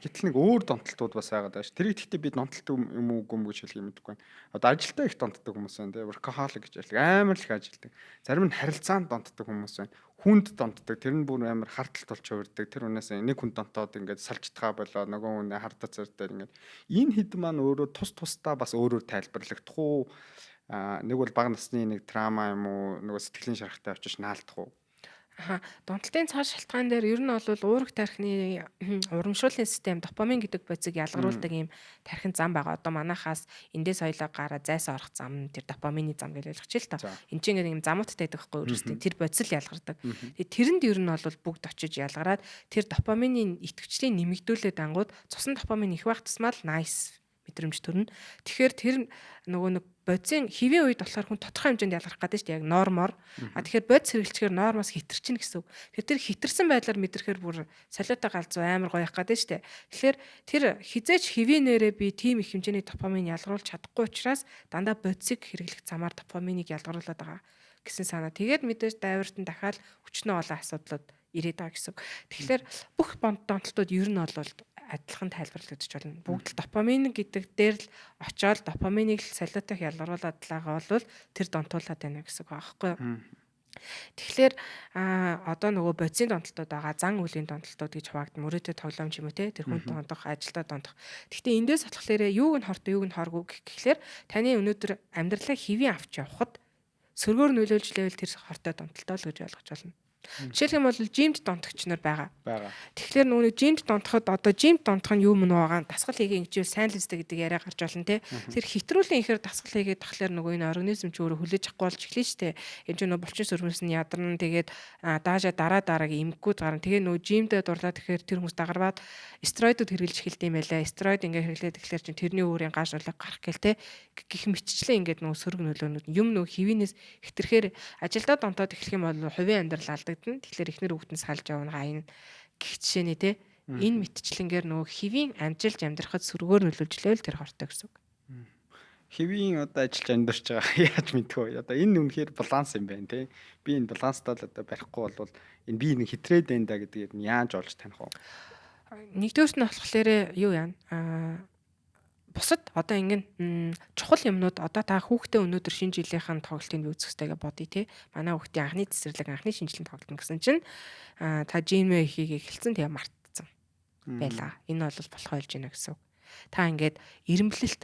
гэтэл нэг өөр донтолтууд бас байгаа даа ш. Тэрийг гэхдээ би донтолт юм уу гүм гэж хэлэх юм мэдгүй байна. Одоо ажилдаа их донтдог хүмүүс байна те. Workaholic гэж ярьдаг. Амар л их ажилдаг. Зарим нь харилцаанд донтдог хүмүүс байна. Хүнд донтдог. Тэр нь бүр амар харталт болж хувирдаг. Тэр үнээс нэг хүн донтоод ингээд салжтгаа болоо нөгөө хүн хардаа цартай ингээд. Энэ хэд маань өөрөө тусдаа бас өөрөөр тайлбарлагдах уу? Нэг бол бага насны нэг трама юм уу? Нөгөө сэтгэлийн шарахтай очиж наалдах уу? Донтолтын цааш шалтгаан дээр ер нь бол уурах тархины урамшууллын систем допамин гэдэг бодисыг ялгаруулдаг ийм тархин зам байгаа. Одоо манайхаас эндээс соёлоо гараа зайсаа орох зам тэр допамины зам гэж ойлгочих л та. Энд чинь ингээд ийм замуудтай байдаг байхгүй өөрөөсөө тэр бодис л ялгардаг. Тэгээ тэрэнд ер нь бол бүгд очиж ялгараад тэр допамины идэвхжлийг нэмэгдүүлээд ангууд цусан допамин их байх тусмаа л nice мэдрэмж төрнө. Тэгэхээр тэр нөгөө нэг бодисын хэвийн үед болохоор хүн тодорхой хэмжээнд ялгарх гэдэг шүү дээ. Яг нормоор. Тэгэхээр бодис хэрэглэхээр нормоос хэтэрчин гэсэн үг. Тэр хэтэрсэн байдлаар мэдрэхээр бүр солиотой галзуу амар гоёх гэдэг шүү дээ. Тэгэхээр тэр хизээч хэвийн нэрээ би тийм их хэмжээний допамин ялгаруулж чадахгүй учраас дандаа бодисыг хэрэглэх замаар допаминыг ялгаруулад байгаа гэсэн санаа. Тэгээд мэдээж дайварт нь дахиад өчнөө олон асуудлууд ирээд байгаа гэсэн. Тэгэхээр бүх донтолтууд ер нь бол адилхан тайлбарлагдаж болно. Бүгд л допамин гэдэг дээр л очоод допаминыг л солиотойх ялгаруулад байгаа бол тэр донтуулаад байна гэсэн үг аахгүй юу? Тэгэхээр одоо нөгөө бодисын донтолтууд байгаа, зан үлийн донтолтууд гэж хуваагдсан мөрөөдөө тоглоом ч юм уу те тэр хүн дондох, ажилдаа дондох. Гэхдээ эндээс болохоор юуг нь хортой, юуг нь хоргүй гэхлээр таны өнөөдөр амьдралаа хэвийн авч явахад сөргөөр нөлөөлж лээвэл тэр хортой донтолтоо л гэж ойлгож байна. Жишээлх юм бол жимд донтогч нар байгаа. Тэгэхээр нөгөө жимд донтоход одоо жимд донтох нь юу мөн байгаа дасгал хийгээ ингэж сайн л үстэй гэдэг яриа гарч болно те. Тэр хэтрүүлэн ихээр дасгал хийгээд тахлаар нөгөө энэ организм ч өөрөө хүлээж авахгүй болж эхлэв штэ. Энэ ч нөгөө булчин сөрмөс нь ядарна тэгээд даашаа дараагийн эмгэгүүд гарна. Тэгээ нөгөө жимдээ дурлаад тэгэхээр тэр хүмүүс дагарваад стероидууд хэрэглэж эхэлдэм байлаа. Стероид ингээ хэрэглээд тэгэхээр чинь тэрний өөрийн гаш улаг гарах гээл те. Гэх мэтчлээ ингээд нөгөө сөрөг нөлөөнүүд юм нөгөө хивинээс хэтэрхээр ажилдаа донтоод эхлэх юм бол хувийн амьдрал алдагдана. Тэгэхээр эхнэр хүүхдэн салж явна гайна гэх жишээний те. Энэ мэтчлэнгээр нөгөө хивийн амжилж амьдрахад сөргөөр нөлөөлж лээвэл тэр хортой гэсэн үг. Хивийн одоо ажиллаж амьдарч байгаа яаж мэдэх вэ? Одоо энэ үнэхээр баланс юм байна те. Би энэ баланстай л одоо барихгүй бол энэ би нэг хитрээд байна да гэдгийг нь яаж олж таних вэ? Нэгдүгээрт нь болохоор юу яана? Бусад одоо ингэн чухал юмнууд одоо та хүүхдээ өнөөдөр шинэ жилийнхэн тоглолтыг би үзэх хэрэгтэй гэж бодъё те. Манай хүүхдийн анхны цэцэрлэг, анхны шинжилгээний тоглолт гэсэн чинь та жимээ хийгээ эхэлсэн тэгээ мартцсан байла. Энэ бол болохоо хэлж байна гэсэн үг. Та ингээд ирэмблэлт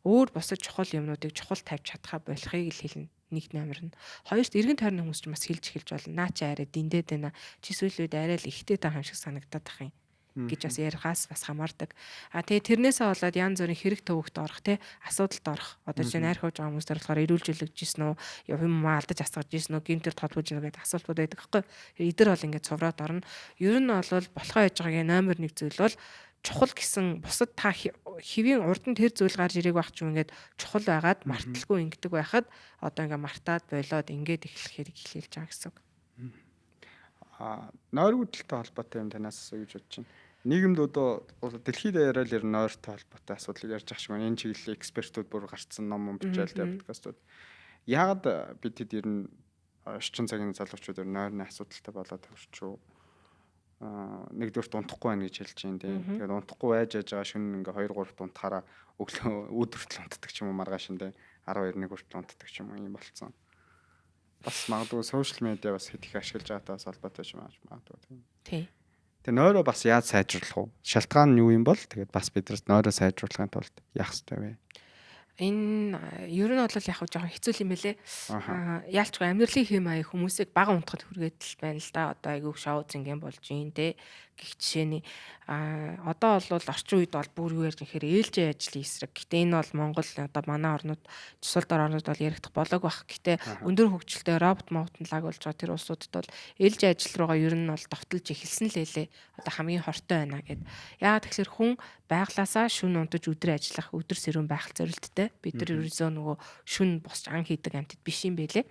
өөр бусад чухал юмнуудыг чухал тавьж чадхаа болохыг л хэлнэ. Нэгт амарна. Хоёрт эргэн тойрны хүмүүс ч бас хэлж эхэлж болно. Наа чи арай диндэд байна. Чи сүүлүүд арай л ихтэй та хамшиг санагдаад ах юм гэж бас ярихаас бас хамаардаг. Тэгээ тэрнээсээ болоод янз бүрийн хэрэг төвөгт орох те асуудалд орох. Одоо чинь найр хууж байгаа хүмүүстэр болохоор ирүүлжүүлэгжсэн үү, юм алдаж асгаж ийсэн үү, гинтэр толгойж гэнэ гэдэг асуултууд байдаг байхгүй. Эдэр бол ингээд цувраад орно. Ер нь бол болохоо яж байгаагийн номер 1 зүйл бол чухал гэсэн бусад та хэвийн урд нь тэр зүйл гарч ирээг байх ч юм ингээд чухал байгаад марталгүй ингэдэг байхад одоо ингээд мартаад болоод ингээд эхлэх хэрэг эхэлж байгаа гэсэн үг. Нойргүйдэлтэй холбоотой юм танаас асуу гэж бодож байна. Нийгэмд одоо дэлхийд даяараа л нойртой холбоотой асуудлыг ярьж байгаа шиг байна. Энэ чиглэлийн экспертүүд бүр гарцсан ном бичээл подкастууд. Яагаад бид хэд ер нь орчин цагийн залуучууд ер нь нойрны асуудалтай болоод төрчөө нэгдүгээрт унтахгүй байна гэж хэлж байна тийм. Тэгээд унтахгүй байж байгаа шөнө ингээ 2 3 унтахаараа өглөө өдөртөл унтдаг ч юм уу маргааш нь 12 1 хүртэл унтдаг ч юм уу юм болцсон. Бас магадгүй сошиал медиа бас хэд их ашиглаж байгаагаас холбоотой юм ааж магадгүй тийм. Тий. Тэгээ нойроо бас яаж сайжруулах вэ? Шалтгаан нь юу юм бол тэгээд бас биднээс нойроо сайжруулахын тулд яах ёстой вэ? Энэ ер нь бол яг жоохон хэцүү юм байлээ. Яалчгүй амьдралын хэм маяг хүмүүсийг бага унтахад хүргээд л байна л да. Одоо айгүй шоу зингийн болж юм те. Гэх жишээний одоо бол орчин үед бол бүр юу ярьж ихээр ээлжийн ажлын эсрэг. Гэтэ энэ бол Монгол одоо манай орнууд жусал дор орнууд бол яригдах болоог бах. Гэтэ өндөр хөгжилтэй робот лаг болж байгаа тэр улсуудад бол ээлжийн ажил руугаа ер нь бол довтолж эхэлсэн л лээ. Одоо хамгийн хортой байна гэд. Яагаад тэгэхээр хүн байглаасаа шүн унтаж өдөр ажиллах, өдөр сэрүүн байх зорилттой. Бид нар ерөөсөө нөгөө шүн босч ан хийдэг амьтад биш юм байлээ.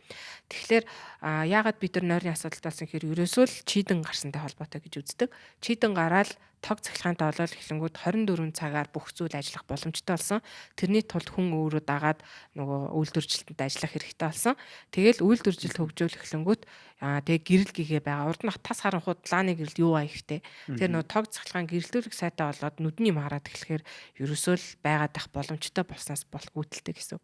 Тэгэхээр яагаад бид нар нойрны асуудалтаас ихээр ерөөсөө л чийдэн гарсантай холбоотой гэж үздэг. Чийдэн гараад тог цахилгаантай болол эхлэнгүүд 24 цагаар бүх зүйл ажиллах боломжтой болсон. Тэрний тулд хүн өөрөө дагаад нөгөө үйлдвэржилтэнд ажиллах хэрэгтэй болсон. Тэгэл үйлдвэржилт хөгжөөлөх эхлэнгүүд тэгээ гэрэл гэгээ байгаа. Урд нь тас харанхууд лааны гэрэл юу аяхтэй. Тэр нөгөө тог цахилгаан гэрэлтүүлэх сайтай болоод нүдний юм хараад эхлэхээр ерөөсөө л байгаад ах боломжтой болсноос гүйтэлтэй гэсэн.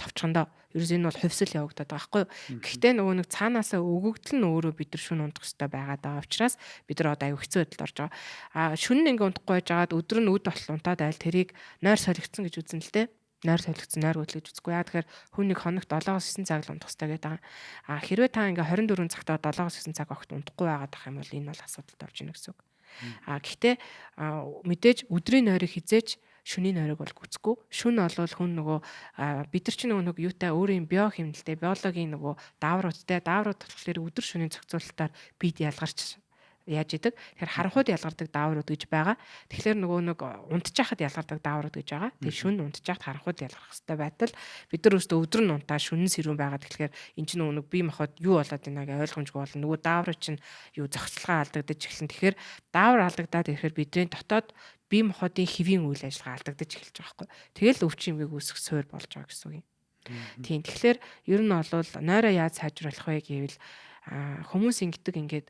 Тавчхандаа ерөөс энэ бол хувьсэл явагдаад байгаа байхгүй юу. Гэхдээ нөгөө нэг цаанаасаа өгөгдөл нь өөрөө бид нар шүн унтах хэрэгтэй байгаад байгаа учраас бид нар одоо аюу хэцүү байдалд орж байгаа. Шүн ингээ унтахгүй байжгаад өдөр нь үд болтол унтаад айл тэрийг нойр солигдсон гэж үзнэ л дээ. Нойр солигдсон нойр хөдлөж үзэхгүй. Яа тэгэхээр хүн нэг хоногт 7-9 цаг л унтах хэрэгтэй гэдэг. Хэрвээ та ингээ 24 цагтаа 7-9 цаг огт унтахгүй байгаад ах юм бол энэ бол асуудалд орж ийн гэсэн үг. Гэхдээ мэдээж өдрийн нойрыг хизээч шөнийн нойрог бол гүцэхгүй. Шүн олвол хүн нөгөө бид нар чинь нөгөө юутай өөрийн биохимнэлтэй биологийн нөгөө даавруудтай болохоор өдөр шөнийн зохицуулалтаар бид ялгарч яаж идэг. Тэгэхээр харанхуйд ялгардаг дааврууд гэж байгаа. Тэгэхээр нөгөө нэг унтчихад ялгардаг дааврууд гэж байгаа. Тэгээ шүн унтчихад харанхуйд ялгарх хэрэгтэй байтал бид нар өөртөө өдөр нь унтаа шүнэн сэрүүн байгаад тэгэхээр эн чинь нөгөө бие махбод юу болоод байна гэж ойлгомжгүй болно. Нөгөө дааврууд чинь юу зохицолгоо алдагдаж эхэлнэ. Тэгэхээр даавар алдагдаад ирэхээр бидний дотоод бие махбодын хэвийн үйл ажиллагаа алдагдаж эхэлж байгаа байхгүй. Тэгэл өвчин юмыг үүсгэх суурь болж байгаа гэсэн үг юм. Тийм. Тэгэхээр ер нь бол нойроо яаж сайжруулах вэ гэвэл хүмүүс ингэдэг ингээд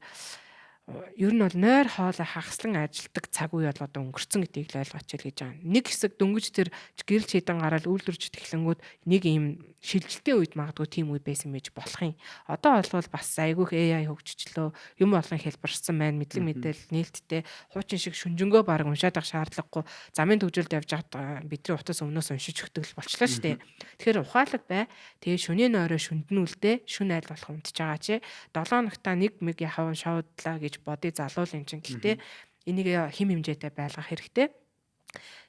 ер нь бол нойр хоолой хагаслан ажилдаг цаг үе бол одоо өнгөрцөн гэдгийг л ойлгооч л гэж байгаа. Нэг хэсэг дөнгөж тэр гэрэл чийдэн гараад үйлдвэрч тэхлэнгүүд нэг ийм шилжилтийн үед магадгүй тийм үед байсан байж болох юм. Одоо бол бас айгүйх AI хөгжчлөө юм болгон хэлбэрсэн байна. Мэдлэг мэдээлэл нээлттэй хуучин шиг шүнжэнгөө баг уншаад авах шаардлагагүй. Замын төвжөлд явж байгаад бидний утас өмнөөс уншиж өгдөг л болчлоо шүү дээ. Тэгэхээр ухаалаг бай. Тэгээ шөнийн орой шүнднүүлдэ шүн айл болох унтж байгаа чи 7 ногтаа 1 мэг яхав шавуудлаа гэж бодъё залуул юм чинь. Гэхдээ энийг хим хэмжээтэй байлгах хэрэгтэй.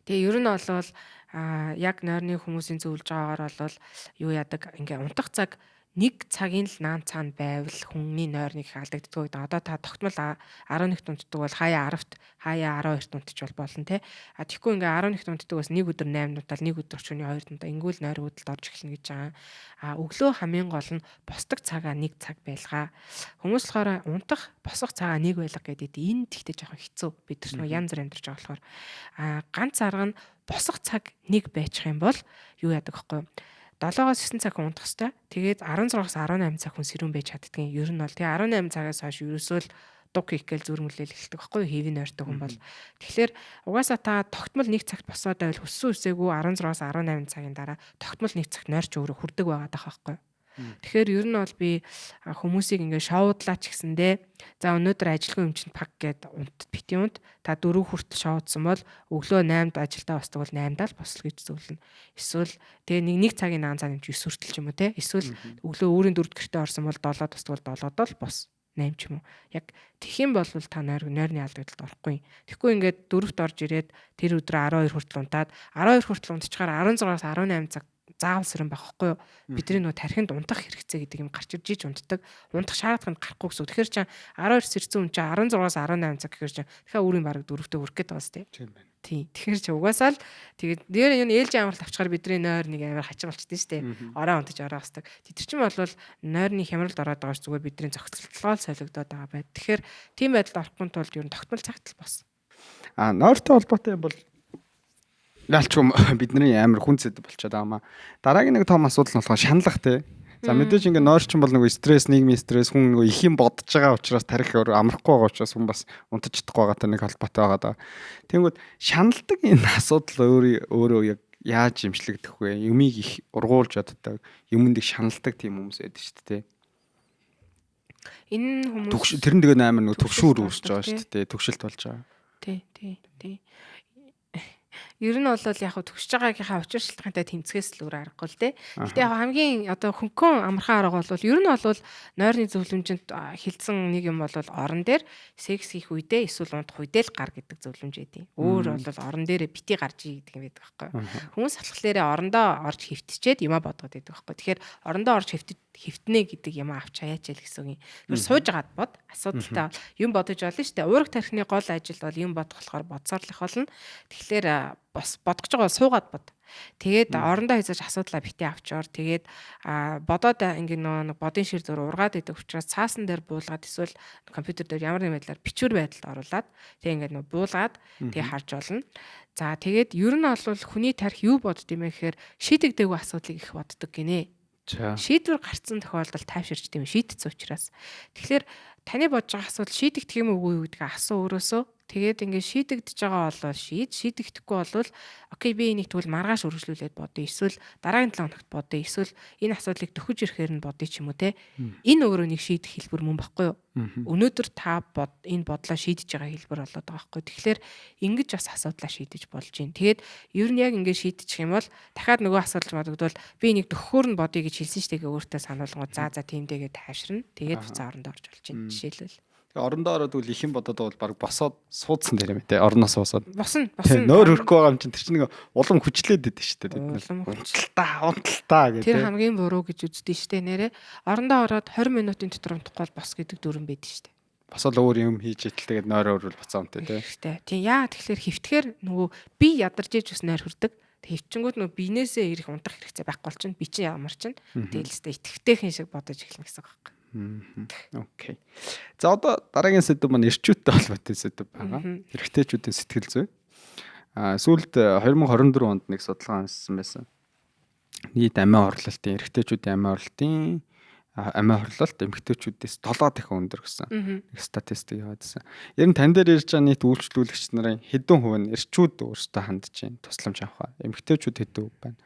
Тэгээ ер нь бол яг нойрны хүмүүсийн зөвлөж байгаагаар бол юу яадаг ингээ унтах цаг 1 цагийн л наан цаана байвал хүний нойрныг халдагддаг гэдэг. Одоо та тогтмол 11-т унтдаг бол хаяа 10-т хаяа 12-т унтчих болно те. Тэгэхгүй ингээ 11-т унтдаг бас нэг өдөр 8 унтаал нэг өдөр шөнийн 2-т унтаа ингүүл нойр үүдэлд орж эхэлнэ гэж байгаа. Өглөө хамгийн гол нь босдог цагаа 1 цаг байлгаа. Хүмүүс болохоор унтах босох цагаа 1 байлга гэдэг. Энэ тэгтээ жоохон хэцүү. Бид нар янз бүр амьдарч байгаа болохоор ганц арга нь босох цаг 1 байчих юм бол юу яадаг вэ? 7-9 цаг унтах хэвээр. Тэгээд 16-аас 18 цаг хүн сэрүүн байж чаддгийн. Ер нь бол тэгээ 18 цагаас хойш ерөөсөө л дуг хийгээл зүрмөлөл эхэлдэг байхгүй юу? Хэвийн ойртой хүн бол. Тэгэхээр угаасаа та тогтмол 1 цагт босоод байвал хүссэн үсээгүй 16-аас 18 цагийн дараа тогтмол 1 цагт нойрч өөрөө хүрдэг байгаад байгаа байхгүй юу? Тэгэхээр ер нь бол би хүмүүсийг ингээ шоудлаа ч гэсэндээ за өнөөдөр ажилгүй юм чинь пак гэд бити унт та 4 хүртэл шоудсан бол өглөө 8-д ажилдаа босдог бол 8-даа л бослоо гэж зөвлөнө. Эсвэл тэгээ нэг цагийн наан цаа нэмж 9 хүртэл ч юм уу те. Эсвэл өглөө өөрийн 4-р гэртээ орсон бол 7-д босдог бол 7-д л бос. 8 ч юм уу. Яг тэгхийн бол та нойрны алдагдлалд орохгүй. Тэгэхгүй ингээд 4-т орж ирээд тэр өдрөө 12 хүртэл унтаад 12 хүртэл унтчихаар 16-аас 18 цаг заавал сэрэн байхгүй юу? Бидний нөгөө тархинд унтах хэрэгцээ гэдэг юм гарч ирж иж унтдаг. Унтах шаардлага нь гарахгүй гэсэн. Тэгэхээр чи 12 сэрцэн хүн чи 16-аас 18 цаг гэхээр чи дахиад өөрийн бараг 4-т хүрэх гээд байгаа сте. Тийм байна. Тийм. Тэгэхээр чи угаасаа л тэгээд дээр энэ ээлжийн амралт авчгаар бидний нойр нэг амар хачиг болчихдээ сте. Ороо унтаж ороо хасдаг. Тэд чинь бол нойрны хямралд ороод байгаа ш зүгээр бидний зохицолтолгоо солигдоод байгаа байд. Тэгэхээр тийм байдалд орохгүй тулд ер нь тогтмол цагт л бос. Нойртой холбоотой бол ялчгүй бидний амар хүнцэд болчиход байгаа маа. Дараагийн нэг том асуудал нь болохоор шаналх те. За мэдээж ингээ нойрчин бол нөгөө стресс, нийгмийн стресс хүн нөгөө их юм бодож байгаа учраас тарих амрахгүй байгаа учраас хүн бас унтаж чадахгүй байгаатай нэг холбоотой байгаа даа. Тэнгүүд шаналдаг энэ асуудал өөрөө яг яаж имжлэгдэх вэ? Юмыг их ургуулж яддаг, юмд их шаналдаг тийм хүмүүс байдаг шүү дээ. Энэ хүмүүс тэр нь тэгээ амар нөгөө төвшүүр үүсэж байгаа шүү дээ. Төвшөлт болж байгаа. Тий. Ер нь бол яг төгсөж байгаагийнхаа учир шалтгаантай тэмцгээс л өөр аргагүй л дээ. Гэтэ яг хамгийн одоо хөнгөн амархан арга бол ер нь бол нойрны зөвлөмжөнд хилцэн нэг юм бол орон дээр секс хийх үедээ эсвэл унтах үедээ л гар гэдэг зөвлөмж байдیں۔ Өөр бол орон дээрээ бити гарч ий гэдэг юм байдаг байхгүй юу? Хүмүүс болохоор орондоо орж хөвтчихэд юма бодгоод байдаг байхгүй. Тэгэхээр орондоо орж хөвтнэ гэдэг юм авч хаяач л гэсэн үг юм. Тэр сууж агаад бод асуудалтай юм бодож болно шүү дээ. Уурах тархины гол ажил бол юм бодох болохоор бодсоорлох болно. Тэгэхээр бас бодгож байгаа суугаад бод. Тэгээд орондоо хийж асуудлаа бити авчаар тэгээд бодоод ингээ нэг бодын шир зур ургаад идэх учраас цаасан дээр буулгаад эсвэл компьютер дээр ямар нэг байдлаар бичвэр байдалд оруулаад тэгээд ингээ буулгаад тэгээд харж болно. За тэгээд ер нь бол хүний тарих юу бодд юм бэ гэхээр шийдэгдээгүй асуудлыг их боддог гинэ. Шийдвэр гарцсан тохиолдолд тайвширч тийм шийдэх учраас. Тэгэхээр таны бодож байгаа асуудал шийдэгдэх юм уу гэдгийг асуу өөрөөсөө. Тэгээд ингээд шийдэгдэж байгаа бол шийдэгдэхгүй бол окей би энийг тэгвэл маргааш үргэлжлүүлээд бодъё. Эсвэл дараагийн 7 хоногт бодъё. Эсвэл энэ асуудлыг төхөж ирэхээр нь бодъё ч юм уу те. Энэ өөрөө нэг шийдэх хэлбэр мөн баггүй юу? Өнөөдөр та энэ бодлоо шийдэж байгаа хэлбэр болоод байгаа байхгүй. Тэгэхээр ингэж бас асуудлаа шийдэж болж байна. Тэгээд ер нь яг ингэж шийдчих юм бол дахиад нөгөө асуудал бодогдвол би энийг төхөхөөр нь бодъё гэж хэлсэн шүү дээ. Өөртөө сануулгууд за тиймдээгээ тайвширна. Тэгээд буцаа орондоо орж болж байна. Жишээлбэл орондоо ороод үл их юм бодоод бол баг босоод суудсан дээр юм те. Орноос босоод. Босно. Нойр хөрөхгүй байгаа юм чинь тэр чинь нэг улам хүчлээд идэв шүү дээ. Унталтаа гэдэг. Тэр хамгийн буруу гэж үздэг шүү дээ нэрэ. Орондоо ороод 20 минутын дотор унтахгүй бол бос гэдэг дүрэн байдаг шүү дээ. Босоод өөр юм хийж итэл тэгээд нойр өрвөл буцаа унтээ те. Тийм яа тэгэхээр хөвтгэр нөгөө би ядарч иж ус нойр хүрдэг. Хөвчөнгүүд нөгөө биенээсээ ирэх унтах хэрэгцээ байхгүй болчихно. Би чинь ямар чинь. Тэгэл л итгэвтэйхэн шиг бодож эхлэх гэсэн үг байна. Окей. За одоо дараагийн сэдв маань эрчүүттэй холбоотой сэдв байгаа. Эрэгтэйчүүдийн сэтгэл зүй. Сүүлд 2024 онд нэг судалгаа хийсэн байсан. Нийт амиа орлолтын эрэгтэйчүүдийн амиа орлолтын амиа хорлолт эмэгтэйчүүдээс 7 дахин өндөр гэсэн нэг статистик яваадсэн. Ер нь тань дээр ирж байгаа нийт үйлчлүүлэгч нарын хэдэн хувь нь эрчүүд өөрсдөө хандж байна, тусламж авах. Эмэгтэйчүүд хэдэн хувь байна?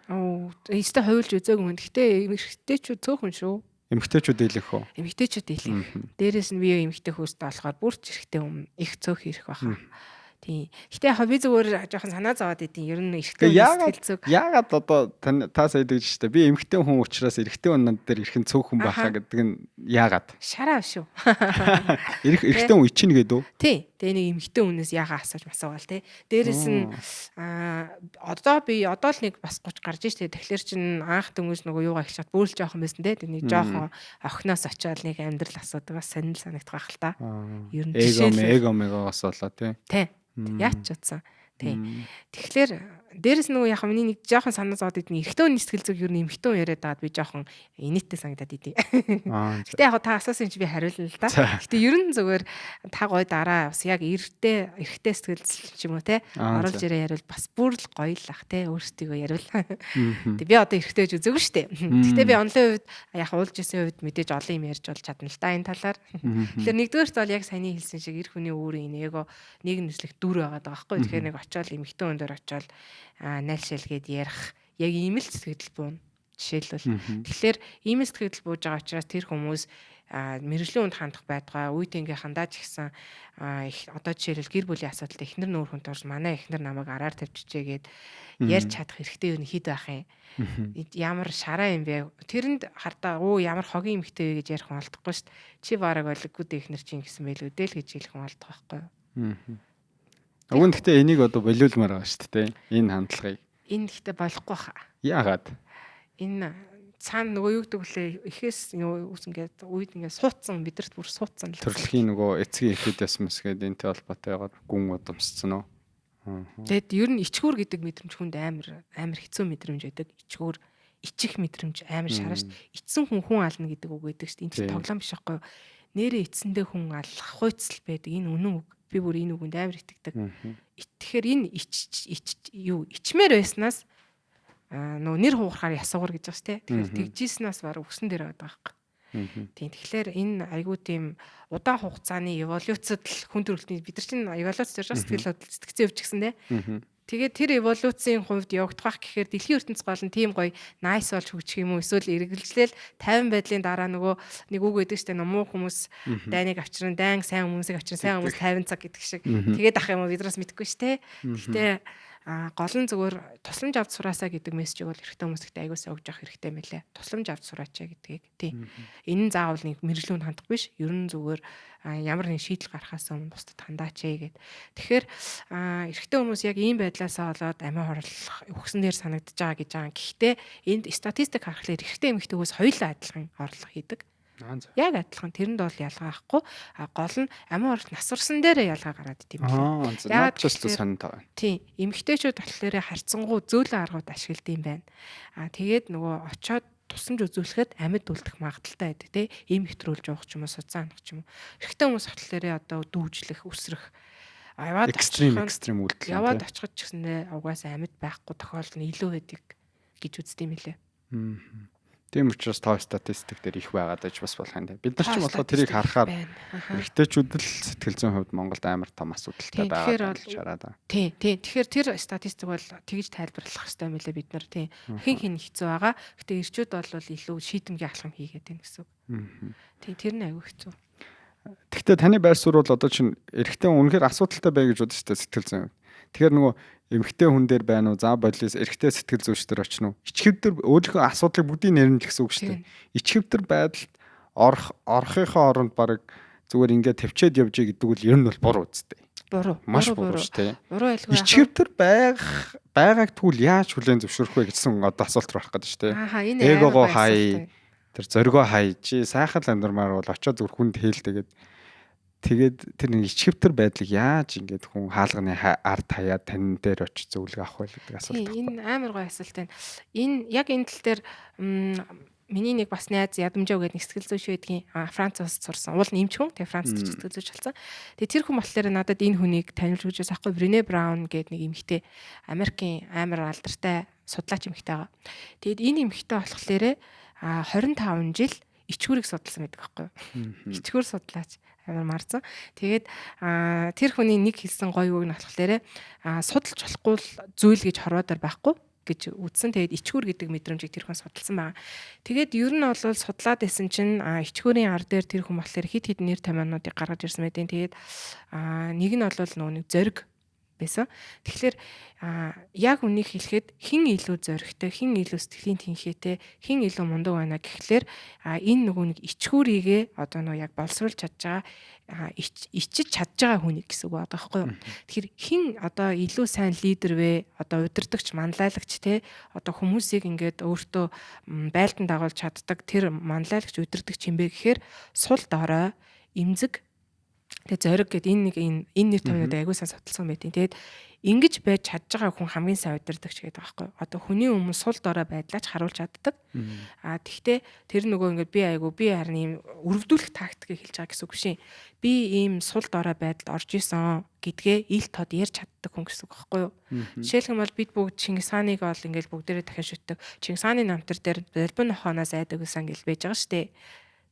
Эсвэл хувилж үзээгүй юм. Гэхдээ эмэгтэйчүүд цөөхөн шүү. Эмэгтэйчүүд илэх үү? Эмэгтэйчүүд илэх. Дээрээс нь би эмэгтэй хүүстэй болохоор бүр ч эрэхтэй их цөөх ирэх баха. Тийм. Гэтэ яг би зүгээр жоохон санаа зовоод идэв. Ер нь эрэгтэй сэтгэл зүг. Яагаад одоо та сая дэж штэ. Би эмэгтэй хүн учраас эрэгтэй хүннүүд дээр ирэх нь цөөхөн байхаа гэдэг нь яагаад? Шараа шүү. Эрэгтэй хүн ичнэ гэдэг үү? Тий. Тэгээ нэг эмэгтэй хүнээс яагаад асууж масуугаал те. Дээрээс нь одоо л нэг бас 30 гарч штэ. Тэгэхээр чин анх дөнгөж нөгөө юугаа хэлчихад бүр л жоохон байсан те. Нэг жоохон охноос очиод нэг амьдрал асуудаг бас сонир санагдах байх л та. Ер нь эго мегоос болоо те. Тий. Яач ч утсан. Тий. Тэгэхээр дээрэс нөгөө яг миний нэг жоохон санаа зовоод идэв. Эрэгтэй хүний сэтгэл зүг ер нь эмэгтэй хүн яриад байгаад би жоохон инээдтэй санагдаад идэв. Гэтэ яг та асуусан чи би хариулна л да. Гэтэ ер нь зүгээр та гой дараа бас яг эрэгтэй сэтгэл ч юм уу те оруулж ирээ яриул бас бүр л гоё л ах те өөрсдийгөө яриул. Тэг би одоо эрэгтэйж үзээгүй штэ. Гэтэ би онлын үед яг уулж исэн үед мэдээж олон юм ярьж болж чадна л да энэ талаар. Тэгэхээр нэгдүгээрт бол яг саяны хэлсэн шиг эр хүний өөрийн эго нэг нэслэх дүр байгаа даа байхгүй. Тэгэхээр нэг очиод эмэгтэй хүн дээр очиод найлшилгээд ярих яг ийм л сэтгэл бууна. Жишээлбэл тэгэхээр ийм л сэтгэл бууж байгаа учраас тэр хүмүүс мэрэгжлийн хүнд хандах байдгаа үеийнгээ хандаж гисэн одоо жишээлбэл гэр бүлийн асуудалд эхнэр нүүр хүнтэй орж манай эхнэр намайг араар тавьчихжээгээд ярьж чадах хэрэгтэй юу хэд байх юм. Ямар шараа юм бэ? Тэрэнд хардаа ямар хогийн эмэгтэй вэ гэж ярих хүн олдохгүй шүү дээ. Чи бараг ойлггүй дээ эхнэр чинь гэсэн байлгүй дээ л гэж хэлэх хүн олдох байхгүй юу? Өгөн гэхдээ энийг одоо болиулмаар байгаа шүү дээ. Энэ хандлагыг. Энэ гэхдээ болохгүй хаа. Яагаад? Энэ цаана нөгөө юу гэдэг вүлээ эхээс ингээд үед ингээд суудсан бидэрт бүр суудсан л. Төрөлхийн нөгөө эцгийн ихэд ясмас гэдэг энтэй холбоотойгоор гүн удамсцсан уу? Тэгэд ер нь ичгүүр гэдэг мэдрэмж хүнд амар хэцүү мэдрэмж байдаг. Ичгүүр ичих мэдрэмж амар шараа шүү дээ. Ичсэн хүн ална гэдэг үг байдаг шүү дээ. Энд тоглоом биш байхгүй юу? Нэрээ ичсэндээ хүн алах хуйцл байдаг. Энэ үнэн үг. Би бүр энэ үгэнд амар итгэдэг. Тэгэхээр энэ ичмээр байснаас нөө нэр хуухаар ясуугар гэж байна сте. Тэгэхээр тэгжийснээс баг өгсөн дээр байгаа байхгүй. Тийм тэгэхээр энэ айгүй тийм удаан хугацааны эволюцид л хүн төрөлтний бид нар чинь эволюц гэж сэтгэл сэтгцэн өвч гэсэн те. Тэгээд тэр эволюцийн хувьд явагдах гэхээр дэлхийн ертөнц гол нь тийм гоё найс болж хөгжих юм уу эсвэл эргэлжлээл 50 байдлын дараа нөгөө нэг үг өгдөг штэ муу хүмүүс дайныг авчран дайн сайн хүмүүсийг авчран сайн хүмүүс 50 цаг гэдэг шиг тэгээд ах юм уу бидраас мэдэхгүй штэ. Гэхдээ гол нь зүгээр тусламж авч сураасаа гэдэг мессежийг бол эрэгтэй хүмүүс ихтэй аягуусаа өгж явах хэрэгтэй мэлээ. Тусламж авч сураач гэдгийг тийм. Энэ нь заавал нэг мэрэгжлүүнд хандах биш. Ер нь зүгээр ямар нэг шийдэл гаргахаас өмнө бусдад хандаач гэд. Тэгэхээр эрэгтэй хүмүүс яг ийм байдлаасаа болоод амиа хорлох өгсөн дээр санагдаж байгаа гэж байгаа. Гэхдээ энд статистик харахад эрэгтэй эмэгтэй хүмүүс хоёулаа адилхан орлого хийдэг. Яг адилхан тэрэнд бол ялгаа байхгүй. Гол нь амиа хорлох насварсан дээрээ ялгаа гараад идэв юм байна. Яг ч л санагдаа байна. Тийм. Эмэгтэйчүүд болохоор харьцангуй зөөлөн аргууд ашигладаг юм байна. Тэгээд нөгөө очоод тусамж үзүүлэхэд амьд үлдэх магадaltaй байдаг тий. Им хэтрүүлж явах ч юм уу, суцаа анах ч юм уу. Эрэгтэй хүмүүс болохоор одоо дүүжлэх, өсрөх яваад экстрим үйлдэл. Яваад очиход ч гэсэндээ угаасаа амьд байхгүй тохиолдол нь илүү байдаг гэж үздэг юм лээ. Тийм учраас тоо статистик дээр их байгаад байж бас болох юм даа. Бид нар ч болохоор тэрийг харахаар эрэгтэйчүүд л сэтгэл зүйн хувьд Монголд амар том асуудалтай байгаа гэж хараад байна. Тийм. Тэгэхээр тэр статистик бол тэгж тайлбарлах хэрэгтэй юм лээ бид нар тийм. Хин хэцүү байгаа. Гэтэ эрчүүд бол илүү шийдэмгий алхам хийгээд байна гэсэн үг. Тийм тэр нь аюу хэцүү. Гэхдээ таны байр суурь бол одоо чинь эрэгтэй хүн үнэхээр асуудалтай бай гэж бодож штэ сэтгэл зүйн. Тэгэхээр нөгөө эмэгтэй хүн дээр байна уу? За болис эрэгтэй сэтгэл зүйчдэр очно уу? Ичхэвдэр өөрийнхөө асуудлыг бүгдийг нэрнэ гэсэн үг шүү дээ. Ичхэвдэр байдалд орохынхоо оронд баг зүгээр ингээд тавьчаад явж гэдэг үл ер нь бол буруу үстэй. Буруу. Маш буруу шүү дээ. Буруу айлгүй. Ичхэвдэр байгааг тэгвэл яаж хүлээн зөвшөөрөх вэ гэсэн одоо асуулт руу орох гэдэг шүү дээ. Энэ эгого хай, тэр зоригоо хай чи сайхан амьдрмаар бол очоод зүгээр хүнд хэлтэйгээд тэр нэг ичхэвтер байдлыг яаж ингээд хүн хаалганы ард хаяа тань дээр очиж зөвлөгөө авах вэ гэдэг асуулт. Энэ амар гоё асуулт байна. Энэ яг энэ тал дээр миний нэг бас найз Ядамжаа гэдэг нэг сэтгэл зүйч байдгийн Францаас сурсан. Уул нь эмч хүн. Тэгээ Францд сэтгэл зүйч болсон. Тэгээ тэр хүн болохоор надад энэ хүнийг танилж өгч байгаа. Брене Браун гэдэг нэг эмэгтэй Америкийн амар алдартай судлаач эмэгтэй байгаа. Тэгэд энэ эмэгтэй болохоор 25 жил ичгүүрийг судалсан байдаг байхгүй юу. Ичгүүр судлаач амар марцсан. Тэгээд тэр хүний нэг хэлсэн гоё үг нь болохоор судалж болохгүй зүйл гэж хорвоодор байхгүй гэж үздсэн. Тэгээд ичгүүр гэдэг мэдрэмжийг тэр хүн судалсан байгаа. Тэгээд ер нь бол судлаад исэн чинь ичгүүрийн ар дээр тэр хүн болохоор хит хит нэр томьёонуудыг гаргаж ирсэн байдیں۔ Тэгээд нэг нь бол нөгөө нэг зориг байсан. Тэгэхээр яг үнийг хэлэхэд хин илүү зоригтой, хин илүү сэтгэлийн тэнхээтэй, хин илүү мундаг байна гэхлээр энэ нөгөө нэг ичгүүрийгээ одоо нөгөө яг боловсруулж чадж байгаа ичиж чадж байгаа хүн гэсэн үг байгаа байхгүй юу. Тэгэхээр хин одоо илүү сайн лидер вэ? Одоо удирдагч, манлайлагч те одоо хүмүүсийг ингээд өөртөө байлдан дагуулж чаддаг тэр манлайлагч, удирдагч юм бэ гэхээр сул дорой, эмзэг тэгээ зориг гэдэг энэ нэр томьёонууд аягүй сайн судалсан байдیں۔ Тэгээд ингэж байж чадж байгаа хүн хамгийн сайн удирдагч гэдэг байхгүй. Одоо хүний өмнө сул дорой байдлаач харуулж чаддаг. Тэгтээ тэр нөгөө ингээд би харин ийм өрөвдүүлэх тактикийг хэлж байгаа гэсэн үг шин. Би ийм сул дорой байдалд орж исэн гэдгээ ил тод ярьж чаддаг хүн гэсэн үг байхгүй юу. Жишээлх юм бол бид бүгд Чингис хааныг бол ингээд бүгдээрээ дахин шүтдэг. Чингис хааны намтар дээр Золбин нохооноос айдаг гэсэн гэж байж байгаа шүү дээ.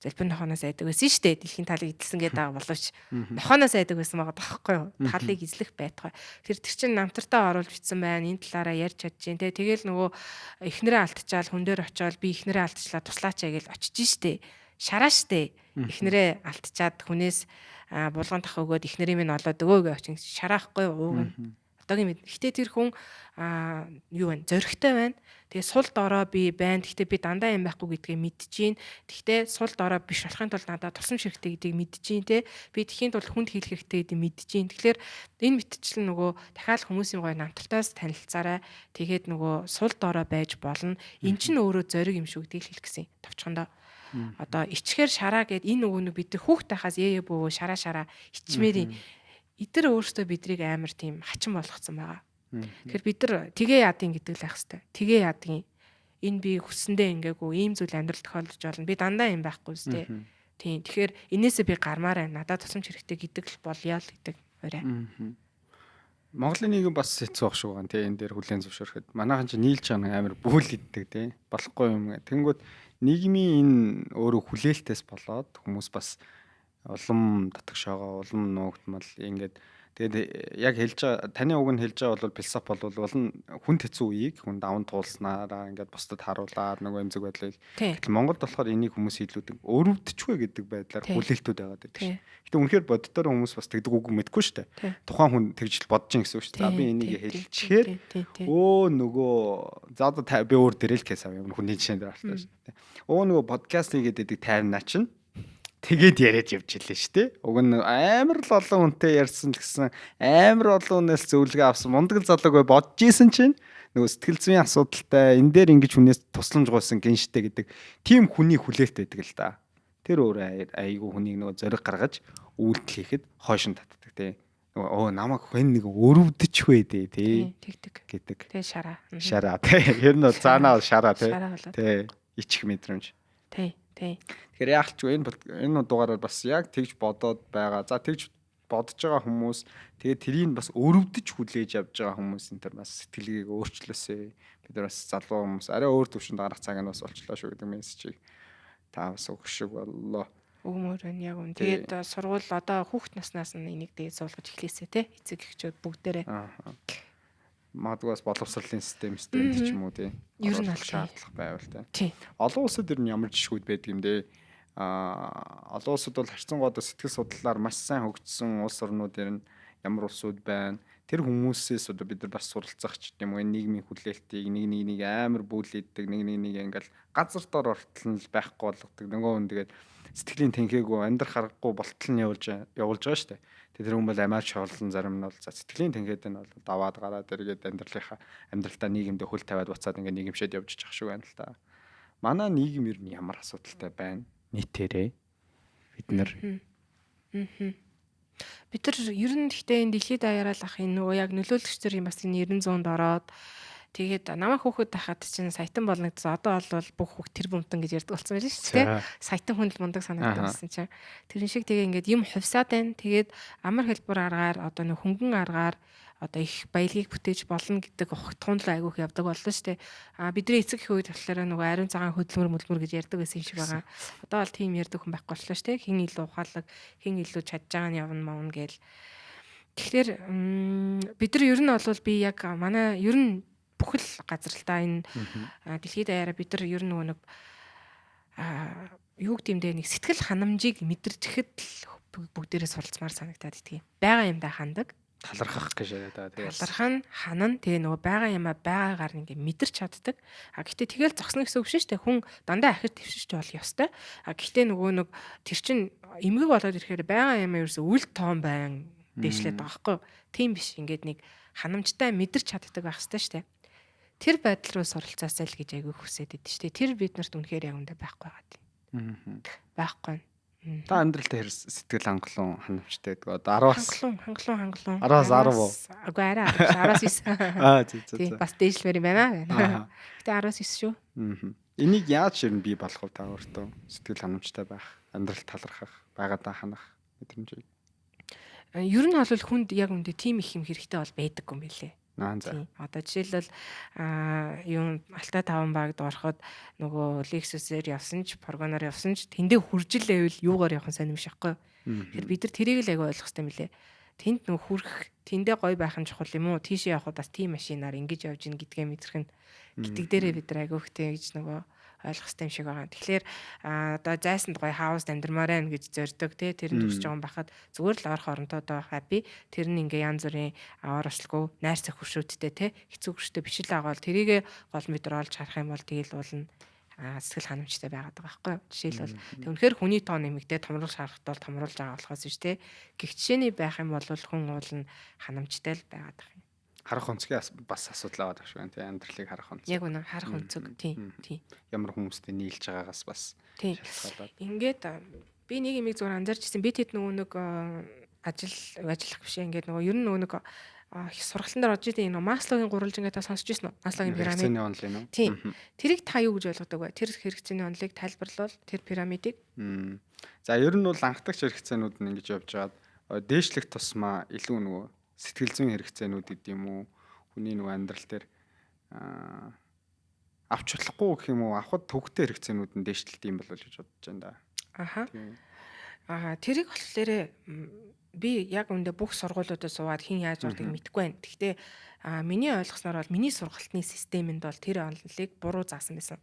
Золбин нохооноос айдаг байсан шүү дээ. Дэлхийн талыг эзэлсэн гэдэг байгаа боловч нохооноос айдаг байсан байгаа байхгүй юу? Талыг эзлэх байтугай. Тэр чинь намтартаа оруулж битсэн байна. Энэ талаараа ярьж чадчихээн те. Тэгэл нөгөө эхнэрээ алдчихаал хүн дээр очиод би эхнэрээ алдчихлаа туслаач гэж очиж штэ. Шараа штэ. Эхнэрээ алдчихад хүнээс булган тах өгөөд эхнэрийн минь олоод өгөө гэж очин шараахгүй ууг нь. Одоогийн мэд. Гэтэ тэр хүн юу вэ? Зоригтой байна. Тэгээ сул дорой би байна. Гэтэ би дандаа юм байхгүй гэдгээ мэдчихээн. Гэтэ сул дорой биш болохын тулд надад тусламж хэрэгтэй гэдгийг мэдчихээн те. Би тэхийн тулд хүнд хийх хэрэгтэй гэдгийг мэдчихээн. Тэгэхээр энэ мэтчлэн нөгөө дахиад хүмүүсийн гоё намтартаас танилцаарай. Тэгээд нөгөө сул дорой байж болно. Эн чинь өөрөө зориг юм шүү гэдгийг хэлэх гэсэн. Товчхондоо. Одоо ичгээр шараа гэд энэ нөгөө бид хүүхд тахаас бөө шараа ичмээрийн эдгээр өөрөөсөө бидрийг амар тийм хачин болгоцсон байгаа. Тэгэхээр бид нар тгээ яадын гэдэг л байх хэвээр. Тгээ яадын энэ би хүссэндээ ингээгүй ийм зүйл амьдрал тохиолдож болно. Би дандаа юм байхгүй үстэй. Тийм. Тэгэхээр энээсээ би гармаар байна. Надад тусламж хэрэгтэй гэдэг л болёо л гэдэг орой. Монголын нийгэм бас хэцүү байх шүү гэн тий энэ дээр хүлэн зөвшөөрөхөд. Манайхан ч нийлж байгаа амар бүхэл иддэг тий. Болохгүй юм. Тэнгүүд нийгмийн энэ өөрөө хүлээлтээс болоод хүмүүс бас улам татгшаага улам нуугдмал ингээд тэгээд яг хэлж байгаа таны уг нь хэлж байгаа бол философи бол хүн хэцүү үеийг хүн даван туулснараа ингээд бусдад харуулаад нөгөө эмзэг байдлыг гэтэл Монголд болохоор энийг хүмүүс илүүдэг өрөвдчихвэ гэдэг байдлаар хүлээлтүүд байгаад байдаг шүү. Гэтэ үнэхээр боддоор хүмүүс бас тэгдэг үг мэдгүй шүү дээ. Тухайн хүн тэгж бодож ин гэсэн үг шүү. За би энийг хэлчихээр нөгөө за одоо би өөр дээрэл кейс авъя хүний жишээн дээр байна шүү. Нөгөө подкаст хийгээд байдаг тайрнаа чинь тэгээд яриад явж илээ шүү дээ. Уг нь амар л олон хүнтэй ярьсан л гэсэн амар олон хүнээс зөвлөгөө авсан мундаг залууг бодож исэн чинь нөгөө сэтгэл зүйн асуудалтай энэ дээр ингэж хүнээс тусламж гуйсан гинштэй гэдэг тийм хүний хүлээлт байдаг л да. Тэр өөр айгүй хүнийг нөгөө зориг гаргаж үйлдэл хийхэд хойшин татдаг тий. Нөгөө намайг хэн нэг өрөвдөж вэ тий. Тэгдэг гэдэг. Тий шараа. Шараа тий. Ер нь бол цаанаа шараа тий. Тий. Ичих мэдрэмж. Тий. Тэгэхээр яах ч вэ энэ дугаараар бас яг тэгж бодоод байгаа. За тэгж бодож байгаа хүмүүс тэгээд тэрийг бас өрөвдөж хүлээж авч байгаа хүмүүс энэ төр бас сэтгэлгээг өөрчлөөсэй. Бид нар бас залуу хүмүүс арай өөр төвшөнд гарах цаг нь бас болчлоо шүү гэдэг мессежийг та бас өгөх шиг боллоо. Өгмөр байна яг үн. Тэгээд сургууль одоо хүүхд наснаас нь энийг тэгээд суулгаж эхлэесэй те. Эцэг эхчүүд бүгдээрээ. Магадгүй бас боловсролын системтэй ч юм уу тий. Ер нь шаардлага байвал тий. Олон улсад ер нь ямар жишгүүд байдаг юм дээ. Олон улсад бол харьцангуйд сэтгэл судлалаар маш сайн хөгжсөн улс орнууд ер нь ямар улсууд байна. Тэр хүмүүсээс одоо бид нар бас суралцах ч юм уу нийгмийн хүлээлтийг нэг амар бүүлээддэг нэг ингээл газар дор ортол нь байхгүй болгодог. Нөгөө хүн тэгээд сэтгэлийн тэнхээгүй амьдрах аргагүй болтол нь явуулж байгаа шүү дээ. Тэр хүн бол амиач хооллон зарим нь бол сэтгэлийн тэнхээд нь бол даваад гараад эргээд амьдралдаа нийгэмдээ хөл тавиад буцаад ингээд нийгэмшээд явж байгаа шүү байна л та. Манай нийгэм ер нь ямар асуудалтай байна? Нийтээрээ бид нар ер нь гэхдээ энэ дэлхийд даяараа л ах энэ нөгөө яг нөлөөлөгч нар бас энэ 90-100-д ороод тэгээд намайг хүүхэд тахад чинь саятан болгоцсон. Одоо бол бүх хүүхд тэр бумтан гэж ярьдаг болсон байл шүү дээ. Саятан хүнд мундаг санагддаг гэсэн чинь. Тэрэн шиг тэгээ ингээд юм хувьсаад байна. Тэгээд амар хэлбэр аргаар одоо нэг хөнгөн аргаар одоо их баялагийг бүтээж болно гэдэг ухтгуун руу айгүйх явдаг боллоо шүү дээ. Бидний эцэг их үед болохоор нөгөө ариун цагаан хөдөлмөр гэж ярьдаг байсан юм шиг байгаа. Одоо бол тийм ярьдаг хүн байхгүй боллоо шүү дээ. Хин илүү ухаалаг, хин илүү чадж байгаа нь явна мөн гээл. Тэгэхээр бид нар ер нь бол би яг манай ер нь бүхэл газар л та энэ дэлхийд даяараа бид нар ер нь нөгөө нэг юу гэмдэ нэг сэтгэл ханамжийг мэдэрчихэд л бүгдээрээ суралцмаар санагдаад идтгий. Бага юмдаа хандаг. Талархах гэж яриад байгаа. Тэгээд талархан ханан тэгээ нөгөө бага юмаа байгаагаар ингээ мэдэрч чаддаг. Гэхдээ тэгэл зогсно гэсэн үг шүү дээ. Хүн дандаа ахир твшиж бол ёстой. Гэхдээ нөгөө нэг тэр чин эмгэг болоод ирэхээр бага юмаа ерөөсө үл тоон байн дээшлээд байгаа байхгүй. Тийм биш. Ингээд нэг ханамжтай мэдэрч чаддаг байх хэрэгтэй шүү дээ. Тэр байдал руу суралцаасай л гэж айгүй хүсээд идэв шүү дээ. Тэр биднэрт үнэхээр яг үндэ байхгүй байгаа. Байхгүй. Та амьдралдаа сэтгэл хангалуун ханамжтай гэдэг. Одоо 10-аас хангалуун 10-аас 10 уу? Үгүй арай 10-аас 9. Зөө. Бас дээшлмээр юм байна. Гэтэ 10-аас 9 шүү. Энийг яаж ширнэ бий болох вэ та өөртөө? Сэтгэл ханамжтай байх, амьдрал талархах, байгаадаа ханах мэдрэмжийг. Ер нь бол хүнд яг үндэ тийм их юм хэрэгтэй бол байдаггүй юм билээ. Одоо жишээлбэл юм Алтай 5 багт ороход нөгөө Lexus-ээр явсан ч, Прогоноор явсан ч тэндээ хүржил байвал юугаар явах сайн юм шахгүй. Тэгэхээр бид нар тэрийг л айгүй ойлгох хэрэгтэй мөлий. Тэнд нөгөө хүрх, тэндээ гоё байх нь чухал юм уу? Тийшээ явхад бас тийм машинаар ингэж явж ийн гэдгээ мэдрэх нь гэдэг дээрээ бид нар айгүй хтэй гэж нөгөө ойлгох хэрэгтэй юм шиг байгаа. Тэгэхээр одоо зайсанд гоё хаус амьдрмаар байна гэж зорддог тий тэрэнд хүсэж байгаа юм бахад зүгээр л орох оронтойдоо happy тэр нь ингээ янз бүрийн аваар ослгүй найр цохившүүдтэй тий хэцүү хүчтэй биш л байгаа бол тэрийг гол бид нар олж харах юм бол тэгэл уулна сэтгэл ханамжтай байгаад байгаа байхгүй юу. Жишээлбэл тэг үнэхээр хүний тоо нэмэгдээ томруулж харахад бол томруулж байгаа болохоос биш тий гихчээний байх юм бол хүн уулна ханамжтай л байгаад байгаа юм. Харах онцгийн бас асуудал аваад авш байна тий амьдралыг харах онц. Яг үнэ харах онцог тий. Ямар хүмүүстэй нийлж байгаагаас бас тий. Ингээд би нэг юмыг зур анзаарч ирсэн. Би тэд нөгөө нэг ажиллах биш ингээд нөгөө ер нь нөгөө нэг их сургалтын дээр орж идэв энэ Маслогийн гурвалж ингээд та сонсч ирсэн үү? Маслогийн пирамид. Хэрэгцээний онол юм уу? Тий. Тэрийг та юу гэж ойлгодог вэ? Тэр хэрэгцээний онолыг тайлбарлавал тэр пирамидыг. За ер нь бол анхдагч хэрэгцээнүүд нь ингэж явж байгаад дээшлэх тусмаа илүү нөгөө сэтгэл зүйн хэрэгцээнүүд гэдэг юм уу? Хүний нөгөө амьдрал дээр авч болохгүй гэх юм уу? Авахд төвхтэй хэрэгцээнүүд нь дээшлэлт юм болов гэж бодож байна да. Тэрийг болохоор би яг үндэ бүх сургуулиудад суугаад хин яаж ордгийг мэдэхгүй байна. Гэхдээ миний ойлгосноор бол миний сургалтын системэнд бол тэр онолыг буруу заасан байсан.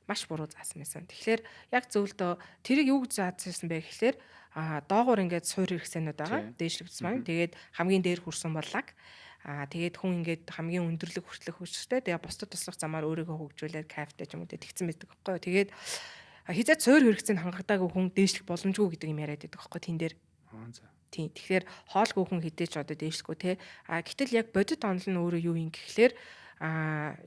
Маш буруу заасан байсан. Тэгэхээр яг зөвлөдөө тэрийг юу гэж заасан бэ гэхээр доогуур ингээд суур хэрэгцээнүүд байгаа. Дээшлэгдсэн. Тэгээд хамгийн дээр хүрсэн боллаг. Тэгээд хүн ингээд хамгийн өндөрлөг хүртэлх хүчтэй. Тэгээд бусдад туслах замаар өөрийгөө хөгжүүлээд кайфтай ч юм уу тэгсэн байдаг байхгүй юу. Тэгээд хизээ суур хэрэгцээнд хангагдаагүй хүн дээшлэх боломжгүй гэдэг юм яриад байдаг байхгүй тэн дээр. Тийм. Тэгэхээр хоолгүй хүн хідээч одоо дээшлэхгүй те. Гэтэл яг бодит онол нь өөрөө юу юм гэхлээр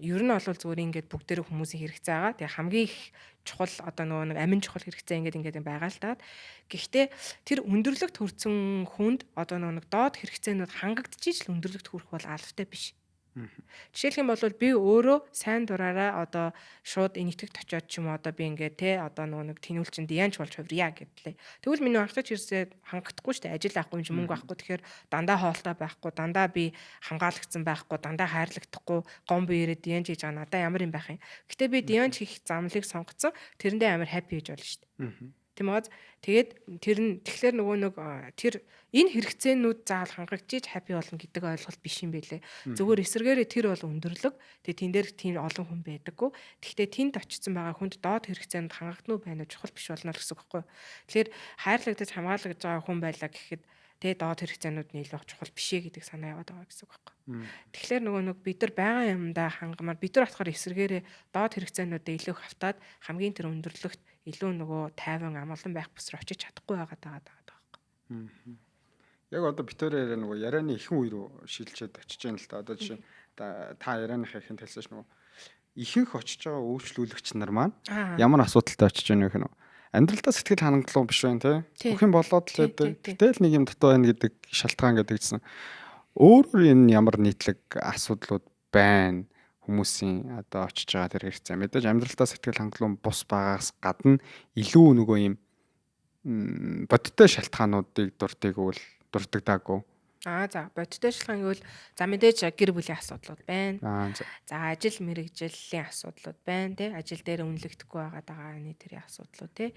ер нь бол зүгээр ингээд бүгдээрээ хүмүүсийн хэрэгцээ байгаа. Тэгээ хамгийн их чухал одоо нөгөө нэг амин чухал хэрэгцээ ингээд байгаа л таад. Гэхдээ тэр өндөрлөгт хүрсэн хүнд одоо нөгөө нэг доод хэрэгцээнүүд хангагдчих л өндөрлөгт хүрэх бол албатай биш. Жишээлх юм бол би өөрөө сайн дураараа одоо шууд энэтгт очиод ч юм уу одоо би ингээд те одоо нөгөө нэг тэнүүлчэнд янч болж хувирья гэдлээ. Тэгвэл миний анхаач хэрэгсээ хангагдахгүй шүү дээ. Ажил авахгүй юм мөнгө авахгүй. Тэгэхээр дандаа хоолтой байхгүй, дандаа би хамгаалагдсан байхгүй, дандаа хайрлагдахгүй, гом би ирээд янч хийж байгаа надаа ямар юм байх юм. Гэтэ би янч хийх замлыг сонгоцсон. Тэрэндээ амар happy гэж болно шүү дээ. Тэмээс тэгээд тэр нь тэгэхээр нөгөө нэг тэр энэ хэрэгцээнүүд заавал хангагдчих happy болно гэдэг ойлголт биш юм байлээ. Зөвхөн эсэргээрээ тэр бол өндөрлөг. Тэгээд тэн дээр тийм олон хүн байдаггүй. Гэхдээ тэнд очсон байгаа хүнд доод хэрэгцээнд хангагднуу байна уу чухал биш болно гэсэн үг байхгүй. Тэгэхээр хайрлагдаж хамгаалагдж байгаа хүн байлаа гэхэд тэгээд доод хэрэгцээнүүд нь илүү чухал биш ээ гэдэг санаа яваад байгаа гэсэн үг байхгүй. Тэгэхээр нөгөө нэг бид нар байгаа юмдаа хангамаар бид нар болохоор эсэргээрээ доод хэрэгцээнүүдэд илүү хавтаад хамгийн тэр өндөрлөгт илүү нөгөө тайван амгалан байх бүс рүү очиж чадахгүй байгаа байхгүй. Яг одоо битүүрээр нөгөө ярианы ихэнх үе рүү шилжээд очиж байна л да. Одоо жишээ та ярианыхаа ихэнх талсаж нөгөө ихэнх очиж байгаа үйлчлүүлэгч нар маань ямар асуудалтай очиж байна вэ гэх нь амьдралдаа сэтгэл хангалуун биш байна тий. Бүх юм болоод л байдаг. Гэтэл нэг юм дутуу байна гэдэг шалтгаан гэдэг чинь өөрөөр энэ ямар нийтлэг асуудлууд байна хүмүүсийн одоо очиж байгаа тэр хэрэгцээ. Мэдээж амьдралдаа сэтгэл хангалуун бус байгаас гадна илүү нөгөө юм бодиттой шалтгаануудыг дурддаггүй За бодит ажиллагаа гэвэл за мэдээж гэр бүлийн асуудлууд байна. За. За ажил мэргэжлийн асуудлууд байна тий. Ажил дээр үнэлэгдэхгүй байгаа нэг төрлийн асуудлууд тий.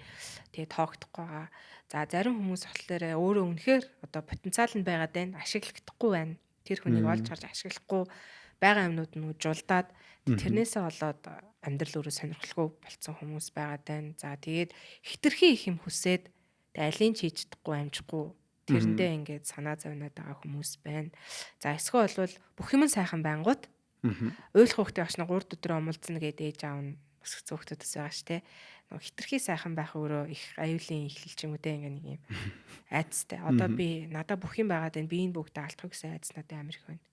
Тэгээ тоогдохгүй байгаа. За зарим хүмүүс болохоор өөрөө үнэхээр одоо потенциал нь байгаад байна. Ашиглагдахгүй байна. Тэр хүнийг олж харж ашиглахгүй байгаа юмнууд нь жулдаад тэрнээсээ болоод амьдрал өөрөө сонирхолгүй болцсон хүмүүс байгаад байна. За тэгээд хитрхи их юм хүсээд алийг хийж чадахгүй амжихгүй тэрэндээ ингээд санаа зовноод байгаа хүмүүс байна. За эсвэл бол бүх юм сайхан байнгут уйлах хөхтэй очно 3 өдөр омолцно гэдэг ээж аав нь өсгөх зөөхтөдс байгаа ш тэ. Нөгөө хитрхи сайхан байх өөрөө их аюулын эхлэл ч юм уу тэ ингээд нэг юм айцтай. Одоо би надад бүх юм байгаад байна. Би энэ бүгдээ алдах гэсэн айц надад амар их байна.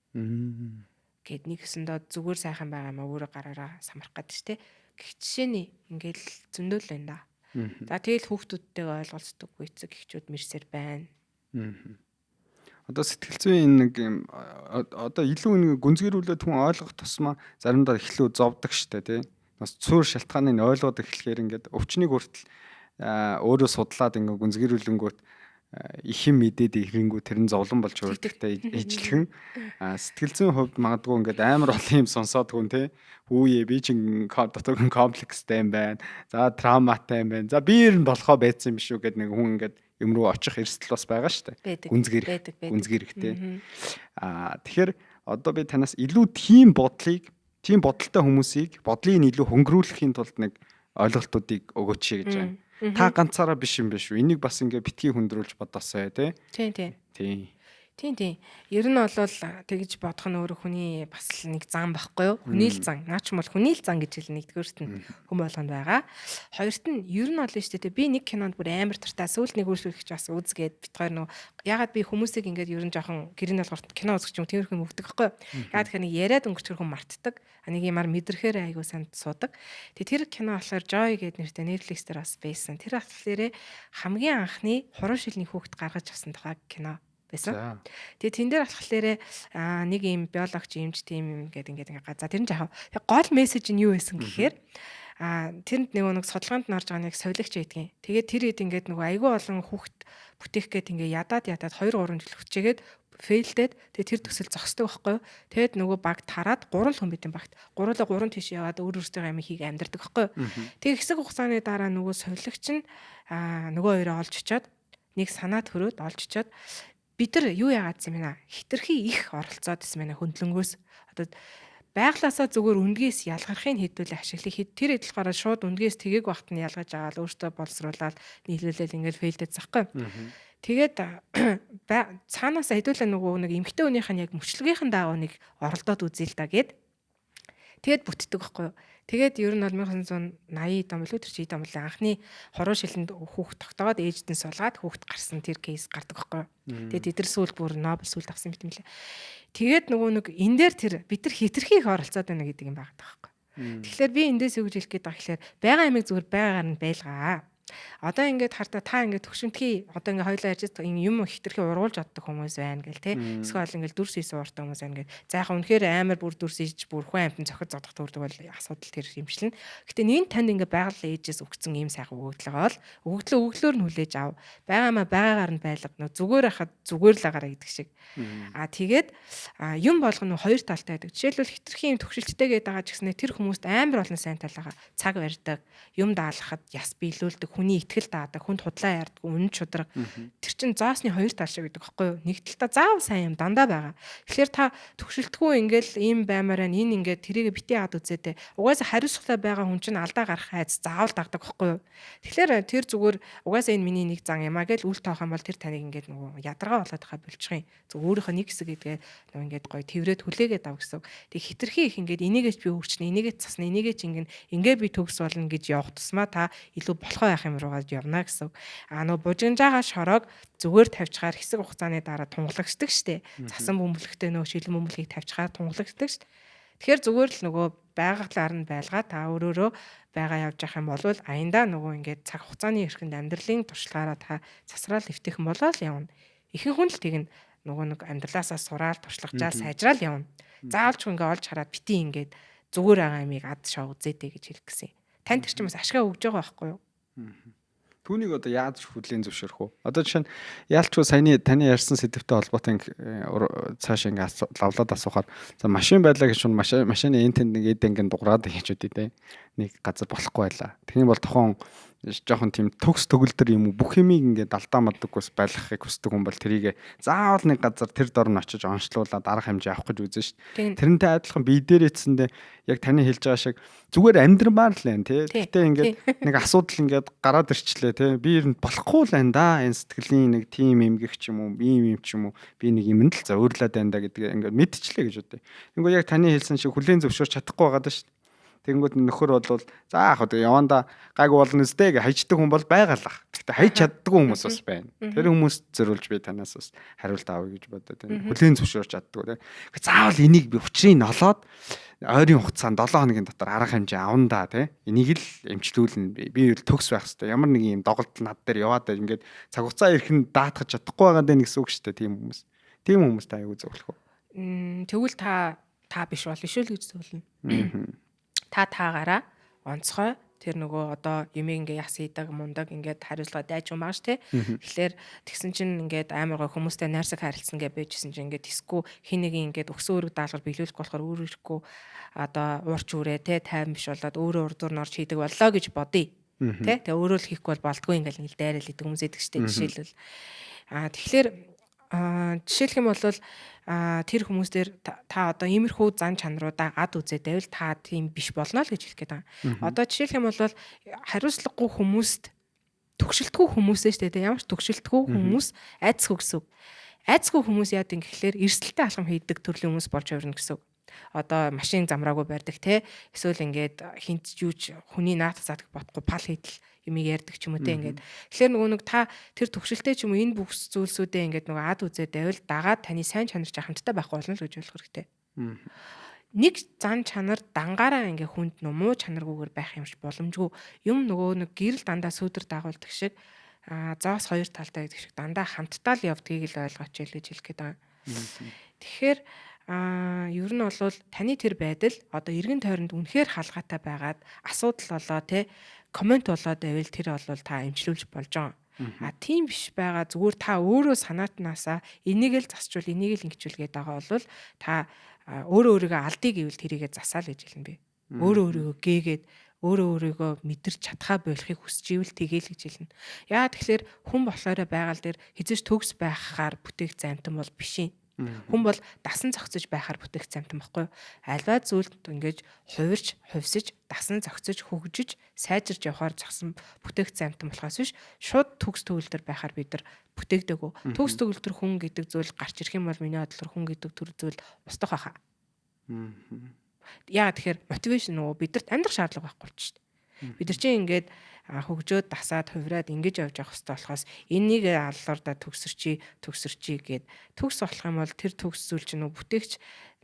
Гэт нэг гэсэндээ зүгээр сайхан байгаа юм өөрөө гараараа самрах гэдэг ш тэ. Гэх жишээний ингээд зөндөөл байна да. За тэгэл хүүхдүүдтэйгээ ойлголцдоггүй эцэг эхчүүд мэрсээр байна. Одоо сэтгэл зүйн нэг юм одоо илүү нэг гүнзгийрүүлээд хүн ойлгох тусмаа заримдаа эхлүү зовдөг штэ тий. Бас цөөр шалтгааныг ойлгоод эхлэхээр ингээд өвчнийг хүртэл өөрөө судлаад ингээд гүнзгийрүүлэнгүүт их юм мэдээд ирэнгүү тэр нь зовлон болж өөртөө ижлэхэн сэтгэл зүйн хувьд магадгүй ингээд амар олон юм сонсоод хүн тий. Хүүе би чинь дотор комплекстэй юм байна. За травматай юм байна. За биер нь болохоо байцсан юм шүү гэд нэг хүн ингээд юм руу очих эрсдэл бас байгаа шүү дээ. Гүнзгийрхтэй. Тэгэхээр одоо би танаас илүү тийм бодолтой хүмүүсийг бодлыг илүү хөнгөрүүлэхийн тулд нэг ойлголтуудыг өгөөч гэж байна. Та ганцаараа биш юм биш үү? Энийг бас ингээ битгий хөндрүүлж бодосоо тий. Тийм. Ер нь бол тэгж бодох нь өөрөө хүний бас нэг зан байхгүй юу? Хүний л зан. Наач юм бол хүний л зан гэж хэлнэ. Нэгдүгээрт нь хүн болгонд байгаа. Хоёрт нь ер нь бол шүү дээ. Би нэг кинонд бүр амар туртаа сүүл нэг үйлчлэгч бас үзгээд бит хоёр ягаад би хүмүүсийг ингээд ер нь жоохон гэрийн алгорт кино үзэх юм тиймэрхүү юм өгдөг байхгүй юу? Ягаад тэгэхээр нэг яриад өнгөрчөр хүн мартдаг. Нэг юмар мэдрэхээр айгуу санд суудаг. Тэр кино болохоор Joy гэдэг нэртэй Netflix дээр бас байсан. Тэр болохоор хамгийн анхны хуруу шилний хүүхэд гаргаж авсан тухай кино байсан. Тэгээ тэн дээр болохоор нэг юм биологч эмч тийм ингээд за тэр нь жаа гол мессеж нь юу байсан гэхээр тэрэнд нэг судалгаанд нь орж байгаа нэг совилогч байдгийн. Тэгээд тэр хэд ингээд нөгөө айгүй олон хүүхэд бүтээх гээд ингээд ядаад 2 3 жил хүчээгээд фейлдээд тэгээд тэр төсөл зогсдог байхгүй юу. Тэгээд нөгөө баг тараад 3 хүн бид юм багт. 3 тийш яваад өөрөөсөө юм хийг амьдэрдэг байхгүй юу. Тэгээд хэсэг хугацааны дараа нөгөө совилогч нь нөгөө хоёроо олж очиод нэг санаа төрөөд олж очиод бид нар юу яагаад юм бэ? Хитрхи их оролцоод байсан байна хөндлөнгөөс. Одоо байглаасаа зүгээр үндгээс ялгархыг хэдүүлээ ашиглах. Тэр эдлгаараа шууд үндгээс тгийг багт нь ялгаж аваад өөртөө боловсруулаад нийлүүлэл ингээд фейлдэж захгүй. Тэгээд цаанаас хэдүүлээ нөгөө нэг эмгтэй хүнийх нь яг мөчлөгийнхэн дагуу нэг оролдоод үзье л да гэд. Тэгээд бүтдэг байхгүй юу? Тэгээд ер нь 1980 он болоо тэр чи он болоо анхны хоруу шилэнд хүүхд тогтоогоод ээждэн суулгаад хүүхд гарсан тэр кейс гардаг байхгүй юу? Тэгээд эдгэр сүүл бүр Нобель сүүл авсан юм лээ. Тэгээд нөгөө нэг энэ дээр тэр бид нар хитрхи их оролцоод байна гэдэг юм байгаа байхгүй юу? Тэгэхээр би эндээс юу гэж хэлэх гээд байгаа гэхээр байгаа ямиг зүгээр байгаагаар нь байлгаа. Одоо ингээд хартаа та ингээд төгшөмтгий одоо ингээд хоёлаа ярьж юм хитрхи ургуулж оддог хүмүүс байна гэл те. Эсвэл ингээд дүрс ийс уурдаг хүмүүс байна гэл. За яг үнэхээр амар бүр дүрс ийж бүр хүн амтан цохид зодох төрдөг бол асуудал тэр юмшлэн. Гэтэ энэ танд ингээд байгаль ээжээс өгсөн ийм сайхан өгөгдлөө бол өгөгдлөөр нь хүлээж ав. Байгаамаа байгаагаар нь байлга. Зүгээр хахад зүгээр л агараа гэдэг шиг. Тэгээд юм болгоно хоёр талтай байдаг. Жишээлбэл хитрхи юм төгшөлттэй гэдэг байгаа ч гэснээр тэр хүмүүст амар олон сайн талгаа цаг барьдаг. Юм даалгахад яс биелүүлдэг. Хүний итгэл даадаг, хүнд худлаа яардаг, үнэн чудраг. Тэр чин зоосны хоёр тал шиг гэдэг байхгүй юу? Нэг талдаа заавал сайн юм дандаа байгаа. Тэгэхээр та төгшөлтгүй ингээл ийм баймаар байна. Энэ ингээд тэрийг битээ хаад үзээдээ. Угаасаа хариуцлагатай байгаа хүн чинь алдаа гарах айц заавал дагдаг байхгүй юу? Тэгэхээр тэр зүгээр угаасаа энэ миний нэг зан юм а гэж үл тоох юм бол тэр таныг ингээд нөгөө ядаргаа болоод хаа болчих юм. Зөв өөрийнхөө нэг хэсэг гэдгээ нөгөө ингээд гоё тэврээд хүлээгээд ав гэсэн. Тэг хитрхи их ингээд энийгэж би өөрчнө, энийгэж засна, энийгэж ингээ би төгс болно гэж явах тусмаа та илүү болохоо байх юм руугаа явна гэсэн. Нөө бужинжаага шороог зүгээр тавьчихаар хэсэг хугацааны дараа тунгалагчдаг штэ. Засан бөмбөлөгтэй нөө шилэн бөмбөлгийг тавьчихаар тунгалагчдаг штэ. Тэгэхээр зүгээр л нөгөө байгалаар нь байлгаа та өөрөөрөө байгаа явж явах юм бол аяндаа нөгөө ингээд цаг хугацааны эрхэнд амьдралын туршлагаараа та засраал эвтэх юм болоо л явна. Ихэнх хүн л тэгнь нөгөө нэг амьдралаасаа сураал туршлагажаар сайжраал явна. Заавалч ингээ олж хараад бити ингээд зүгээр байгаа юмыг ад шоо үзээдэй гэж хэлэх гэсэн. Тань тэр чинь бас ашгаа өгж байгаа байхгүй юу? Түүнийг одоо яаж хүлээн зөвшөөрөх вэ? Одоо жишээ нь яалчгүй саяны таны ярьсан сэдвтэй холбоотой цааш ингээ лавлаад асуухаар за машин байлаа гэж шун машины энтэнд нэг эд ингээ дуграад гэж үдээ те. Нэг газар болохгүй байлаа. Тэгний бол тохон жоохон тийм төгс төгөлдөр юм уу бүх юмыг ингээ алдаа мадаггүйс байлгахыг хүсдэг хүн бол тэрийг заавал нэг газар тэр дор нь очиж онцлуулаад арга хэмжээ авах гэж үзэн шүү дээ. Тэрнтэй адилхан бие дээрээсэндээ яг таны хэлж байгаа шиг зүгээр амьдрмаар л байна тий. Гэтэ ингээд нэг асуудал ингээд гараад ирчлээ тий. Би ер нь болохгүй л байна да. Энэ сэтгэлийн нэг тим эмгэх ч юм уу, ийм ч юм уу. Би нэг юм л зөөврлээд байна да гэдгээ ингээд мэдчихлээ гэж үтэй. Тэнгүү яг таны хэлсэн шиг хүлээн зөвшөөрч чадахгүй байгаа даа шүү. Тэнгүүд нөхөр бол за яах вэ яванда гайг болно үстэй гэж хайчдаг хүн бол байгалах. Гэхдээ хайж чаддгүй хүмүүс бас байна. Тэр хүмүүс зөрүүлж би танаас бас хариулт авъя гэж бодоод байна. Хүлээн зөвшөөрч чаддгүй тийм. Заавал энийг би учрыг нь олоод ойрын хугацаанд 7 хоногийн дотор арга хэмжээ авна да тийм. Энийг л эмчлүүлнэ. Би ер төгс байх хэрэгтэй. Ямар нэг юм доголдол над дээр яваад ингээд цаг хугацаа ирэх нь даатгах чадахгүй байгаа даа гэсэн үг шүү дээ тийм хүмүүс. Тийм хүмүүс та аягүй зөвлөх үү? Тэгвэл та биш болно шүү л гэж зөвлөнө. Таагаараа онцгой тэр нөгөө одоо юмыг ингээ яс хийдэг мундаг ингээд хариулгаа дайж юм ааш те. Тэгэхээр тэгсэн чинь ингээд амар гоо хүмүүстэй найрсаг харилцсан гэж байжсэн чинь ингээд тэсгүй хин нэг ингээд өгсөн өрөг даалгар биелүүлэх болохоор өөр ирэхгүй одоо уурч үрээ те тайван биш болоод өөрөө урдуур норч хийдэг боллоо гэж бодъё. Тэ тэгээ өөрөө л хийхгүй бол болдгүй ингээл нэг дайрал идэг хүмүүс идэг штэ жишээлбэл. Тэгэхээр жишээлх юм бол тэр хүмүүс дээр та одоо иймэрхүү зан чанаруудаа гад үзээд байвал та тийм биш болно л гэж хэлэх гээд байгаа. Одоо жишээлх юм бол хариуцлагагүй хүмүүст төгшөлтгүй хүмүүсээ шүү дээ. Ямар ч төгшөлтгүй хүмүүс айцгүй гэсэн үг. Айцгүй хүмүүс яад юм гэхлээр эрсдэлтэй алхам хийдэг төрлийн хүмүүс болж хувирна гэсэн үг. Одоо машин замраагүй барьдаг те эсвэл ингээд хинт юуч хүний наатах заадаг ботгүй пал хийдэл юмыг ярьдаг ч юм уу те ингээд тэгэхээр нөгөө нэг та тэр төвшөлтэй ч юм уу энэ бүх зүйлсүүдээ ингээд нөгөө ад үзээд байвал дагаад таны сайн чанар хамттай байхгүй болно л гэж болох хэрэгтэй. Нэг зан чанар дангаараа ингээ хүнд муу чанаргүйгээр байх юмш боломжгүй юм нөгөө нэг гэрэл дандаа сүудэр дагуулдаг шиг зоос хоёр талтай гэдэг шиг дандаа хамтдаа л явдгийг л ойлгооч л гэж хэлэх гээд байгаа. Тэгэхээр ер нь бол таны тэр байдал одоо эргэн тойронд үнэхээр халгаатай байгаад асуудал болоо те комент болоод байвал тэр бол та эмчлүүлж болж байгаа. Тийм биш байгаа зүгээр та өөрөө санаатнаасаа энийг л засчвал энийг л ингэчүүл гээд байгаа бол та өөрөө өөрийгөө алдъя гэвэл тэрийгэ засаал гэж хэлнэ би. Өөрөө өөрийгөө гээгээд өөрөө өөрийгөө мэдэрч чадхаа болохыг хүсэж ивэл тэгээл гэж хэлнэ. Яа тэгэхээр хүн болохоор байгаль дээр хизээш төгс байхаар бүтээх замтан бол биш юм. Хүн бол дасан зохицож байхаар бүтээх замтан байхгүй юу? Альва зүйлд ингэж хувирч, хувьсаж, дасан зохицож, хөгжиж, сайжирж явахаар зогсон бүтээх замтан болохоос биш шууд төгс төгөлдөр байхаар бид нар бүтээгдэггүй. Төгс төгөлдөр хүн гэдэг зүйл гарч ирэх юм бол миний бодлоор хүн гэдэг төр зүйл устгах байхаа. Яа тэгэхээр мотивашн нөгөө бидэрт амьдрах шаардлага байхгүй ч шүү дээ. Бид нар чинь ингээд хөгжөөд дасаад хувираад ингэж явж явах хэрэгтэй болохоос энийг аллуурда төгсөрчий гэд төгс болох юм бол тэр төгс зүйл чинь нөгөө бүтээгч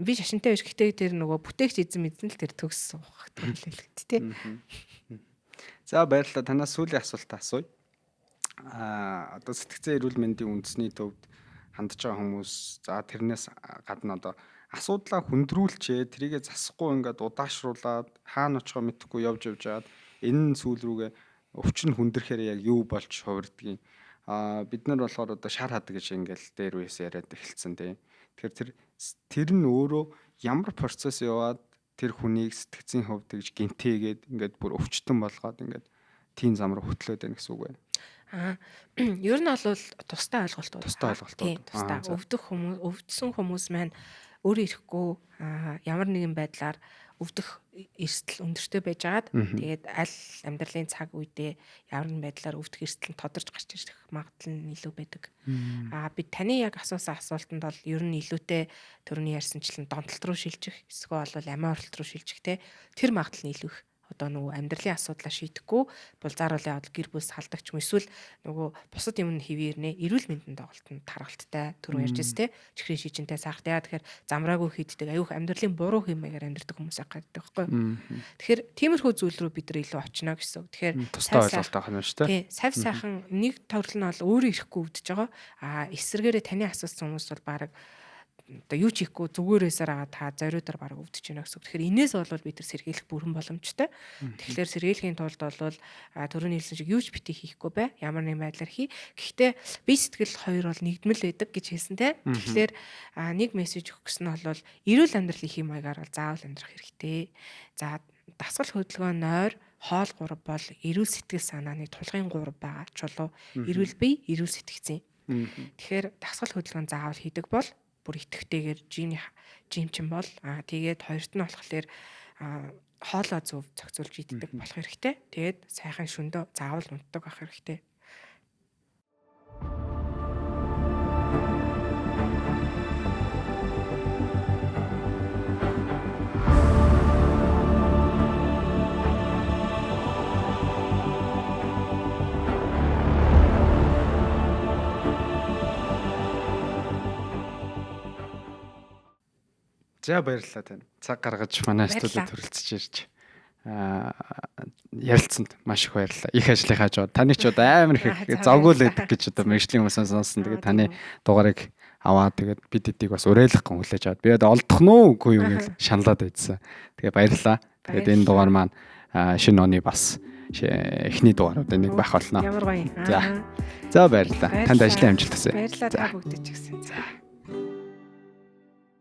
би шашинтай биш гэхдээ тэр нөгөө бүтээгч эзэн мэдэн л тэр төгс суух төлөвлөлт тий. За баярлалаа танаас сүүлийн асуулт асууя. Одоо сэтгцэн эрүүл мэндийн үндэсний төвд хандж байгаа хүмүүс за тэрнээс гадна одоо асуудлаа хүндрүүлчээ тэрийгэ засахгүй ингээд удаашруулад хаана очихоо мэдэхгүй явж жаад энэ сүүл рүүгээ өвчин хүндрэхээр яг юу болж хувирдгийг бид нар болохоор одоо шар хад гэж ингээл дээр үес яриад эхэлсэн тийм. Тэгэхээр тэр нь өөрөө ямар процесс яваад тэр хүнийг сэтгцийн хувьд тэгж гинтээгээд ингээд бүр өвчтөн болгоод ингээд тийм зам руу хөтлөөд байна гэсэн үг байна. Ер нь бол тустай ойлголтууд. Тустай ойлголтууд. Тустай өвдсөн хүмүүс маань өөрөө ирэхгүй ямар нэгэн байдлаар өвдөх эрсдэл өндөртэй байжгаад тэгээд аль амьдралын цаг үедээ ямар нэгэн байдлаар өвдөх эрсдэл нь тодорч гарч ирэх магадлал нь илүү байдаг. Би таны яг асуусан асуултанд бол ер нь илүүтэй төрөний ярьсанчлан донтолт руу шилжих эсвэл бол амиа оролт руу шилжих тэр магадлал нь илүү их. Одоо нөгөө амьдралын асуудлаа шийдэхгүй булзааруулын явдал гэр бүл салдагч юм эсвэл нөгөө бусад юмны хэвээрнэ эрүүл мэндийн тоглолтод тархалттай түрүү ярьж байна те чихрийн шижинтэй сахарт яа тэгэхээр замраагүй хийддэг аюух амьдралын буруу хэмээгээр амьдрдаг хүмүүс ахдаг байхгүй. Тэгэхээр тиймэрхүү зүйл рүү бид нар илүү очно гэсэн үг. Тэгэхээр тустай ойлголт авах нь шүү дээ. Сав сайхан нэг товрлол нь бол өөрөө ирэхгүй өвдөж байгаа. Эсвэргээрээ таны асуусан хүмүүс бол баг одоо юу ч хийхгүй зүгээрээсээр агаа та зориудаар баг өвдөж байна гэсэн үг. Тэгэхээр энээс бол бид нар сэргийлэх бүрэн боломжтой. Тэгэхээр сэргийлэхийн тулд бол түрүүний хэлсэн шиг юу ч битгий хийхгүй бай. Ямар нэгэн байдлаар хий. Гэхдээ бие сэтгэл хоёр бол нэгдмэл байдаг гэж хэлсэн те. Тэгэхээр нэг мессеж өгөх гэсэн нь бол эрүүл амьдралын хий маягаар бол заавал амьдрах хэрэгтэй. За дасгал хөдөлгөөн нойр хоол 3 бол эрүүл сэтгэл санааны тулгын 3 байгаа. Чулуу эрүүл бие, эрүүл сэтгцэн. Тэгэхээр дасгал хөдөлгөөн заавал хийдэг бол бүр итгэвтэйгээр жимчин бол тэгээд хоёрт нь болохоор хоолоо зөв зохицуулж иддэг болох хэрэгтэй. Тэгээд сайхан шөндөө заавал унтдаг байх хэрэгтэй. За баярлалаа тань. Цаг гаргаж манай студид төрөлцөж ирж ярилцсанд маш их баярлалаа. Их ажлыг хааж байгаа. Таны ч одоо амар их завгүй л байдаг гэж одоо мэргэжлийн хүмүүсээс сонсон. Тэгээд таны дугаарыг аваад тэгээд бид эдийг бас уриалгахгүй хүлээж аваад би одоо олдох нь үгүй юу гэж шаналаад байжсан. Тэгээд баярлалаа. Тэгээд энэ дугаар маань шинэ оны бас эхний дугааруудын нэг байх болно. Ямар гоё. За баярлалаа. Танд ажлын амжилт хүсье. Баярлалаа та бүгд ч гэсэн. За.